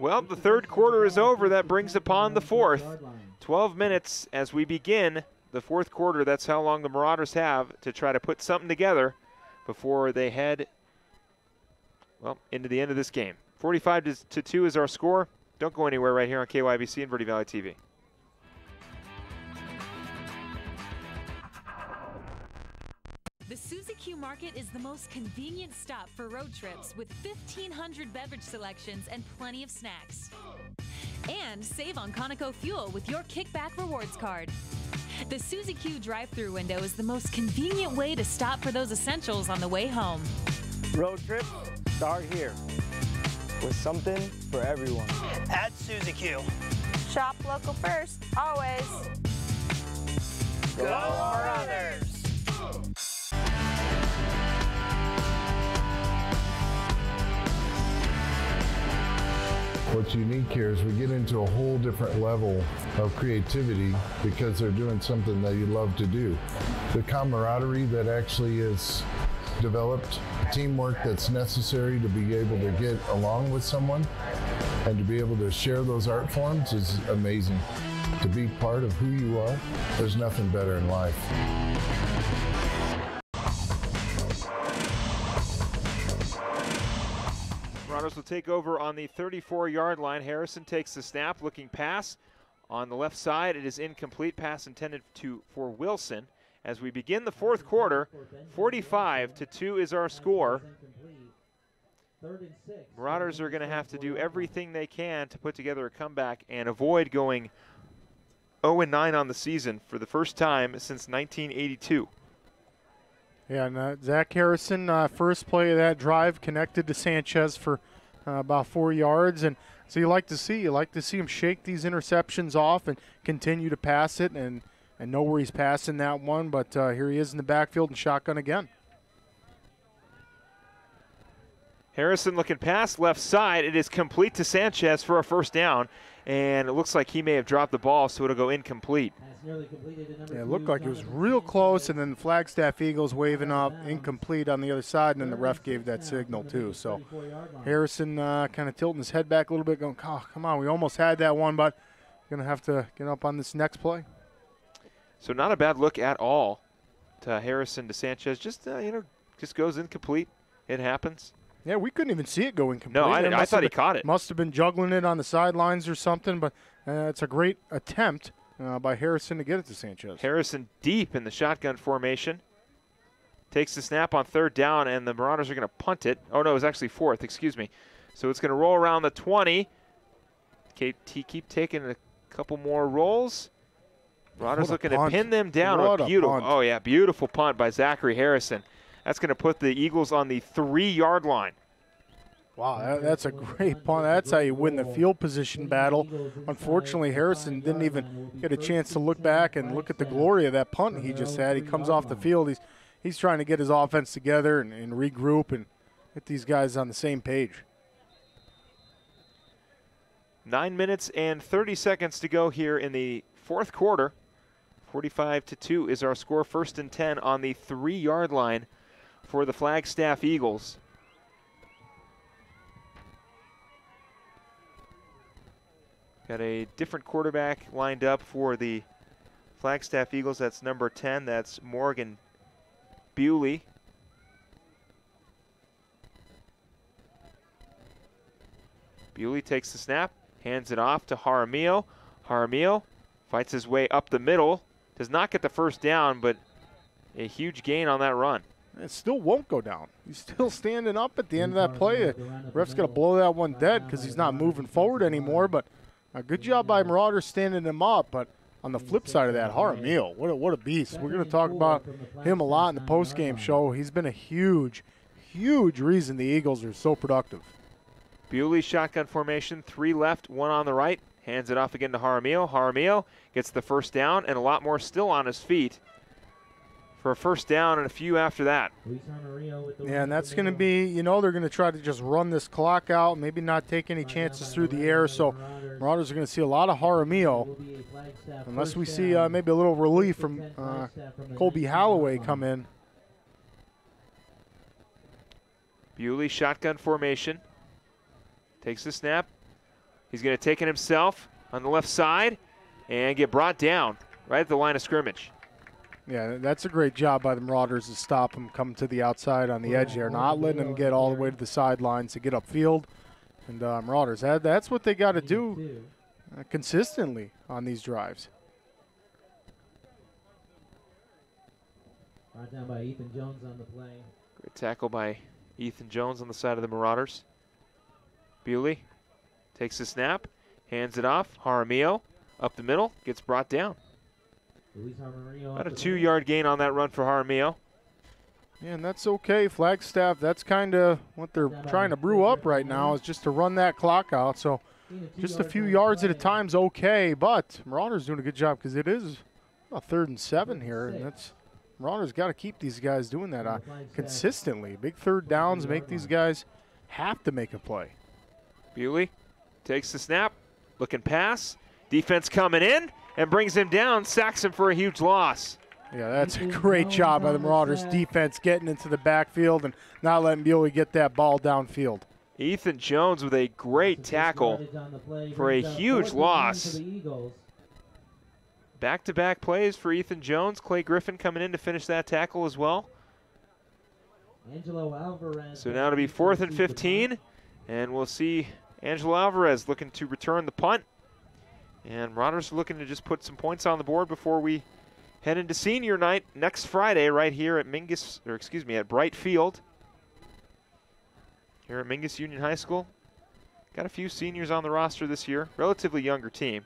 Well, the 3rd quarter is over. That brings upon the 4th. 12 minutes as we begin the 4th quarter. That's how long the Marauders have to try to put something together before they head, well, into the end of this game. 45-2 is our score. Don't go anywhere right here on KYBC and Verde Valley TV. The Suzy Q Market is the most convenient stop for road trips with 1,500 beverage selections and plenty of snacks. And save on Conoco fuel with your Kickback Rewards card. The Suzy Q drive-thru window is the most convenient way to stop for those essentials on the way home. Road trips start here with something for everyone. At Suzy Q. Shop local first, always. Go Marauders! What's unique here is we get into a whole different level of creativity because they're doing something that you love to do. The camaraderie that actually is developed, teamwork that's necessary to be able to get along with someone and to be able to share those art forms is amazing. To be part of who you are, there's nothing better in life. Marauders will take over on the 34-yard line. Harrison takes the snap, looking pass. On the left side, it is incomplete. Pass intended for Wilson. As we begin the fourth quarter, 45-2 is our score. Marauders are going to have to do everything they can to put together a comeback and avoid going 0-9 on the season for the first time since 1982. Yeah, and Zach Harrison, first play of that drive, connected to Sanchez for about 4 yards. And so you like to see him shake these interceptions off and continue to pass it and know where he's passing that one. But here he is in the backfield and shotgun again. Harrison looking past left side. It is complete to Sanchez for a first down. And it looks like he may have dropped the ball, so it'll go incomplete. Yeah, it looked like it was real close, and then the Flagstaff Eagles waving up incomplete on the other side, and then the ref gave that signal too. So Harrison kind of tilting his head back a little bit, going, oh, come on, we almost had that one, but going to have to get up on this next play. So not a bad look at all to Harrison to Sanchez. Just, just goes incomplete. It happens. Yeah, we couldn't even see it go incomplete. No, I thought he caught it. Must have been juggling it on the sidelines or something, but it's a great attempt by Harrison to get it to Sanchez. Harrison deep in the shotgun formation. Takes the snap on third down, and the Marauders are going to punt it. Oh, no, it was actually fourth, excuse me. So it's going to roll around the 20. Keep taking a couple more rolls. Marauders looking to pin them down. What a beautiful punt. Oh, yeah, beautiful punt by Zachary Harrison. That's going to put the Eagles on the 3-yard line. Wow, that's a great punt. That's how you win the field position battle. Unfortunately, Harrison didn't even get a chance to look back and look at the glory of that punt he just had. He comes off the field. He's trying to get his offense together and regroup and get these guys on the same page. 9 minutes and 30 seconds to go here in the fourth quarter. 45-2 is our score. First and 10 on the 3-yard line for the Flagstaff Eagles. Got a different quarterback lined up for the Flagstaff Eagles. That's number 10. That's Morgan Bewley. Bewley takes the snap, hands it off to Jaramillo. Jaramillo fights his way up the middle. Does not get the first down, but a huge gain on that run. It still won't go down. He's still standing up at the end of that play. The ref's going to blow that one dead because he's not moving forward anymore. But a good job by Marauder standing him up. But on the flip side of that, Jaramillo, what a beast. We're going to talk about him a lot in the postgame show. He's been a huge, huge reason the Eagles are so productive. Bewley shotgun formation, 3 left, 1 on the right. Hands it off again to Jaramillo. Jaramillo gets the first down and a lot more still on his feet for a first down and a few after that. Yeah, and that's going to be, they're going to try to just run this clock out, maybe not take any chances through the air. So Marauders are going to see a lot of Jaramillo, unless we see maybe a little relief from Colby Holloway come in. Bewley shotgun formation. Takes the snap. He's going to take it himself on the left side and get brought down right at the line of scrimmage. Yeah, that's a great job by the Marauders to stop him coming to the outside on the edge there, not letting him get all the way to the sidelines to get upfield. And Marauders, that's what they got to do consistently on these drives. Brought down by Ethan Jones on the play. Great tackle by Ethan Jones on the side of the Marauders. Bewley takes the snap, hands it off. Jaramillo up the middle, gets brought down. About a 2-yard gain on that run for Jaramillo. Yeah, and that's okay. Flagstaff, that's kind of what they're trying to brew up right now, is just to run that clock out. So just a few yards at a time is okay, but Marauders doing a good job because it is a 3rd and 7 here, and that's Marauders got to keep these guys doing that consistently. Big third downs make these guys have to make a play. Bewley Takes the snap, looking pass. Defense coming in and brings him down, sacks him for a huge loss. Yeah, that's a great job by the Marauders defense getting into the backfield and not letting Bewley get that ball downfield. Ethan Jones with a great tackle for a huge loss. Back-to-back plays for Ethan Jones. Clay Griffin coming in to finish that tackle as well. So now it'll be 4th and 15, and we'll see Angelo Alvarez looking to return the punt. And Marauders are looking to just put some points on the board before we head into senior night next Friday right here at at Bright Field. Here at Mingus Union High School. Got a few seniors on the roster this year. Relatively younger team.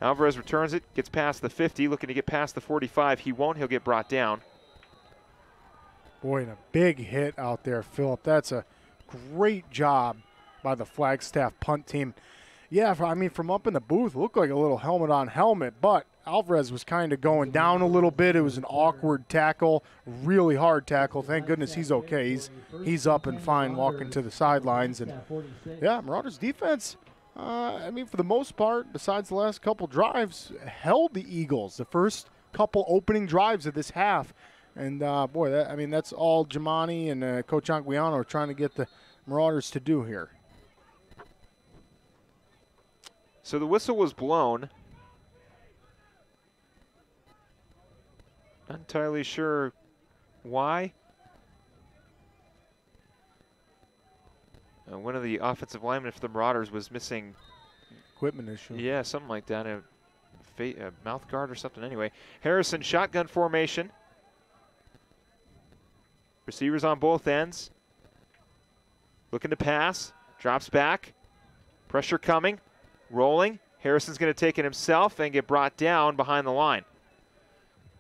Alvarez returns it, gets past the 50, looking to get past the 45. He won't, he'll get brought down. Boy, and a big hit out there, Philip. That's a great job by the Flagstaff punt team. Yeah, I mean, from up in the booth, looked like a little helmet on helmet, but Alvarez was kind of going down a little bit. It was an awkward tackle, really hard tackle. Thank goodness he's okay. He's up and fine walking to the sidelines. And yeah, Marauders defense, I mean, for the most part, besides the last couple drives, held the Eagles the first couple opening drives of this half. And boy, that's all Jamani and Coach Anguiano are trying to get the Marauders to do here. So the whistle was blown. Not entirely sure why. One of the offensive linemen for the Marauders was missing equipment issue. Yeah, something like that. A mouth guard or something. Anyway, Harrison shotgun formation. Receivers on both ends. Looking to pass. Drops back. Pressure coming. Rolling. Harrison's going to take it himself and get brought down behind the line.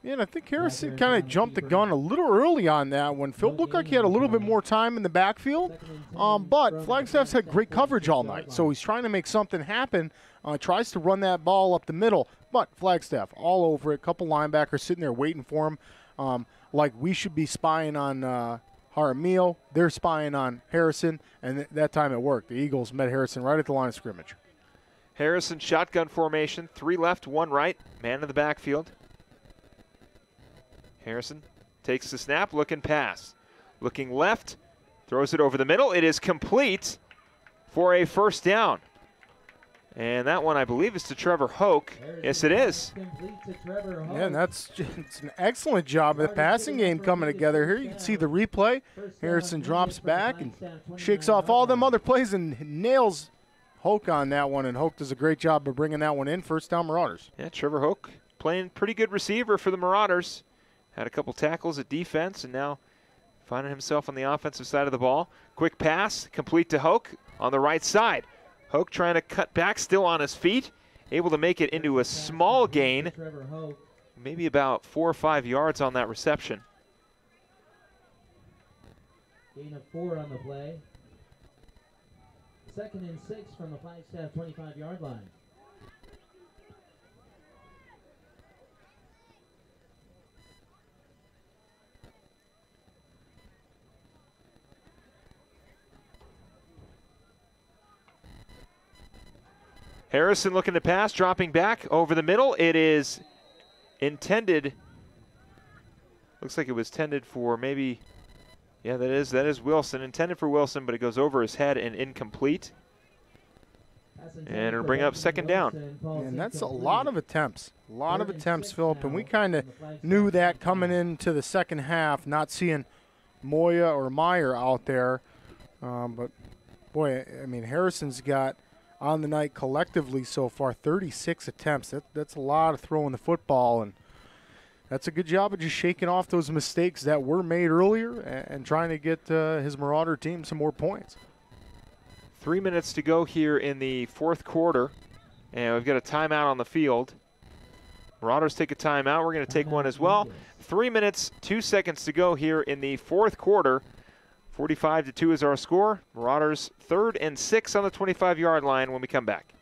Yeah, and I think Harrison kind of jumped the gun a little early on that one. Phil looked like he had a little bit more time in the backfield, but Flagstaff's had great coverage all night, so he's trying to make something happen, tries to run that ball up the middle, but Flagstaff all over it. Couple linebackers sitting there waiting for him, like we should be spying on Jaramillo. They're spying on Harrison, and that time it worked. The Eagles met Harrison right at the line of scrimmage. Harrison shotgun formation, 3 left, 1 right, man in the backfield. Harrison takes the snap, looking pass. Looking left, throws it over the middle. It is complete for a first down. And that one, I believe, is to Trevor Hoke. Yes, it is. Yeah, and it's an excellent job of the passing game coming together here. You can see the replay. Harrison drops back and shakes off all them other plays and nails Hoke on that one, and Hoke does a great job of bringing that one in. First down, Marauders. Yeah, Trevor Hoke playing pretty good receiver for the Marauders. Had a couple tackles at defense, and now finding himself on the offensive side of the ball. Quick pass, complete to Hoke on the right side. Hoke trying to cut back, still on his feet, able to make it into a small gain, maybe about 4 or 5 yards on that reception. Gain of 4 on the play. 2nd and 6 from the Flagstaff 25-yard line. Harrison looking to pass, dropping back over the middle. It is intended, looks like it was intended for maybe, yeah, that is Wilson. Intended for Wilson, but it goes over his head and incomplete. And it'll bring up 2nd down. And that's a lot of attempts. A lot of attempts, Philip. And we kind of knew that coming into the second half, not seeing Moya or Meyer out there. But, boy, I mean, Harrison's got on the night collectively so far 36 attempts. That's a lot of throwing the football, and that's a good job of just shaking off those mistakes that were made earlier and trying to get his Marauder team some more points. 3 minutes to go here in the 4th quarter, and we've got a timeout on the field. Marauders take a timeout. We're going to take one as well. 3 minutes, 2 seconds to go here in the 4th quarter. 45-2 is our score. Marauders 3rd and 6 on the 25-yard line when we come back.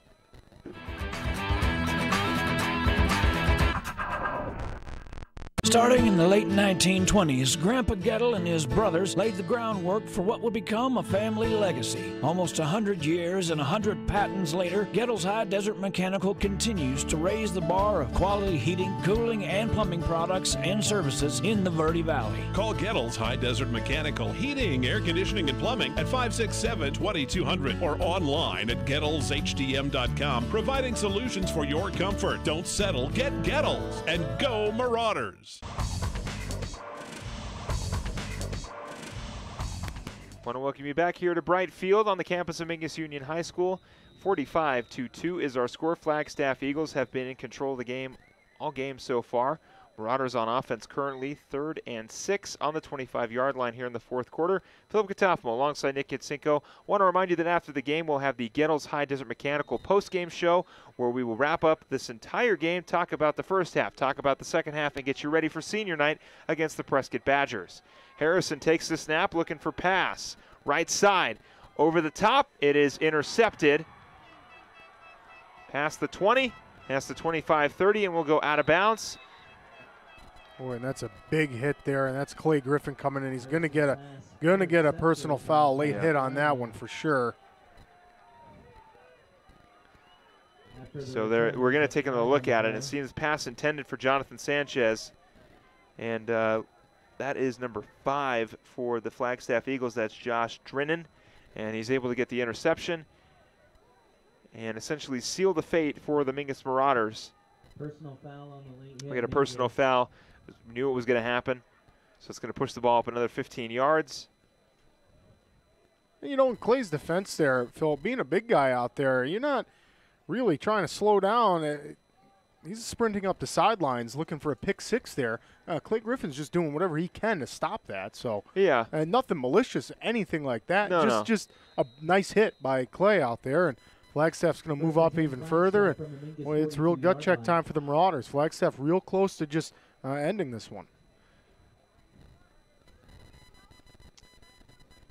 Starting in the late 1920s, Grandpa Gettle and his brothers laid the groundwork for what would become a family legacy. Almost 100 years and 100 patents later, Gettle's High Desert Mechanical continues to raise the bar of quality heating, cooling, and plumbing products and services in the Verde Valley. Call Gettle's High Desert Mechanical Heating, Air Conditioning, and Plumbing at 567-2200 or online at GettlesHDM.com, providing solutions for your comfort. Don't settle, get Gettles, and go Marauders. Want to welcome you back here to Bright Field on the campus of Mingus Union High School. 45-2 is our score. Flagstaff Eagles have been in control of the game all game so far. Marauders on offense currently 3rd and 6 on the 25-yard line here in the 4th quarter. Philip Catalfamo alongside Nick Yatsinko. Want to remind you that after the game we'll have the Gettles High Desert Mechanical post-game show where we will wrap up this entire game, talk about the first half, talk about the second half, and get you ready for senior night against the Prescott Badgers. Harrison takes the snap, looking for pass. Right side. Over the top, it is intercepted. Past the 20, past the 25-30, and we'll go out of bounds. Boy, and that's a big hit there, and that's Clay Griffin coming in. He's going to get a personal foul, late hit on that one for sure. So there, we're going to take another look at it. It seems pass intended for Jonathan Sanchez, and that is number 5 for the Flagstaff Eagles. That's Josh Drinnan, and he's able to get the interception and essentially seal the fate for the Mingus Marauders. Personal foul on the late hit. We got a personal foul. Knew it was going to happen. So it's going to push the ball up another 15 yards. You know, in Clay's defense there, Phil, being a big guy out there, you're not really trying to slow down. He's sprinting up the sidelines looking for a pick 6 there. Clay Griffin's just doing whatever he can to stop that. So yeah, nothing malicious, anything like that. No, just a nice hit by Clay out there. And Flagstaff's going to move up even further. And boy, it's real gut check time for the Marauders. Flagstaff real close to just ending this one.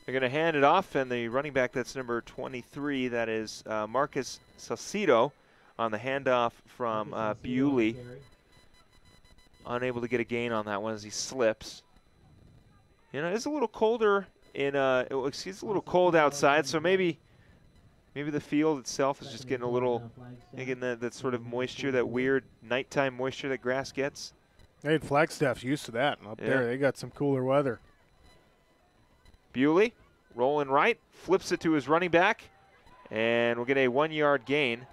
They're going to hand it off, and the running back, that's number 23, that is Marcus Salcido on the handoff from Bewley. Unable to get a gain on that one as he slips. You know, it's a little colder it's a little cold outside, so maybe the field itself is just getting a little, getting that sort of moisture, that weird nighttime moisture that grass gets. Hey, Flagstaff's used to that. Up there, they got some cooler weather. Bewley rolling right, flips it to his running back, and we'll get a 1-yard gain.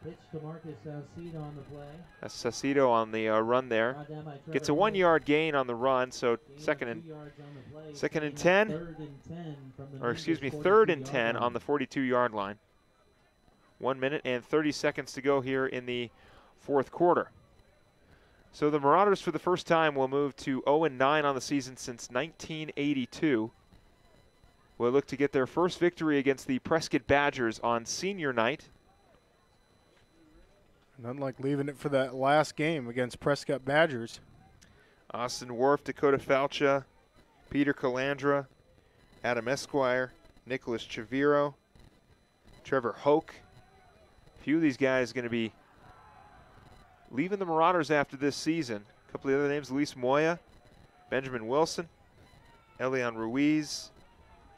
Pitch to Marcus Salcido on the play. That's Salcido on the run there. Gets a 1-yard gain on the run, so second and 10, or excuse me, 3rd and 10 on the 42-yard line. 1 minute and 30 seconds to go here in the 4th quarter. So the Marauders, for the first time, will move to 0-9 on the season since 1982. Will look to get their first victory against the Prescott Badgers on senior night. Nothing like leaving it for that last game against Prescott Badgers. Austin Worf, Dakota Falcha, Peter Calandra, Adam Esquire, Nicholas Chaviro, Trevor Hoke. A few of these guys going to be leaving the Marauders after this season. A couple of other names: Luis Moya, Benjamin Wilson, Elian Ruiz,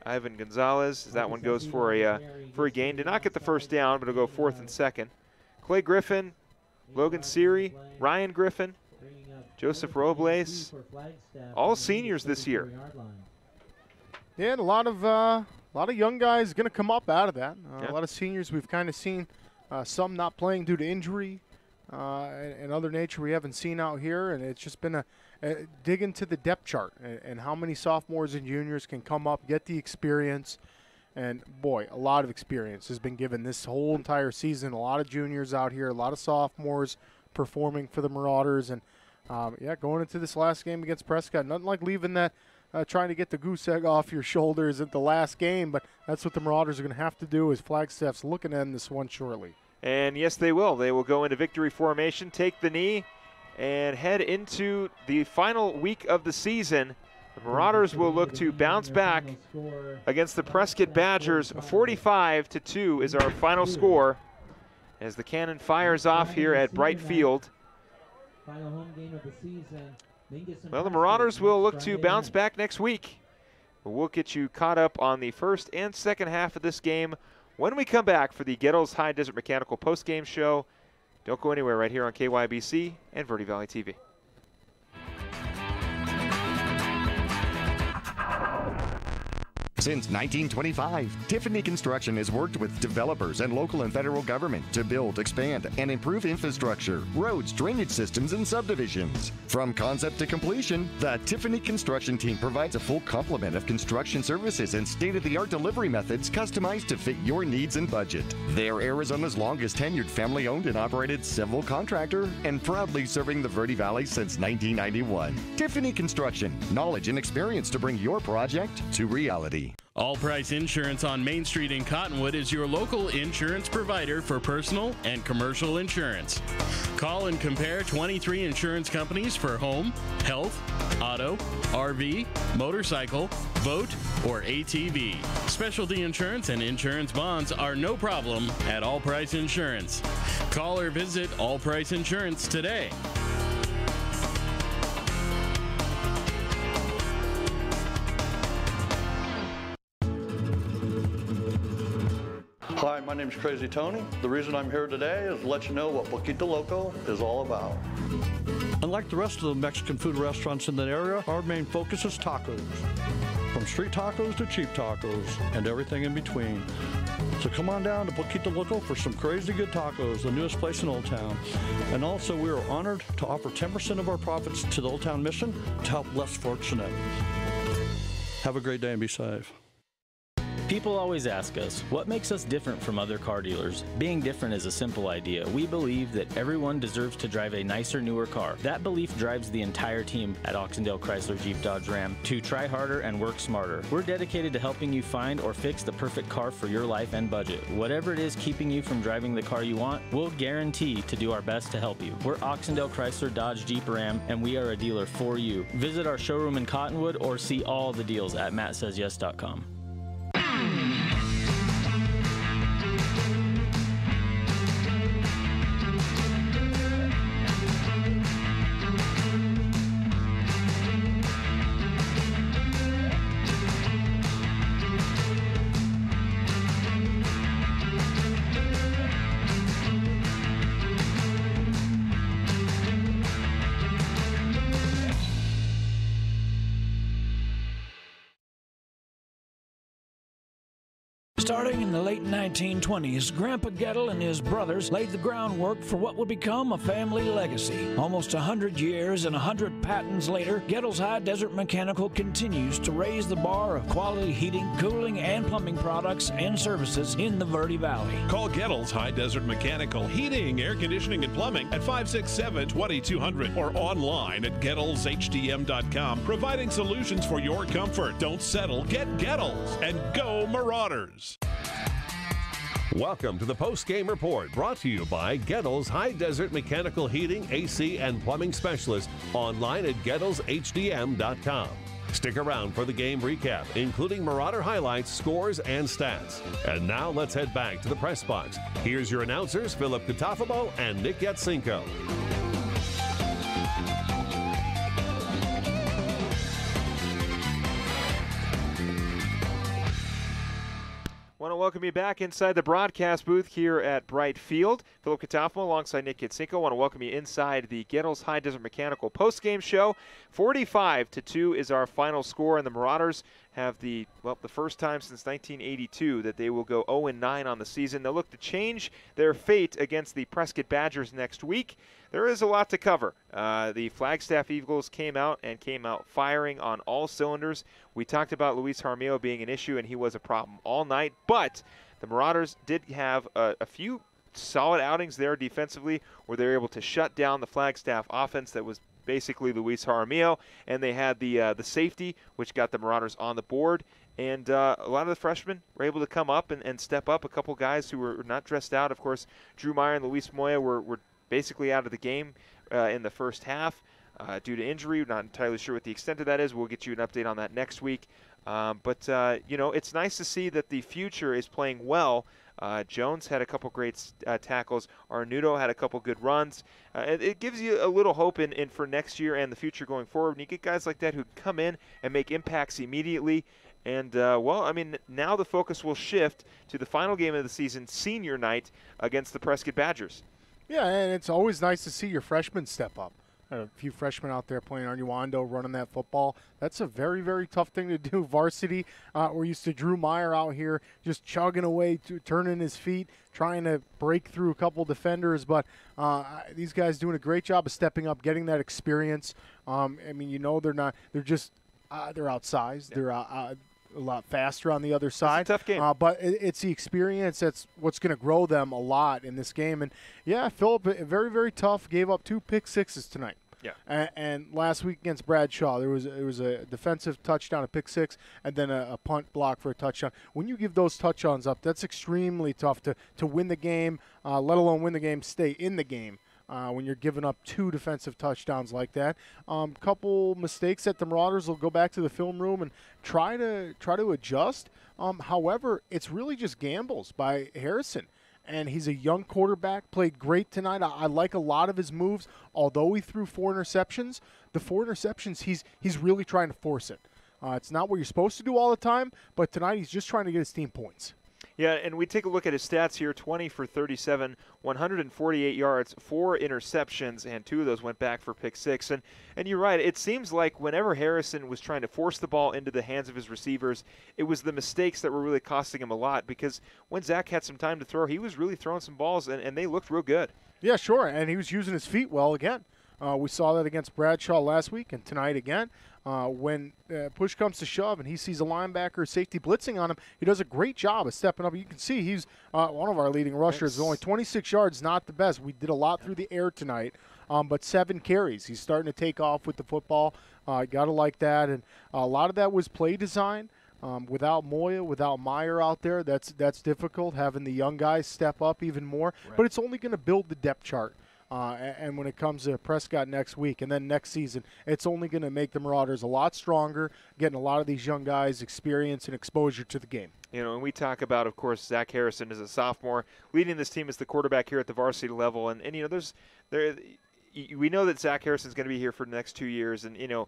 Ivan Gonzalez. That one goes for a gain. Did not get the first down, but it'll go 4th and 2nd. Clay Griffin, Logan Seary, Ryan Griffin, Joseph Robles, all seniors this year. Yeah, and a lot of young guys going to come up out of that. A lot of seniors we've kind of seen, some not playing due to injury and other nature we haven't seen out here, and it's just been a dig into the depth chart and how many sophomores and juniors can come up, get the experience. And, boy, a lot of experience has been given this whole entire season. A lot of juniors out here, a lot of sophomores performing for the Marauders. And, going into this last game against Prescott, nothing like leaving that, trying to get the goose egg off your shoulders at the last game. But that's what the Marauders are going to have to do, as Flagstaff's looking to end this one shortly. And, yes, they will. They will go into victory formation, take the knee, and head into the final week of the season. The Marauders will look to bounce back against the Prescott Badgers. 45-2 is our final score as the cannon fires off here at Bright Field. Final home game of the season. Mingus and Well, the Marauders will look to bounce back next week. We'll get you caught up on the first and second half of this game when we come back for the Gettles High Desert Mechanical postgame show. Don't go anywhere, right here on KYBC and Verde Valley TV. Since 1925, Tiffany Construction has worked with developers and local and federal government to build, expand, and improve infrastructure, roads, drainage systems, and subdivisions. From concept to completion, the Tiffany Construction team provides a full complement of construction services and state-of-the-art delivery methods customized to fit your needs and budget. They're Arizona's longest tenured family-owned and operated civil contractor and proudly serving the Verde Valley since 1991. Tiffany Construction, knowledge and experience to bring your project to reality. All Price Insurance on Main Street in Cottonwood is your local insurance provider for personal and commercial insurance. Call and compare 23 insurance companies for home, health, auto, RV, motorcycle, boat, or ATV. Specialty insurance and insurance bonds are no problem at All Price Insurance. Call or visit All Price Insurance today. Hi, my name's Crazy Tony. The reason I'm here today is to let you know what Poquito Loco is all about. Unlike the rest of the Mexican food restaurants in that area, our main focus is tacos. From street tacos to cheap tacos and everything in between. So come on down to Poquito Loco for some crazy good tacos, the newest place in Old Town. And also we are honored to offer 10% of our profits to the Old Town Mission to help less fortunate. Have a great day and be safe. People always ask us, what makes us different from other car dealers? Being different is a simple idea. We believe that everyone deserves to drive a nicer, newer car. That belief drives the entire team at Oxendale Chrysler Jeep Dodge Ram to try harder and work smarter. We're dedicated to helping you find or fix the perfect car for your life and budget. Whatever it is keeping you from driving the car you want, we'll guarantee to do our best to help you. We're Oxendale Chrysler Dodge Jeep Ram, and we are a dealer for you. Visit our showroom in Cottonwood or see all the deals at mattsays.yes.com. Starting in the late 1920s, Grandpa Gettle and his brothers laid the groundwork for what would become a family legacy. Almost 100 years and 100 patents later, Gettle's High Desert Mechanical continues to raise the bar of quality heating, cooling, and plumbing products and services in the Verde Valley. Call Gettles High Desert Mechanical Heating, Air Conditioning, and Plumbing at 567-2200 or online at GettlesHDM.com, providing solutions for your comfort. Don't settle, get Gettles, and go Marauders. Welcome to the Postgame Report, brought to you by Gettles High Desert Mechanical Heating, AC, and Plumbing Specialist, online at GettlesHDM.com. Stick around for the game recap, including Marauder highlights, scores, and stats. And now let's head back to the press box. Here's your announcers, Philip Catalfamo and Nick Yatsinko. Want to welcome you back inside the broadcast booth here at Bright Field. Philip Catalfamo alongside Nick Yatsinko. Want to welcome you inside the Gettles High Desert Mechanical postgame show. 45-2 is our final score, and the Marauders have the first time since 1982 that they will go 0-9 on the season. They'll look to change their fate against the Prescott Badgers next week. There is a lot to cover. The Flagstaff Eagles came out firing on all cylinders. We talked about Luis Jaramillo being an issue, and he was a problem all night. But the Marauders did have a few solid outings there defensively where they were able to shut down the Flagstaff offense that was basically Luis Jaramillo, and they had the safety, which got the Marauders on the board. And a lot of the freshmen were able to come up and step up. A couple guys who were not dressed out. Of course, Drew Meyer and Luis Moya were basically out of the game in the first half due to injury. Not entirely sure what the extent of that is. We'll get you an update on that next week. But it's nice to see that the future is playing well Jones had a couple great tackles. Arnudo had a couple good runs. It gives you a little hope in for next year and the future going forward. When you get guys like that who come in and make impacts immediately. And, well, I mean, now the focus will shift to the final game of the season, senior night, against the Prescott Badgers. Yeah, and it's always nice to see your freshmen step up. A few freshmen out there playing Arnuando, running that football. That's a very, very tough thing to do. Varsity, we're used to Drew Meyer out here just chugging away, turning his feet, trying to break through a couple defenders. But these guys doing a great job of stepping up, getting that experience. I mean, you know, they're outsized. They're a lot faster on the other side. It's a tough game. But it's the experience that's what's going to grow them a lot in this game. And, yeah, Phillip, very, very tough. Gave up 2 pick sixes tonight. Yeah. And last week against Bradshaw, there was a defensive touchdown, a pick six, and then a punt block for a touchdown. When you give those touchdowns up, that's extremely tough to win the game, let alone win the game, stay in the game. When you're giving up 2 defensive touchdowns like that. Couple mistakes that the Marauders will go back to the film room and try to adjust. However, it's really just gambles by Harrison. And he's a young quarterback, played great tonight. I like a lot of his moves. Although he threw 4 interceptions, the 4 interceptions, he's really trying to force it. It's not what you're supposed to do all the time, but tonight he's just trying to get his team points. Yeah, and we take a look at his stats here, 20 for 37, 148 yards, 4 interceptions, and 2 of those went back for pick six. And you're right, it seems like whenever Harrison was trying to force the ball into the hands of his receivers, it was the mistakes that were really costing him a lot, because when Zach had some time to throw, he was really throwing some balls, and they looked real good. Yeah, sure, and he was using his feet well again. We saw that against Bradshaw last week and tonight again. When push comes to shove and he sees a linebacker safety blitzing on him, he does a great job of stepping up. You can see he's one of our leading rushers. Only 26 yards, not the best. We did a lot through the air tonight, but 7 carries. He's starting to take off with the football. Got to like that. And a lot of that was play design. Without Moya, without Meyer out there, that's difficult, having the young guys step up even more. Right. But it's only going to build the depth chart. And when it comes to Prescott next week and then next season, it's only going to make the Marauders a lot stronger, getting a lot of these young guys experience and exposure to the game. You know, and we talk about, of course, Zach Harrison as a sophomore, leading this team as the quarterback here at the varsity level. And you know, we know that Zach Harrison's going to be here for the next 2 years. And, you know,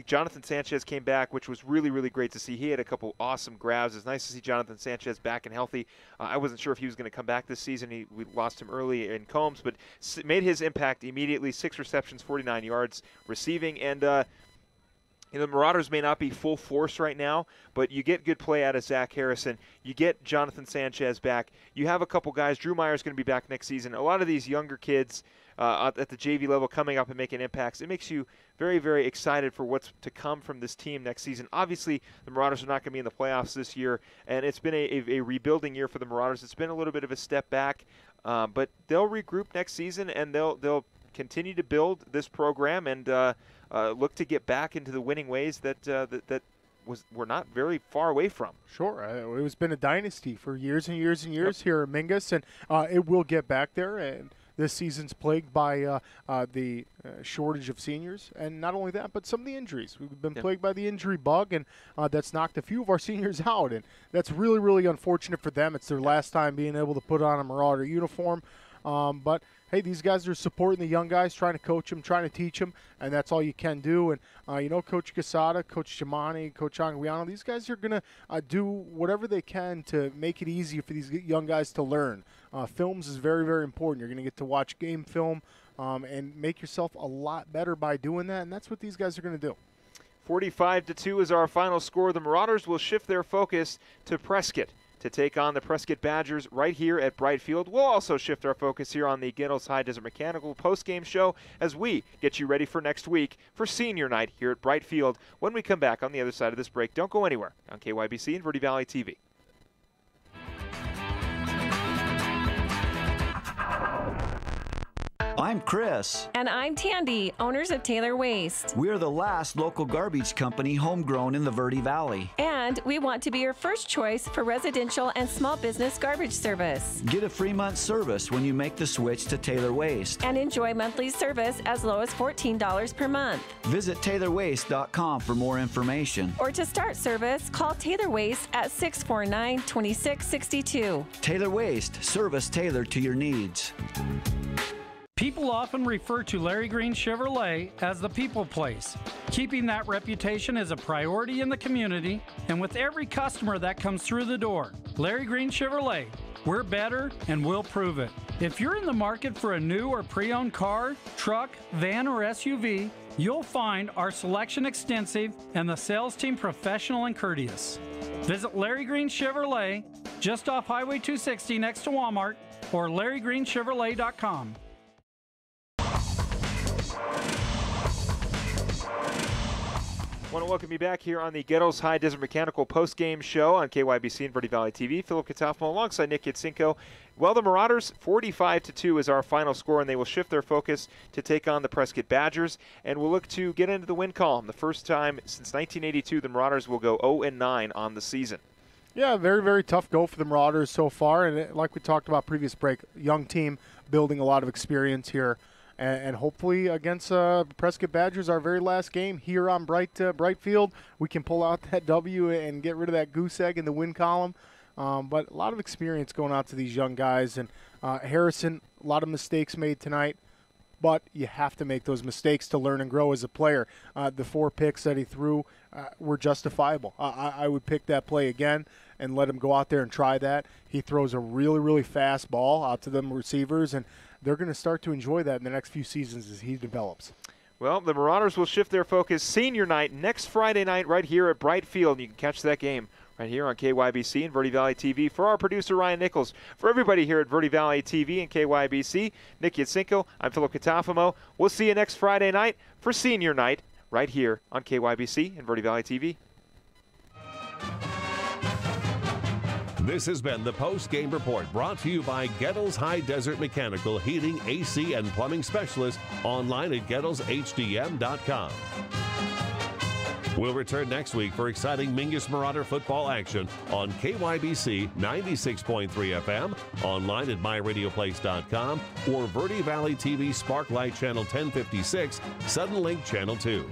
Jonathan Sanchez came back, which was really, really great to see. He had a couple awesome grabs. It's nice to see Jonathan Sanchez back and healthy. I wasn't sure if he was going to come back this season. We lost him early in Combs, but made his impact immediately. 6 receptions, 49 yards receiving. And, you know, the Marauders may not be full force right now, but you get good play out of Zach Harrison. You get Jonathan Sanchez back. You have a couple guys. Drew Meyer's going to be back next season. A lot of these younger kids at the JV level coming up and making impacts. It makes you very, very excited for what's to come from this team next season. Obviously, the Marauders are not going to be in the playoffs this year, and it's been a rebuilding year for the Marauders. It's been a little bit of a step back, but they'll regroup next season, and they'll continue to build this program and look to get back into the winning ways that we're not very far away from. Sure. It has been a dynasty for years and years and years here at Mingus, and it will get back there. And this season's plagued by the shortage of seniors, and not only that, but some of the injuries. We've been plagued by the injury bug, and that's knocked a few of our seniors out, and that's really, really unfortunate for them. It's their last time being able to put on a Marauder uniform, but hey, these guys are supporting the young guys, trying to coach them, trying to teach them, and that's all you can do. And, you know, Coach Casada, Coach Giamani, Coach Anguiano, these guys are going to do whatever they can to make it easier for these young guys to learn. Films is very, very important. You're going to get to watch game film and make yourself a lot better by doing that, and that's what these guys are going to do. 45-2 is our final score. The Marauders will shift their focus to Prescott to take on the Prescott Badgers right here at Brightfield. We'll also shift our focus here on the Gittles High Desert Mechanical postgame show as we get you ready for next week for senior night here at Brightfield when we come back on the other side of this break. Don't go anywhere on KYBC and Verde Valley TV. I'm Chris. And I'm Tandy, owners of Taylor Waste. We're the last local garbage company homegrown in the Verde Valley. And we want to be your first choice for residential and small business garbage service. Get a free month service when you make the switch to Taylor Waste. And enjoy monthly service as low as $14 per month. Visit TaylorWaste.com for more information. Or to start service, call Taylor Waste at 649-2662. Taylor Waste, service tailored to your needs. People often refer to Larry Green Chevrolet as the people place. Keeping that reputation is a priority in the community and with every customer that comes through the door. Larry Green Chevrolet, we're better and we'll prove it. If you're in the market for a new or pre-owned car, truck, van, or SUV, you'll find our selection extensive and the sales team professional and courteous. Visit Larry Green Chevrolet just off Highway 260 next to Walmart or LarryGreenChevrolet.com. I want to welcome you back here on the Gettles High Desert Mechanical post-game show on KYBC and Verde Valley TV. Philip Catalfamo alongside Nick Yatsinko. Well, the Marauders, 45-2 is our final score, and they will shift their focus to take on the Prescott Badgers, and we'll look to get into the win column. The first time since 1982, the Marauders will go 0-9 on the season. Yeah, very, very tough go for the Marauders so far, and like we talked about previous break, young team building a lot of experience here. And hopefully against Prescott Badgers, our very last game here on Bright Field, we can pull out that W and get rid of that goose egg in the win column. But a lot of experience going out to these young guys. And Harrison, a lot of mistakes made tonight. But you have to make those mistakes to learn and grow as a player. The 4 picks that he threw were justifiable. I would pick that play again and let him go out there and try that. He throws a really, really fast ball out to them receivers, and they're going to start to enjoy that in the next few seasons as he develops. Well, the Marauders will shift their focus senior night next Friday night right here at Bright Field. You can catch that game right here on KYBC and Verde Valley TV. For our producer, Ryan Nichols, for everybody here at Verde Valley TV and KYBC, Nick Yatsinko, I'm Philip Catalfamo. We'll see you next Friday night for senior night right here on KYBC and Verde Valley TV. This has been the post-game report brought to you by Gettles High Desert Mechanical Heating, AC, and Plumbing Specialists online at GettlesHDM.com. We'll return next week for exciting Mingus Marauder football action on KYBC 96.3 FM, online at MyRadioPlace.com, or Verde Valley TV Sparklight Channel 1056, Sudden Link Channel 2.